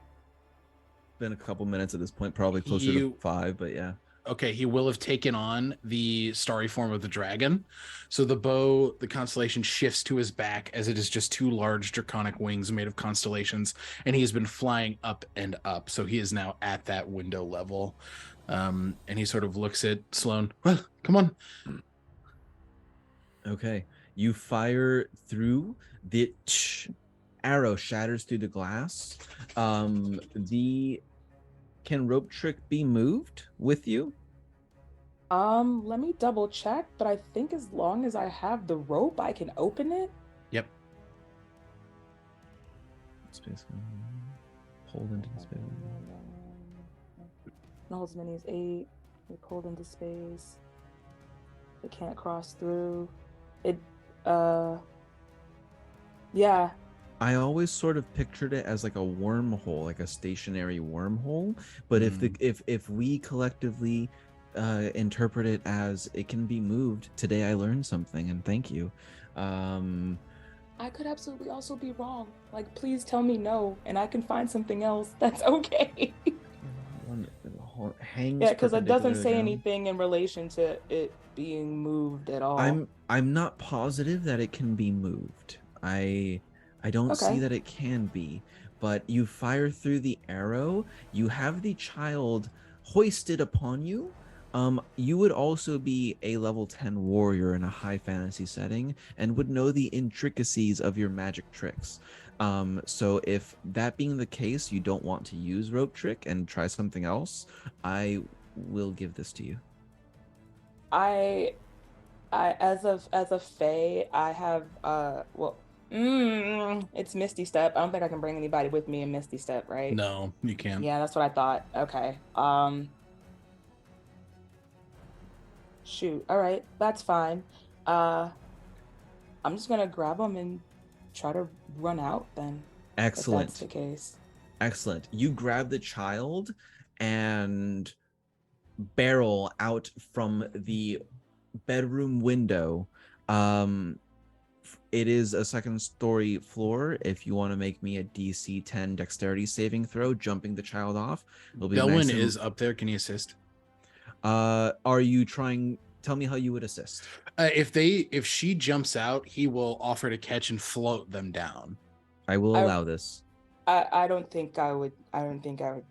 Been a couple minutes at this point, probably closer to 5, but yeah. Okay, he will have taken on the starry form of the dragon. So the bow, the constellation shifts to his back as it is just 2 large draconic wings made of constellations, and he has been flying up and up. So he is now at that window level. And he sort of looks at Sloane. Well, come on. Okay, you fire through the arrow shatters through the glass. Can rope trick be moved with you? Let me double check, but I think as long as I have the rope, I can open it. Yep. Space pulled into the space. Not as many as 8. They pulled into space. They can't cross through. Yeah. I always sort of pictured it as like a wormhole, like a stationary wormhole. But if we collectively interpret it as it can be moved, today I learned something, and thank you. I could absolutely also be wrong. Like, please tell me no, and I can find something else. That's okay. Hangs. Yeah, because it doesn't perpendicular say down. anything in relation to it being moved at all. I'm not positive that it can be moved. I don't see that it can be, but you fire through the arrow, you have the child hoisted upon you. You would also be a level 10 warrior in a high fantasy setting and would know the intricacies of your magic tricks. So if that being the case, you don't want to use rope trick and try something else, I will give this to you. I as a fae, I have it's Misty Step. I don't think I can bring anybody with me in Misty Step, right? No, you can't. Yeah, that's what I thought. Okay. Shoot. All right, that's fine. Uh, I'm just gonna grab them and try to run out then, if that's the Excellent. case. Excellent. You grab the child and barrel out from the bedroom window. It is a second story floor. If you want to make me a DC 10 dexterity saving throw, jumping the child off, it'll be Delwyn nice and- is up there. Can you assist? Are you trying? Tell me how you would assist. If she jumps out, he will offer to catch and float them down. I will I- allow this. I don't think I would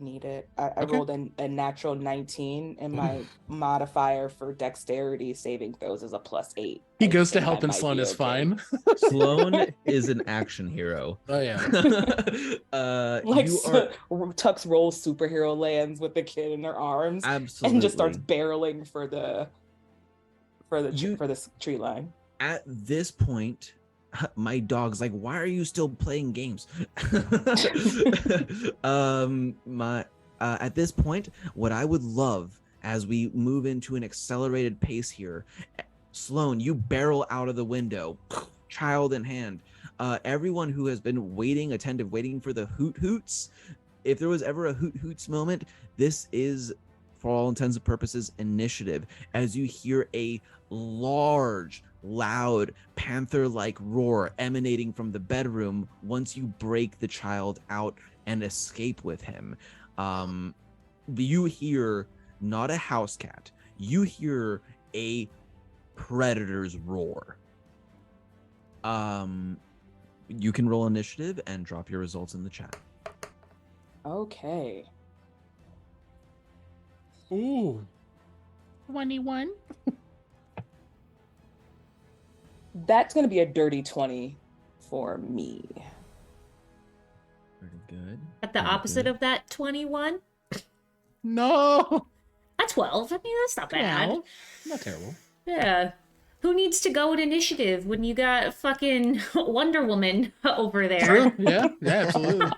need it. I Okay. rolled a natural 19 and my modifier for dexterity saving throws is a +8. He I goes to think help that and might Sloan be is okay. fine. Sloan is an action hero. Oh yeah. Like You are Tux rolls superhero lands with the kid in their arms absolutely and just starts barreling for the You- for this tree line. At this point. My dog's like, why are you still playing games? At this point, what I would love as we move into an accelerated pace here, Sloan, you barrel out of the window, child in hand. Everyone who has been waiting for the hoot hoots, if there was ever a hoot hoots moment, this is, for all intents and purposes, initiative. As you hear a large, loud, panther-like roar emanating from the bedroom once you break the child out and escape with him. You hear not a house cat, you hear a predator's roar. You can roll initiative and drop your results in the chat. Okay. Ooh. 21. That's going to be a dirty 20 for me. Pretty good. At the opposite of that 21, No. a 12. I mean, that's not bad. Well, not terrible. Yeah. Who needs to go in initiative when you got fucking Wonder Woman over there? True. Yeah. Yeah. Absolutely.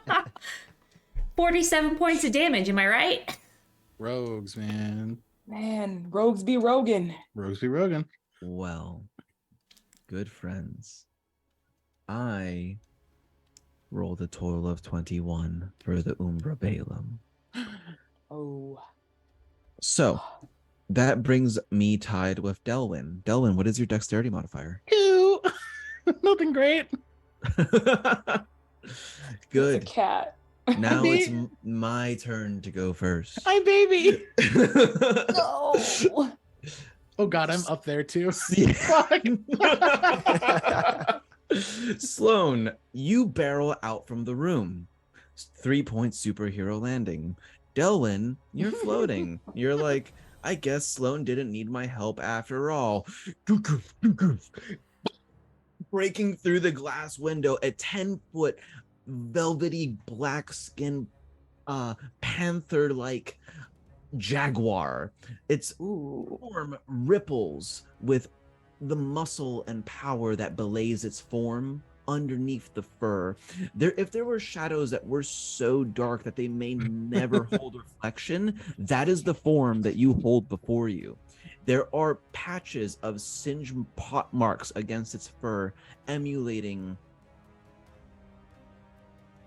47 points of damage, am I right? Rogues, man. Man, rogues be rogan. Rogues be Rogan. Well, good friends, I rolled a total of 21 for the Umbra Balaam. Oh. So that brings me tied with Delwyn. Delwyn, what is your dexterity modifier? 2. Nothing great. It's Good. a cat. Now it's my turn to go first. Hi, baby. No. Oh God, I'm up there too. Sloan, you barrel out from the room. 3-point superhero landing. Delwyn, you're floating. You're like, I guess Sloan didn't need my help after all. Breaking through the glass window, a 10-foot velvety black skin panther-like jaguar. Its form ripples with the muscle and power that belays its form underneath the fur. If there were shadows that were so dark that they may never hold reflection, that is the form that you hold before you. There are patches of singed pot marks against its fur, emulating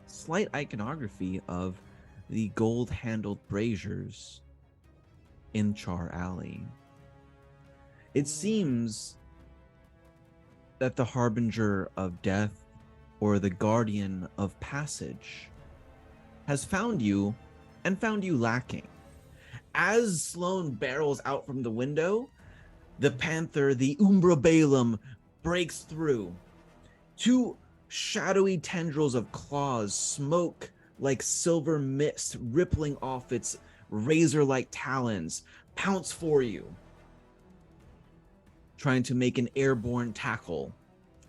slight iconography of the gold-handled braziers in Char Alley. It seems that the harbinger of death or the guardian of passage has found you and found you lacking. As Sloan barrels out from the window, the panther, the Umbra Balaam, breaks through. Two shadowy tendrils of claws smoke like silver mist rippling off its razor-like talons, pounce for you, trying to make an airborne tackle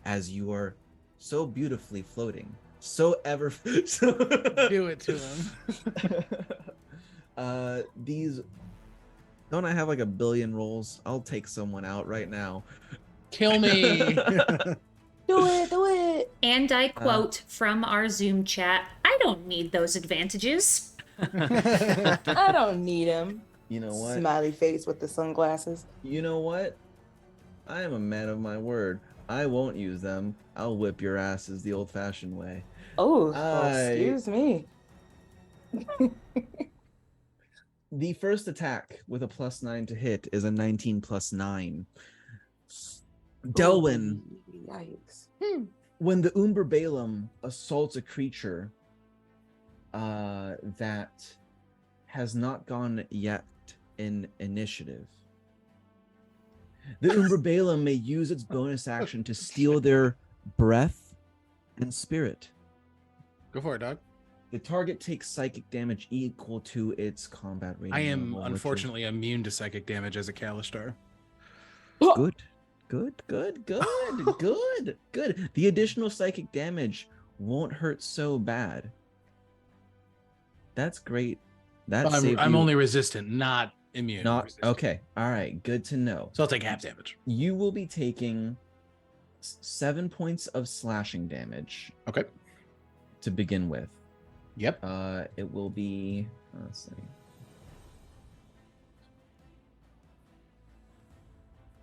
as you are so beautifully floating. Do Do it to him. these Don't I have like a billion rolls? I'll take someone out right now. Kill me. Do it. And I quote from our Zoom chat, I don't need those advantages. I don't need him. You know what? Smiley face with the sunglasses. You know what? I am a man of my word. I won't use them. I'll whip your asses the old-fashioned way. Oh, excuse me. The first attack with a +9 to hit is a 19 + 9. Delwyn, Yikes. when the Umber Balaam assaults a creature that has not gone yet in initiative, the Umber Balaam may use its bonus action to steal their breath and spirit. Go for it, dog. The target takes psychic damage equal to its combat rating. I am level, which is- unfortunately immune to psychic damage as a Kalistar. Good. The additional psychic damage won't hurt so bad. That's great. I'm only resistant, not immune. Not resistant. okay. All right. Good to know. So I'll take half damage. You will be taking 7 points of slashing damage. Okay. To begin with. Yep. It will be. Let's see.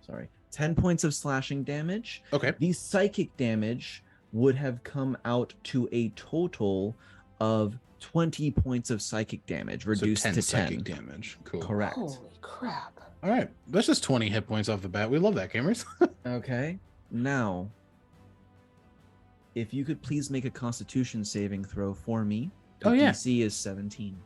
Sorry. 10 points of slashing damage. Okay. The psychic damage would have come out to a total of 20 points of psychic damage, reduced so 10 to 10 psychic damage. Cool. Correct. Holy crap. All right. That's just 20 hit points off the bat. We love that, gamers. Okay. Now, if you could please make a Constitution saving throw for me. The Oh, yeah. DC is 17.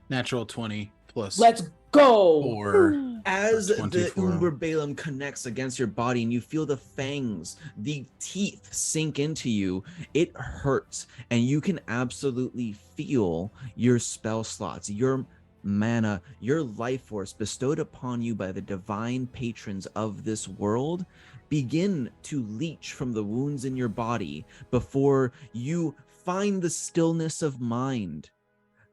Natural 20 plus Let's go. 4. As the 24. Umber Balaam connects against your body and you feel the fangs, the teeth sink into you, it hurts. And you can absolutely feel your spell slots, your mana, your life force bestowed upon you by the divine patrons of this world begin to leach from the wounds in your body before you find the stillness of mind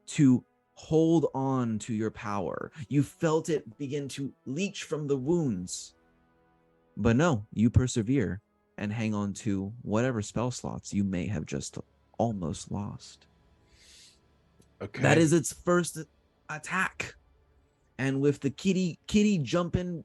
to hold on to your power. You felt it begin to leach from the wounds. But no, you persevere and hang on to whatever spell slots you may have just almost lost. Okay. That is its first attack. And with the kitty jumping,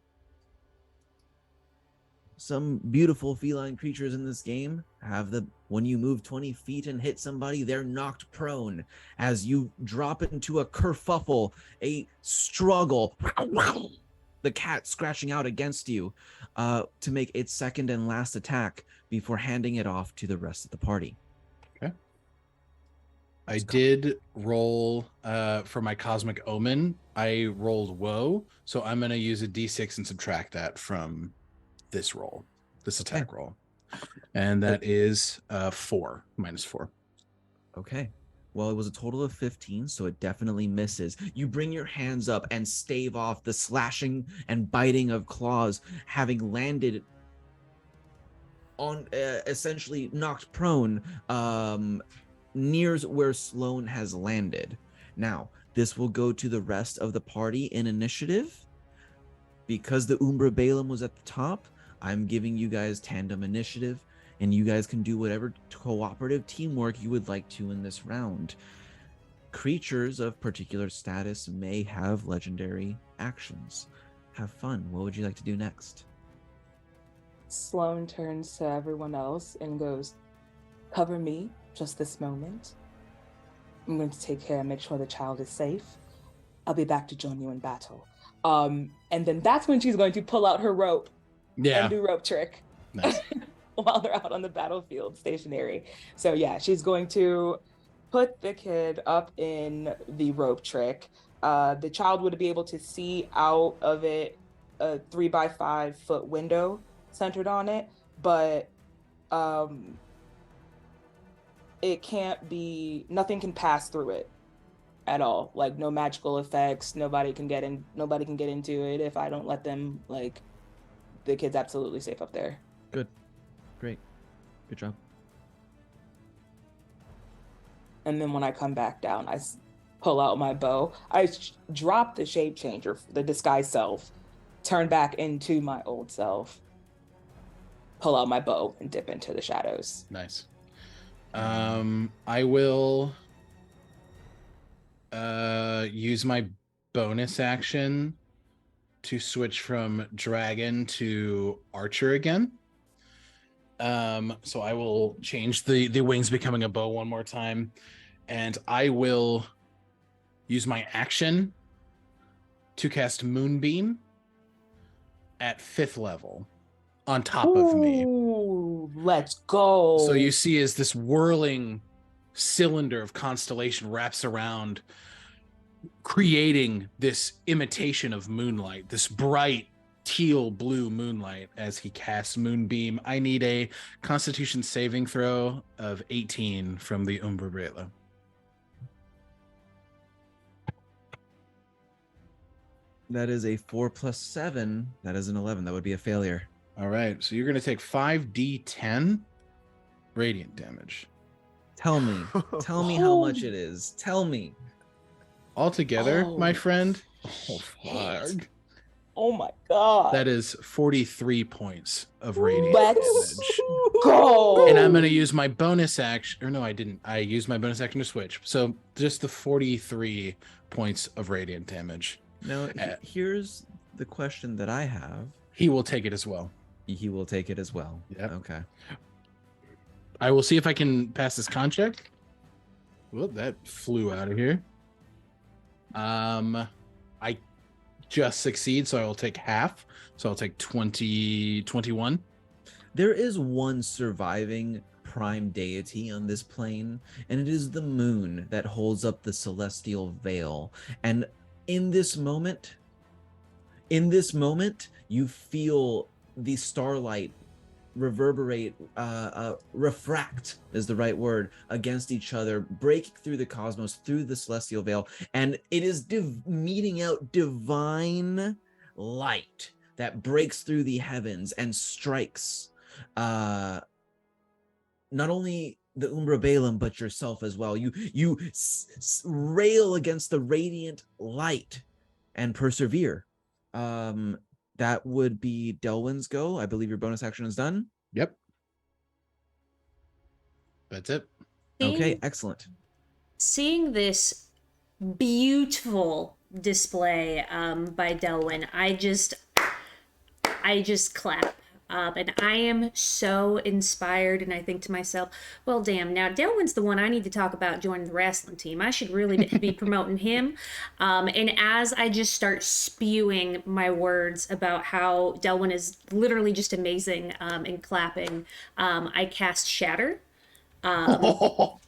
some beautiful feline creatures in this game have when you move 20 feet and hit somebody, they're knocked prone as you drop into a kerfuffle, a struggle. The cat scratching out against you to make its second and last attack before handing it off to the rest of the party. Okay. I did roll for my Cosmic Omen. I rolled Woe, so I'm going to use a D6 and subtract that from this roll, this attack roll. And that is 4, -4. Okay. Well, it was a total of 15, so it definitely misses. You bring your hands up and stave off the slashing and biting of claws, having landed on essentially knocked prone near where Sloane has landed. Now, this will go to the rest of the party in initiative. Because the Umbra Balaam was at the top, I'm giving you guys tandem initiative, and you guys can do whatever cooperative teamwork you would like to in this round. Creatures of particular status may have legendary actions. Have fun. What would you like to do next? Sloane turns to everyone else and goes, cover me just this moment. I'm going to take care and make sure the child is safe. I'll be back to join you in battle. And then that's when she's going to pull out her rope and do rope trick. Nice. While they're out on the battlefield stationary. So yeah, she's going to put the kid up in the rope trick. The child would be able to see out of it a 3x5 foot window centered on it, but it can't be, nothing can pass through it at all. Like no magical effects, nobody can get into it if I don't let them. Like the kid's absolutely safe up there. Good. Great. Good job. And then when I come back down, pull out my bow. Drop the shape changer, the disguise self, turn back into my old self, pull out my bow, and dip into the shadows. Nice. I will use my bonus action to switch from dragon to archer again. So I will change the wings becoming a bow one more time, and I will use my action to cast Moonbeam at 5th level on top of me. Ooh, let's go. So you see as this whirling cylinder of constellation wraps around, creating this imitation of moonlight, this bright teal blue moonlight as he casts Moonbeam. I need a Constitution saving throw of 18 from the Umbra Brela. That is a 4 + 7. That is an 11. That would be a failure. All right, so you're going to take 5d10 radiant damage. Tell me. Tell me how much it is. Tell me. Altogether, my Oh, friend, shit. fuck. Oh my god. That is 43 points of radiant Let's damage. go. And I'm going to use my bonus action. Or no, I didn't. I used my bonus action to switch. So just the 43 points of radiant damage. Now, here's the question that I have. He will take it as well. He will take it as well. Yep. Okay. I will see if I can pass this con check. Well, that flew out of here. I just succeed, so I will take half. So I'll take 21. There is one surviving prime deity on this plane, and it is the moon that holds up the celestial veil. And in this moment, you feel the starlight reverberate, refract is the right word, against each other, breaking through the cosmos, through the celestial veil, and it is meeting out divine light that breaks through the heavens and strikes not only the Umbra Balaam, but yourself as well. You rail against the radiant light and persevere. That would be Delwyn's go. I believe your bonus action is done. Yep. That's it. Okay, excellent. Seeing this beautiful display by Delwyn, I just clap. And I am so inspired, and I think to myself, well, damn, now Delwyn's the one I need to talk about joining the wrestling team. I should really be promoting him. And as I just start spewing my words about how Delwyn is literally just amazing and clapping, I cast Shatter. But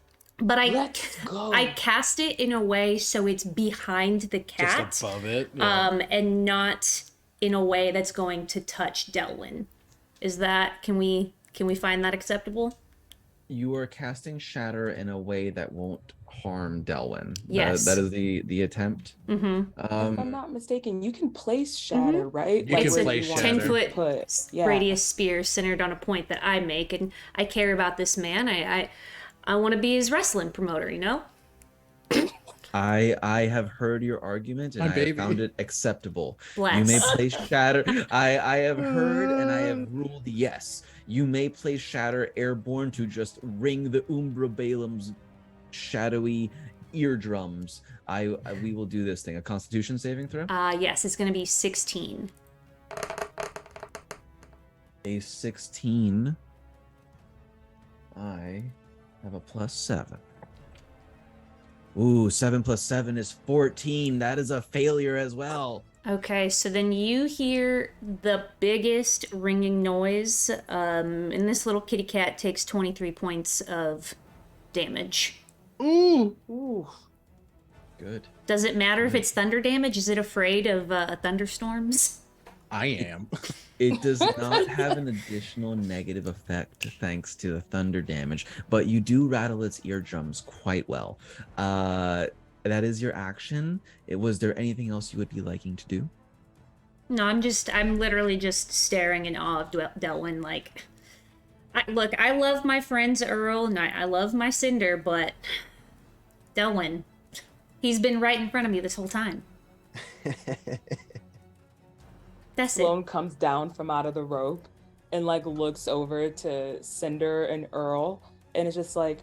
Let's go. I cast it in a way so it's behind the cat, Just above it. Yeah. and not in a way that's going to touch Delwyn. Is that, can we find that acceptable? You are casting Shatter in a way that won't harm Delwyn. Yes. That is the attempt. Mm-hmm. If I'm not mistaken, you can place Shatter, right? You can It's a place Shatter. 10-foot Yeah. radius spear centered on a point that I make, and I care about this man. I want to be his wrestling promoter, you know? I have heard your argument and My I baby. have found it acceptable. Bless. You may place Shatter. I have heard and I have ruled yes. You may place Shatter airborne to just ring the Umbra Balaam's shadowy eardrums. We will do this thing. A Constitution saving throw. Yes, it's going to be 16. A 16. I have a +7. Ooh, 7 + 7 is 14. That is a failure as well. Okay, so then you hear the biggest ringing noise, and this little kitty cat takes 23 points of damage. Ooh. Ooh. Good. Does it matter if it's thunder damage? Is it afraid of thunderstorms? I am. It does not have an additional negative effect thanks to the thunder damage, but you do rattle its eardrums quite well. That is your action. Was there anything else you would be liking to do? No, I'm literally just staring in awe of Delwyn. Like, look, I love my friends Earl and I love my Cinder, but Delwyn, He's been right in front of me this whole time. That's it. Sloane comes down from out of the rope and like looks over to Cinder and Earl and is just like,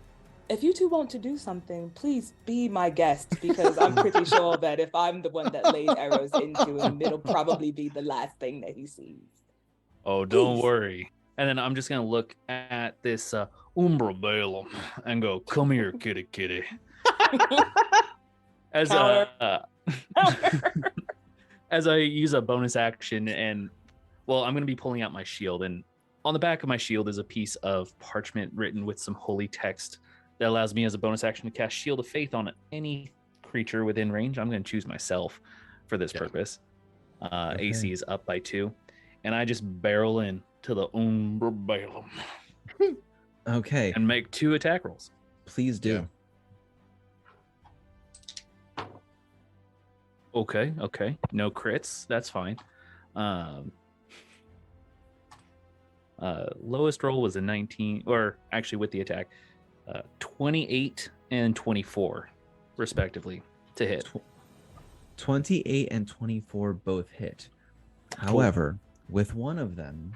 if you two want to do something, please be my guest, because I'm pretty sure that if I'm the one that lays arrows into him, it'll probably be the last thing that he sees. Oh, don't Please. worry. And then I'm just gonna look at this Umbra Balaam and go, "Come here, kitty, kitty." As as I use a bonus action, and well, I'm gonna be pulling out my shield, and on the back of my shield is a piece of parchment written with some holy text that allows me as a bonus action to cast Shield of Faith on any creature within range. I'm gonna choose myself for this purpose. Okay. AC is up by 2, and I just barrel in to the Umbra Balaam Okay, and make 2 attack rolls. please do. Okay. No crits. That's fine. Lowest roll was a 19, or actually with the attack, 28 and 24, respectively, to hit. 28 and 24 both hit. However, with one of them,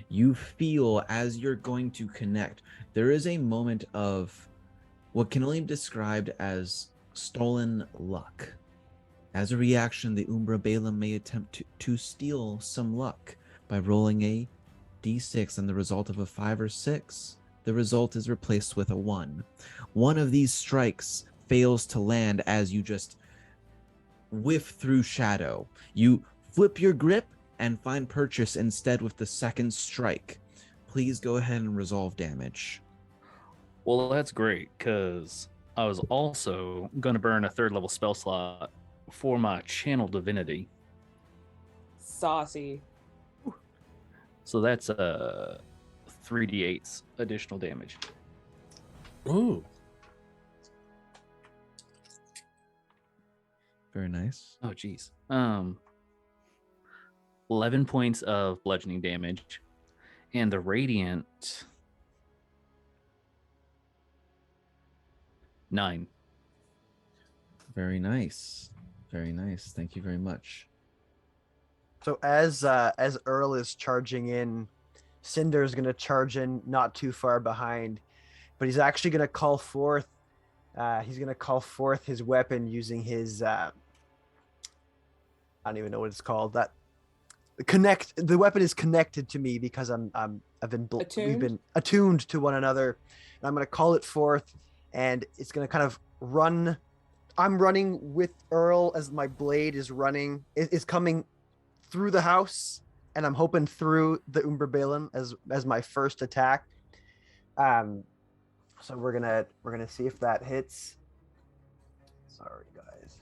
you feel as you're going to connect, there is a moment of what can only be described as stolen luck. As a reaction, the Umbra Balaam may attempt to steal some luck by rolling a d6, and the result of a 5 or 6, the result is replaced with a 1. One of these strikes fails to land as you just whiff through shadow. You flip your grip and find purchase instead with the second strike. Please go ahead and resolve damage. Well, that's great, because I was also going to burn a 3rd level spell slot for my Channel Divinity. Saucy. So that's 3d8s additional damage. Ooh. Very nice. Oh, geez. 11 points of bludgeoning damage, and the radiant 9. Very nice. Very nice. Thank you very much. So as Earl is charging in, Cinder's gonna charge in not too far behind, but he's actually gonna call forth. He's gonna call forth his weapon using his. I don't even know what it's called. The weapon is connected to me because we've been attuned to one another, and I'm gonna call it forth, and it's gonna kind of run. I'm running with Earl as my blade is running. Is coming through the house, and I'm hoping through the Umbra Balaam as my first attack. So we're gonna see if that hits. Sorry, guys.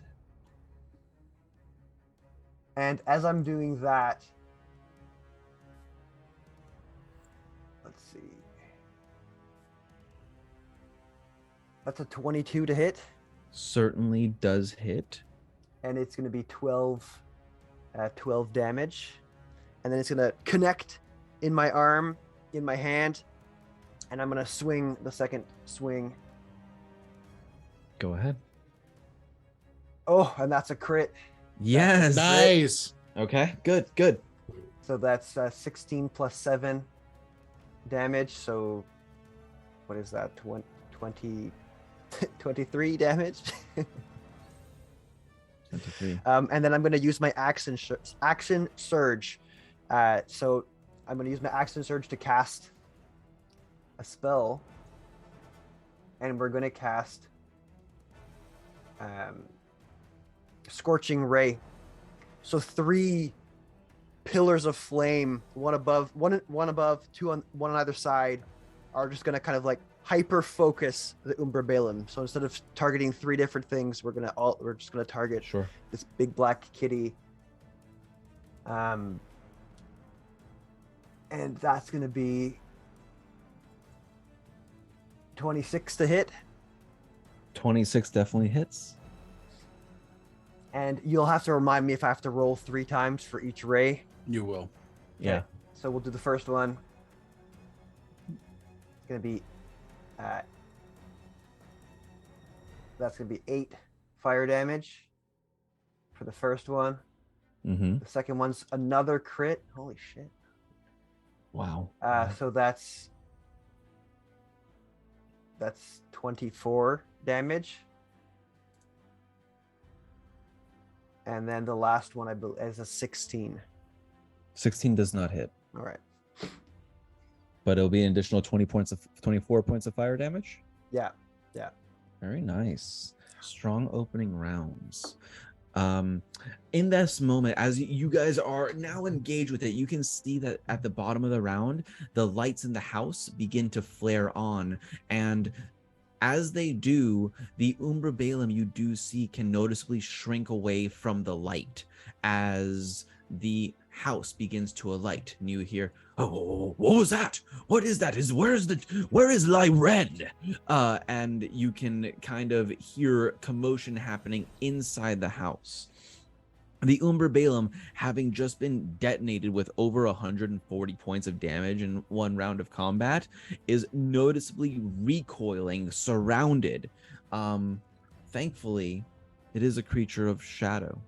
And as I'm doing that, let's see. That's a 22 to hit, Certainly does hit. and it's gonna be 12 damage, and then it's gonna connect in my arm, in my hand, and I'm gonna swing the second swing. Go ahead. Oh, and that's a crit. Yes. Nice. Okay, good. So that's 16 plus 7 damage. So what is that? 20 23 damage. 23. And then I'm going to use my action surge. So I'm going to use my action surge to cast a spell, and we're going to cast Scorching Ray. So 3 pillars of flame, one above, two on one on either side, are just going to kind of like hyper focus the Umbra Balaam. So instead of targeting 3 different things, we're just gonna target this big black kitty. And that's gonna be 26 to hit. 26 definitely hits. And you'll have to remind me if I have to roll 3 times for each ray. You will. Yeah. So we'll do the first one. It's gonna be that's gonna be 8 fire damage for the first one. Mm-hmm. The second one's another crit. Holy shit. Wow. So that's 24 damage. And then the last one I believe is a 16. 16 does not hit, All right. but it'll be an additional 24 points of fire damage. Yeah. Very nice. Strong opening rounds. In this moment, as you guys are now engaged with it, you can see that at the bottom of the round, the lights in the house begin to flare on, and as they do, the Umbra Balaam you do see can noticeably shrink away from the light as the house begins to alight. And you hear, "Oh, what was that? What is that? Where is Lie Red?" And you can kind of hear commotion happening inside the house. The Umbra Balaam, having just been detonated with over 140 points of damage in one round of combat, is noticeably recoiling, surrounded. Thankfully, it is a creature of shadow.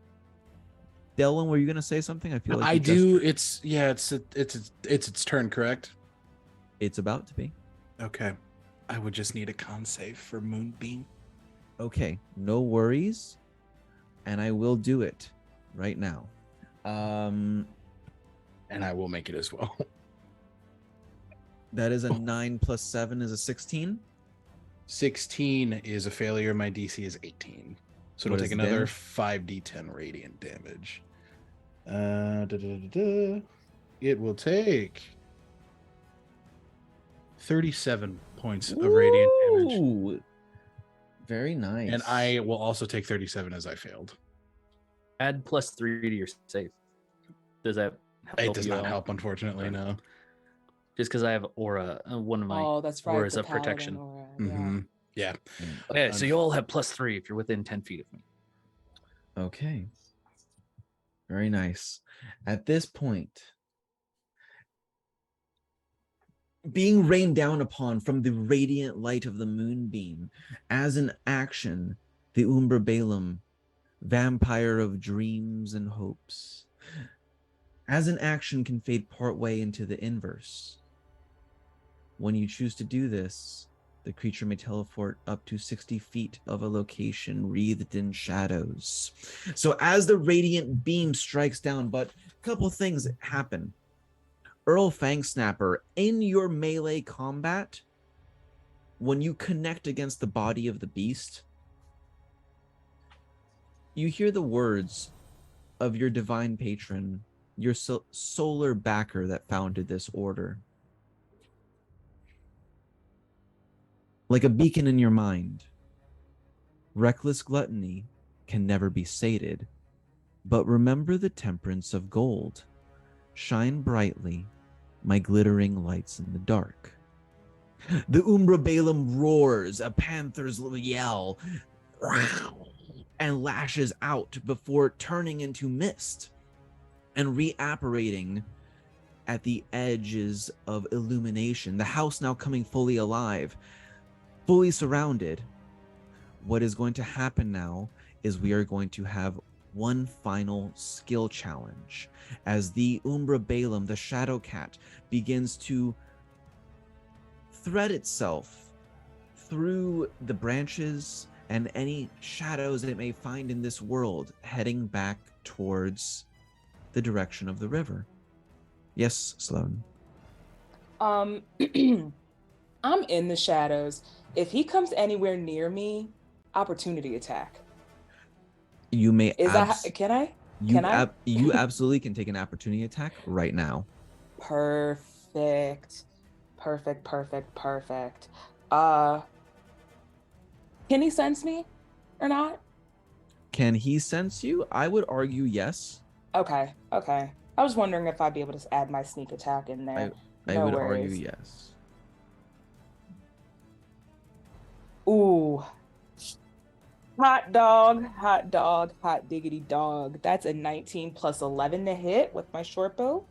Delwyn, were you going to say something? I feel like I you do. gestured. It's its turn, correct? It's about to be. Okay. I would just need a con save for Moonbeam. Okay, no worries. And I will do it right now. And I will make it as well. That is a 9 plus 7 is a 16. 16 is a failure. My DC is 18. So it'll What take is the another damage? 5d10 radiant damage. It will take 37 points of radiant damage. Ooh, very nice. And I will also take 37 as I failed. Add +3 to your save. Does that help? It does you not out? help, unfortunately, Okay. no. Just because I have aura, one of my Oh, that's right. auras the of protection. paladin aura, Mm-hmm. Yeah. Okay, so you all have +3 if you're within 10 feet of me. Okay. Very nice. At this point, being rained down upon from the radiant light of the moonbeam, as an action, the Umbra Balaam, vampire of dreams and hopes, as an action can fade partway into the inverse. When you choose to do this, the creature may teleport up to 60 feet of a location wreathed in shadows. So as the radiant beam strikes down, but a couple things happen. Earl Fangsnapper, in your melee combat, when you connect against the body of the beast, you hear the words of your divine patron, your solar backer that founded this order. Like a beacon in your mind, reckless gluttony can never be sated, but remember the temperance of gold. Shine brightly, my glittering lights in the dark. The Umbra Balaam roars a panther's yell and lashes out before turning into mist and reapparating at the edges of illumination. The house now coming fully alive, fully surrounded. What is going to happen now is we are going to have one final skill challenge as the Umbra Balaam, the Shadow Cat, begins to thread itself through the branches and any shadows that it may find in this world, heading back towards the direction of the river. Yes, Sloan. I'm in the shadows. If he comes anywhere near me, opportunity attack. You may Can I? Can I? You absolutely can take an opportunity attack right now. Perfect. Can he sense me or not? Can he sense you? I would argue yes. Okay. I was wondering if I'd be able to add my sneak attack in there. I No would worries. argue yes. Ooh. Hot dog, hot diggity dog. That's a 19 plus 11 to hit with my short bow.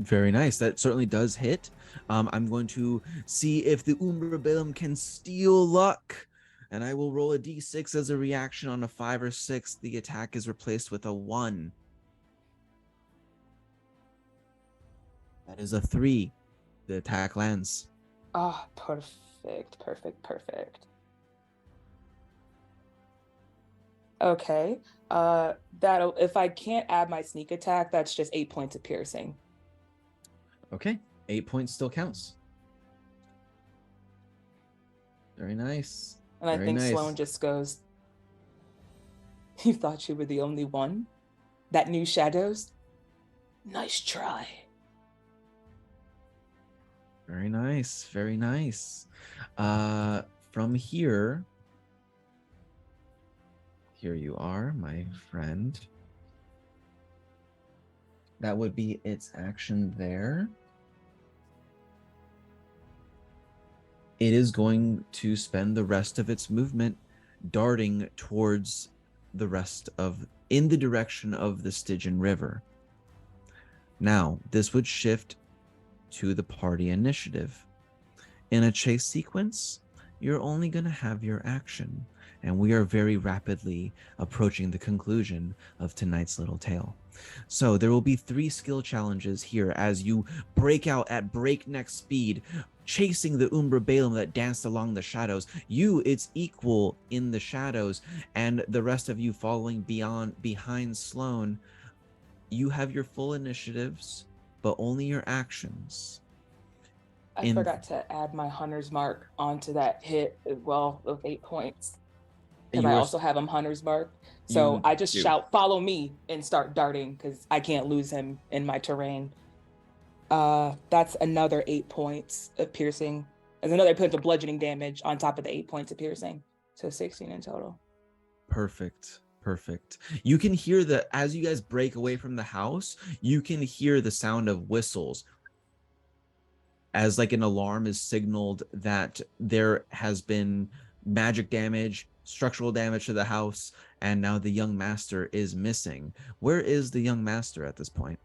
Very nice. That certainly does hit. I'm going to see if the Umbra Balaam can steal luck. And I will roll a d6 as a reaction. On a 5 or 6. The attack is replaced with a 1. That is a 3. The attack lands. Ah, perfect, perfect, perfect. Okay. That'll, if I can't add my sneak attack, that's just 8 points of piercing. Okay. 8 points still counts. Very nice. And I Very think nice. Sloan just goes, "You thought you were the only one that knew shadows? Nice try." Very nice. Very nice. From here you are, my friend. That would be its action there. It is going to spend the rest of its movement darting towards the rest of, in the direction of the Stygian River. Now, this would shift to the party initiative. In a chase sequence, you're only going to have your action, and we are very rapidly approaching the conclusion of tonight's little tale. So there will be 3 skill challenges here as you break out at breakneck speed, chasing the Umbra Balaam that danced along the shadows. You, its equal in the shadows, and the rest of you following behind Sloan. You have your full initiatives, but only your actions. I forgot to add my hunter's mark onto that hit as well of 8 points. Because I also have him hunter's mark. So I just shout, "Follow me," and start darting because I can't lose him in my terrain. That's another 8 points of piercing. There's another point of bludgeoning damage on top of the 8 points of piercing. So 16 in total. Perfect. You can hear as you guys break away from the house, you can hear the sound of whistles as like an alarm is signaled that there has been magic damage, structural damage to the house, and now the young master is missing. Where is the young master at this point?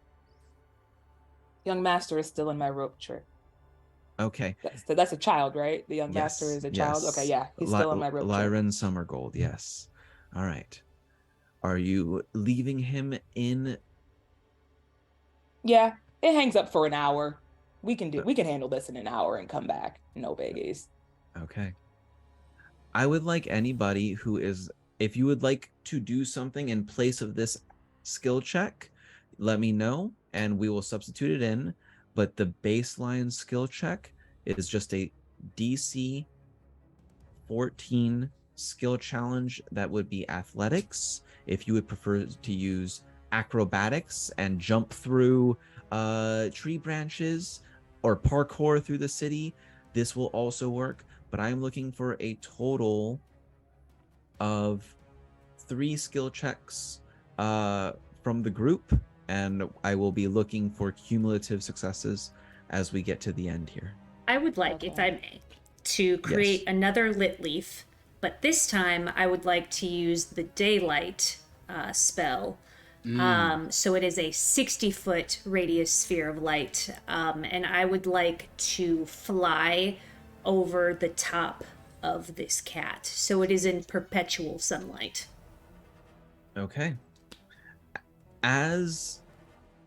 Young master is still in my rope trick. Okay. That's a child, right? The young Yes, master is a child? yes. Okay, yeah. He's still in my rope trick. Lyran Summergold, yes. All right. Are you leaving him in? Yeah, it hangs up for an hour. We can handle this in an hour and come back. No biggies. Okay. I would like anybody who is, if you would like to do something in place of this skill check, let me know and we will substitute it in. But the baseline skill check is just a DC 14 skill challenge that would be athletics. If you would prefer to use acrobatics and jump through tree branches or parkour through the city, this will also work. But I'm looking for a total of 3 skill checks from the group, and I will be looking for cumulative successes as we get to the end here. I would like, if I may, to create another lit leaf, but this time I would like to use the daylight spell. So it is a 60-foot radius sphere of light, and I would like to fly over the top of this cat, so it is in perpetual sunlight. Okay. As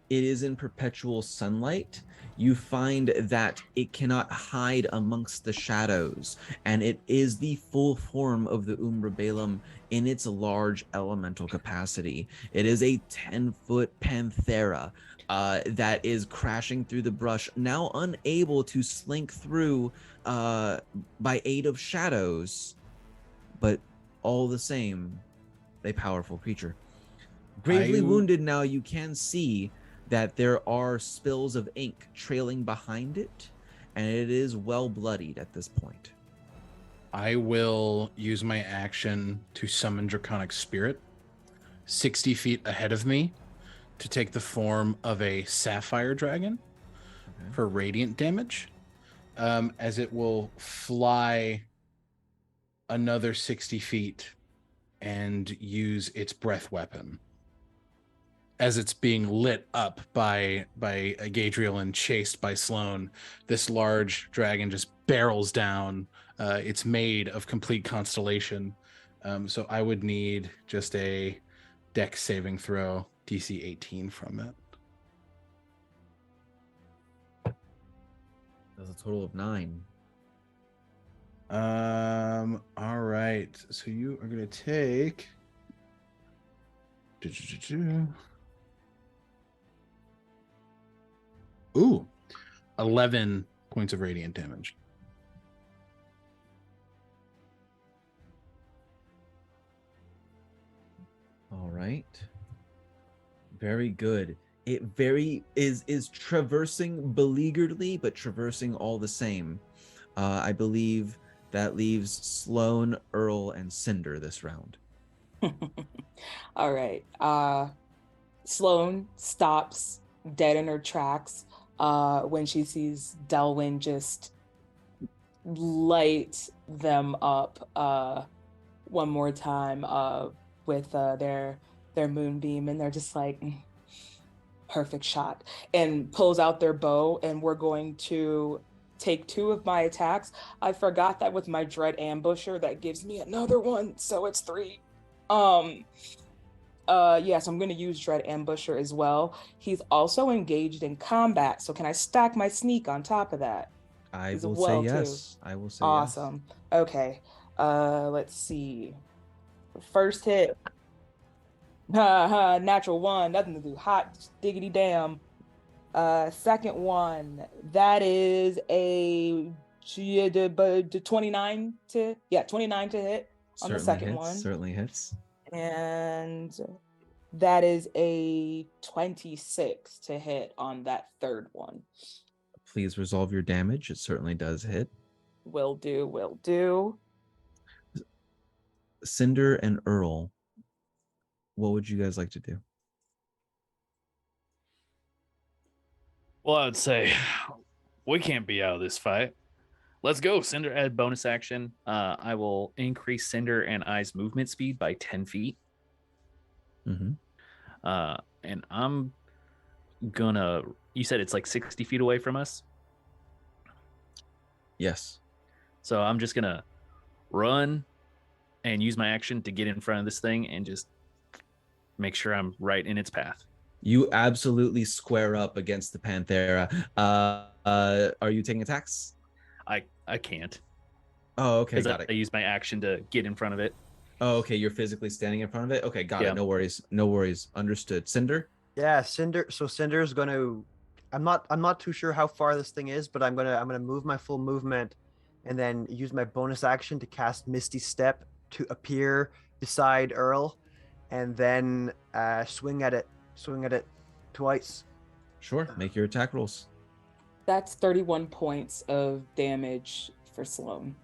it is in perpetual sunlight, you find that it cannot hide amongst the shadows, and it is the full form of the Umbra Balaam in its large elemental capacity. It is a 10-foot panthera that is crashing through the brush, now unable to slink through by aid of shadows, but all the same, a powerful creature. Gravely wounded now, you can see that there are spills of ink trailing behind it, and it is well bloodied at this point. I will use my action to summon Draconic Spirit 60 feet ahead of me to take the form of a sapphire dragon for radiant damage, as it will fly another 60 feet and use its breath weapon as it's being lit up by Gadriel and chased by Sloane, this large dragon just barrels down. It's made of complete constellation. So I would need just a Dex saving throw, DC 18 from it. That's a total of 9. All right. So you are gonna take. Ooh, 11 points of radiant damage. All right. Very good. It is traversing beleagueredly, but traversing all the same. I believe that leaves Sloane, Earl, and Cinder this round. All right. Sloane stops dead in her tracks when she sees Delwyn just light them up one more time with their moonbeam, and they're just like, perfect shot, and pulls out their bow, and we're going to take 2 of my attacks. I forgot that with my Dread Ambusher, that gives me another one, so it's 3. Yes, I'm going to use Dread Ambusher as well. He's also engaged in combat, so can I stack my sneak on top of that? I As will well, say too. yes. I will say Awesome. Okay. Let's see. First hit. Natural 1. Nothing to do. Hot diggity damn. Second one. That is a 29 to 29 to hit yes. on the Certainly second hits. one. Certainly hits. And that is a 26 to hit on that third one. Please resolve your damage. It certainly does hit. Will do. Cinder and Earl, what would you guys like to do? Well, I would say we can't be out of this fight. Let's go. Cinder add bonus action. I will increase Cinder and I's movement speed by 10 feet. Mm-hmm. And I'm gonna, you said it's like 60 feet away from us? Yes. So I'm just gonna run and use my action to get in front of this thing and just make sure I'm right in its path. You absolutely square up against the Panthera. Are you taking attacks? I can't. Oh, okay, Because got I it. use my action to get in front of it. Oh, okay, you're physically standing in front of it? Okay, got Yeah. it. No worries. No worries. Understood. Cinder? Yeah, Cinder. So Cinder's gonna. I'm not too sure how far this thing is, but I'm gonna move my full movement, and then use my bonus action to cast Misty Step to appear beside Earl, and then swing at it twice. Sure. Make your attack rolls. That's 31 points of damage for Sloane.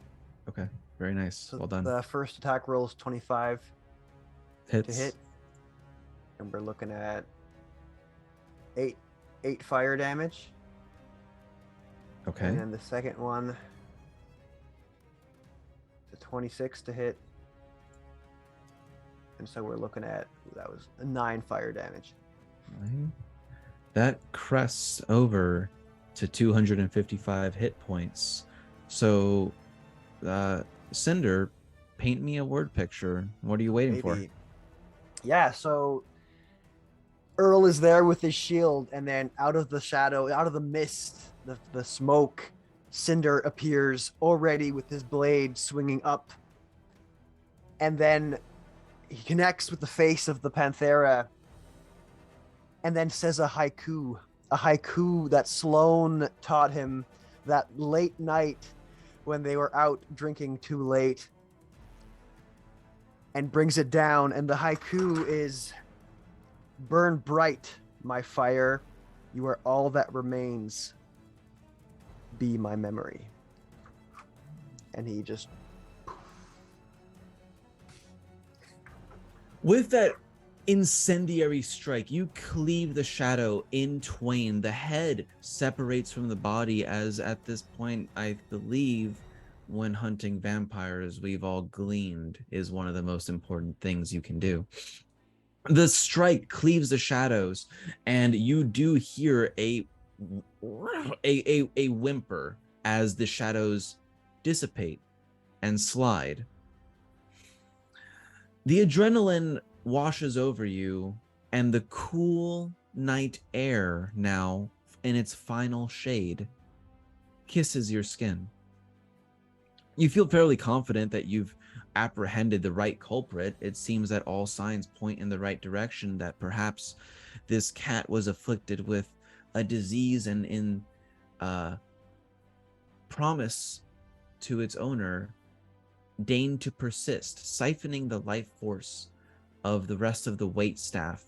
Okay. Very nice. So Well done. The first attack roll is 25 Hits. to hit, and we're looking at 8 fire damage. Okay. And then the second one, the 26 to hit. And so we're looking at, that was 9 fire damage. Nine. That crests over to 255 hit points. So, Cinder, paint me a word picture. What are you waiting for? Yeah, so Earl is there with his shield, and then out of the shadow, out of the mist, the smoke, Cinder appears already with his blade swinging up. And then he connects with the face of the Panthera and then says a haiku that Sloane taught him that late night when they were out drinking too late, and brings it down. And the haiku is, "Burn bright, my fire. You are all that remains. Be my memory." And he just... With that incendiary strike, you cleave the shadow in twain. The head separates from the body, as at this point, I believe, when hunting vampires, we've all gleaned is one of the most important things you can do. The strike cleaves the shadows, and you do hear a whimper as the shadows dissipate and slide. The adrenaline washes over you, and the cool night air, now in its final shade, kisses your skin. You feel fairly confident that you've apprehended the right culprit. It seems that all signs point in the right direction, that perhaps this cat was afflicted with a disease and in promise to its owner deigned to persist, siphoning the life force of the rest of the wait staff,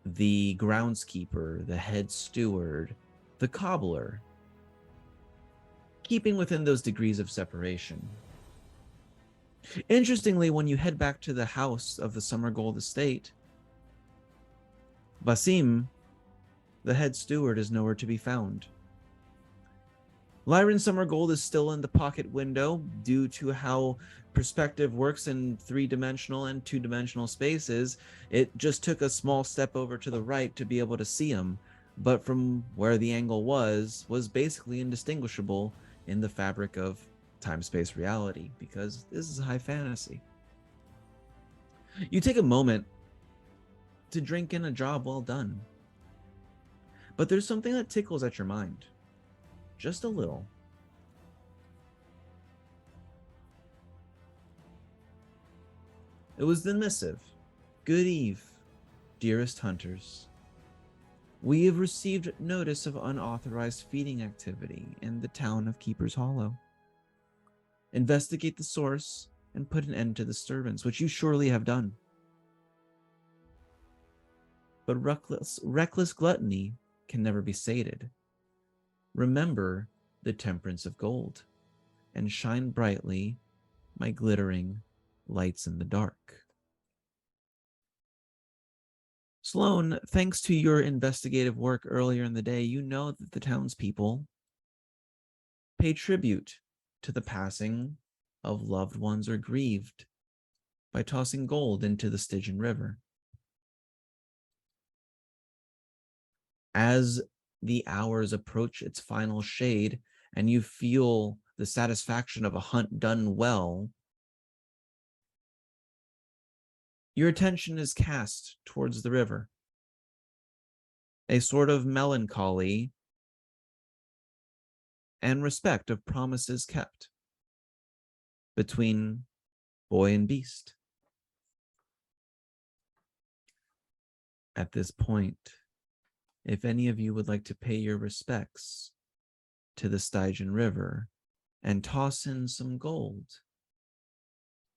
the groundskeeper, the head steward, the cobbler, keeping within those degrees of separation. Interestingly, when you head back to the house of the Summer Gold Estate, Basim, the head steward, is nowhere to be found. Lyron Summergold is still in the pocket window due to how perspective works in 3-dimensional and 2-dimensional spaces. It just took a small step over to the right to be able to see him, but from where the angle was basically indistinguishable in the fabric of time-space reality, because this is high fantasy. You take a moment to drink in a job well done, but there's something that tickles at your mind. Just a little. It was the missive. Good eve, dearest hunters. We have received notice of unauthorized feeding activity in the town of Keeper's Hollow. Investigate the source and put an end to disturbance, which you surely have done. But reckless gluttony can never be sated. Remember the temperance of gold, and shine brightly, my glittering lights in the dark. Sloan, thanks to your investigative work earlier in the day, you know that the townspeople pay tribute to the passing of loved ones or grieved by tossing gold into the Stygian River. As the hours approach its final shade and you feel the satisfaction of a hunt done well, your attention is cast towards the river. A sort of melancholy and respect of promises kept between boy and beast. At this point, if any of you would like to pay your respects to the Stygian River and toss in some gold,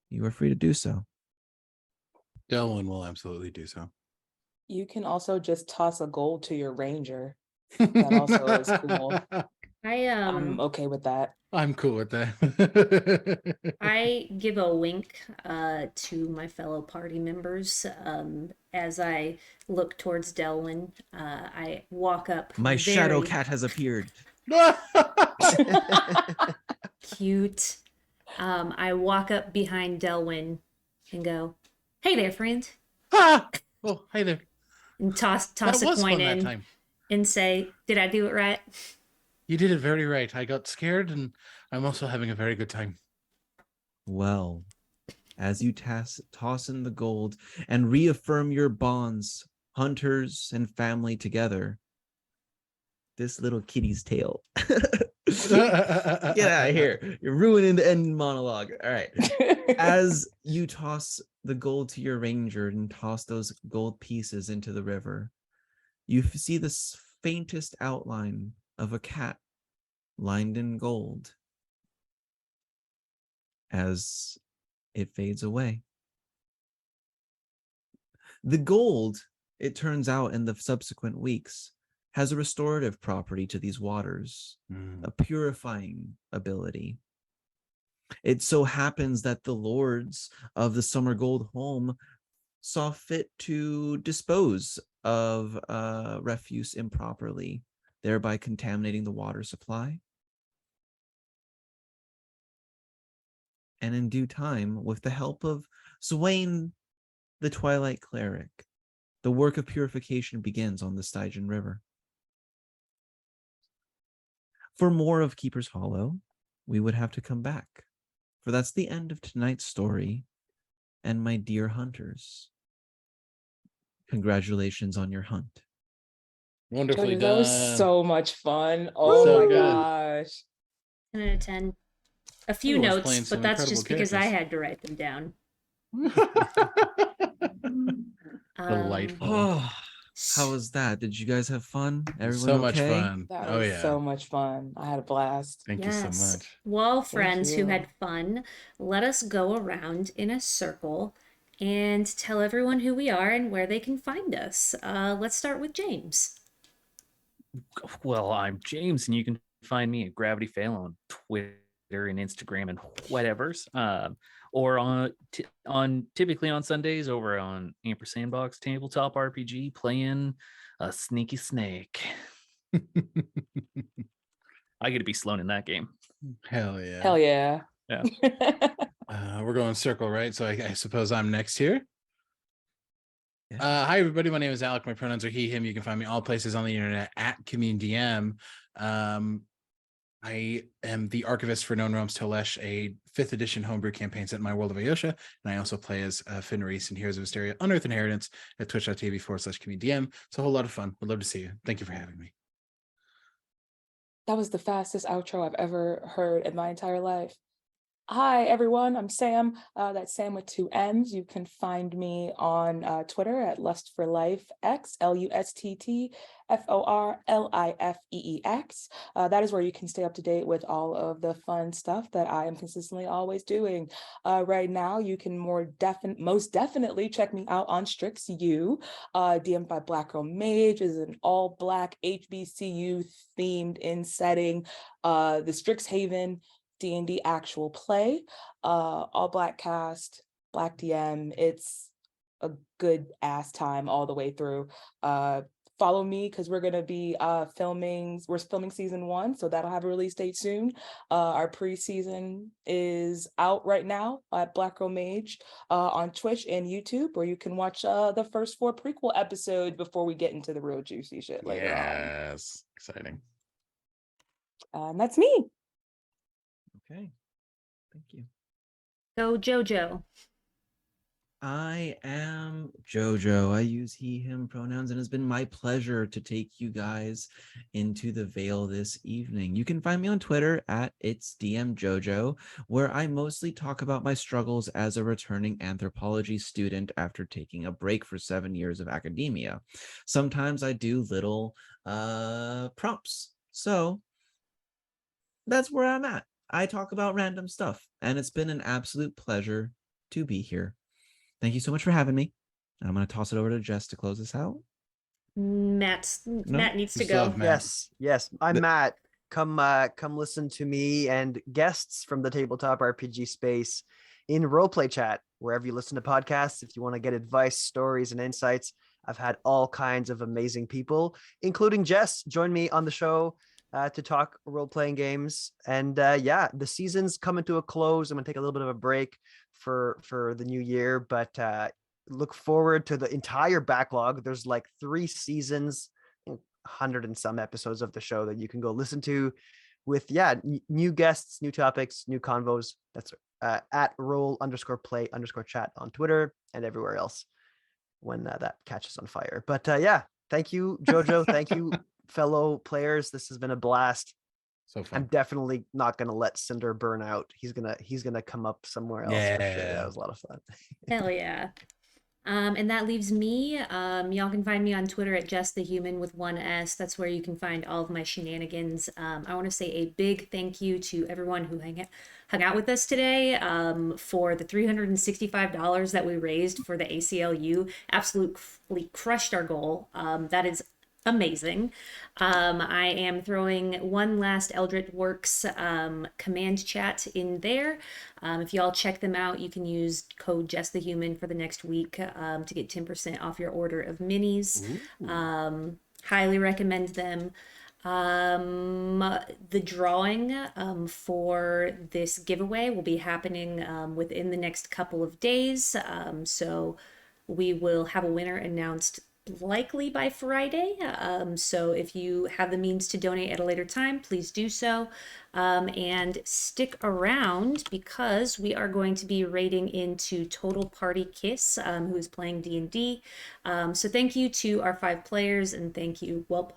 you are free to do so. Delwyn will absolutely do so. You can also just toss a gold to your ranger. That also is cool. I'm okay with that. I'm cool with that. I give a wink to my fellow party members as I look towards Delwyn. I walk up. My very shadow cat has appeared. Cute. I walk up behind Delwyn and go, "Hey there, friend," Ah! Oh, hi there. and toss That a was coin fun that in time. and say, "Did I do it right?" You did it very right. I got scared, and I'm also having a very good time. Well, as you toss in the gold and reaffirm your bonds, hunters and family together, this little kitty's tail. Get out of here. You're ruining the end monologue. All right. As you toss the gold to your ranger and toss those gold pieces into the river, you see the faintest outline of a cat lined in gold as it fades away. The gold, it turns out in the subsequent weeks, has a restorative property to these waters, a purifying ability. It so happens that the lords of the Summer Gold home saw fit to dispose of refuse improperly, thereby contaminating the water supply. And in due time, with the help of Swain the Twilight Cleric. The work of purification begins on the Stygian River. For more of Keeper's Hollow, we would have to come back, for that's the end of tonight's story. And my dear hunters, congratulations on your hunt. Wonderfully Jojo, done. that was so much fun. Oh So my good. gosh. 10 out of 10. A few Everyone's playing notes, some but that's incredible just because I characters. had to write them down. Delightful. Oh, how was that? Did you guys have fun? Everyone So much okay? fun. That Oh was yeah. so much fun. I had a blast. Thank you so Yes. much. Well, Thank friends who you. had fun, let us go around in a circle and tell everyone who we are and where they can find us. Let's start with James. Well, I'm James, and you can find me at Gravity Fail on Twitter and Instagram and whatever's. Or on typically on Sundays over on Amper Sandbox Tabletop RPG playing a sneaky snake. I get to be Sloan in that game. Hell yeah. Hell yeah. Yeah. We're going circle, right? So I suppose I'm next here. Yeah. Hi, everybody. My name is Alec. My pronouns are he, him. You can find me all places on the internet at CommuneDM. I am the archivist for Known Realms Tolesh, a 5th edition homebrew campaign set in my world of Ayosha. And I also play as Fenris in Heroes of Asteria, Unearthed Inheritance at twitch.tv/CommuneDM. It's a whole lot of fun. Would love to see you. Thank you for having me. That was the fastest outro I've ever heard in my entire life. Hi, everyone. I'm Sam. That's Sam with 2 M's. You can find me on Twitter at Lust for Life X, LUSTTFORLIFEEX. That is where you can stay up to date with all of the fun stuff that I am consistently always doing. Right now, you can most definitely check me out on Strix U. DM'd by Black Girl Mage is an all-Black HBCU themed in setting. The Strixhaven D&D actual play, all Black cast, Black DM. It's a good ass time all the way through. Follow me because we're gonna be we're filming season 1, so that'll have a release date soon. Our pre-season is out right now at Black Girl Mage on Twitch and YouTube, where you can watch the first 4 prequel episodes before we get into the real juicy shit later on. Yes. Exciting. And that's me. Okay. Thank you. Go, Jojo. I am Jojo. I use he, him pronouns, and it's been my pleasure to take you guys into the Veil this evening. You can find me on Twitter at It's DM Jojo, where I mostly talk about my struggles as a returning anthropology student after taking a break for 7 years of academia. Sometimes I do little prompts. So that's where I'm at. I talk about random stuff, and it's been an absolute pleasure to be here. Thank you so much for having me. I'm going to toss it over to Jess to close this out. Matt needs to we still go. have Matt. Yes. I'm Matt. Come listen to me and guests from the tabletop RPG space in roleplay chat, wherever you listen to podcasts. If you want to get advice, stories, and insights, I've had all kinds of amazing people, including Jess, join me on the show to talk role-playing games. And the season's coming to a close. I'm gonna take a little bit of a break for the new year, but look forward to the entire backlog. There's like 3 seasons, 100 and some episodes of the show that you can go listen to with new guests, new topics, new convos. That's at roll_play_chat on Twitter and everywhere else when that catches on fire. But thank you, Jojo. Thank you, fellow players. This has been a blast. So fun. I'm definitely not gonna let Cinder burn out. He's gonna come up somewhere else for sure. That was a lot of fun. Hell yeah. And that leaves me. Y'all can find me on Twitter at justthehuman with 1 S. That's where you can find all of my shenanigans. I want to say a big thank you to everyone who hung out with us today for the $365 that we raised for the ACLU. Absolutely crushed our goal. That is amazing. I am throwing one last Eldritch Works command chat in there. If y'all check them out, you can use code JustTheHuman for the next week to get 10% off your order of minis. Highly recommend them. The drawing for this giveaway will be happening within the next couple of days. So We will have a winner announced likely by Friday. So if you have the means to donate at a later time, please do so. And stick around because we are going to be raiding into Total Party Kiss, who is playing D&D. So thank you to our 5 players, and thank you, well,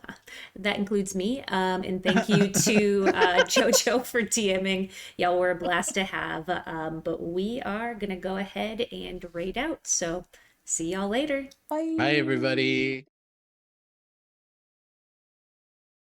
that includes me, and thank you to JoJo for DMing. Y'all were a blast to have, but we are gonna go ahead and raid out. So see y'all later. Bye. Bye, everybody.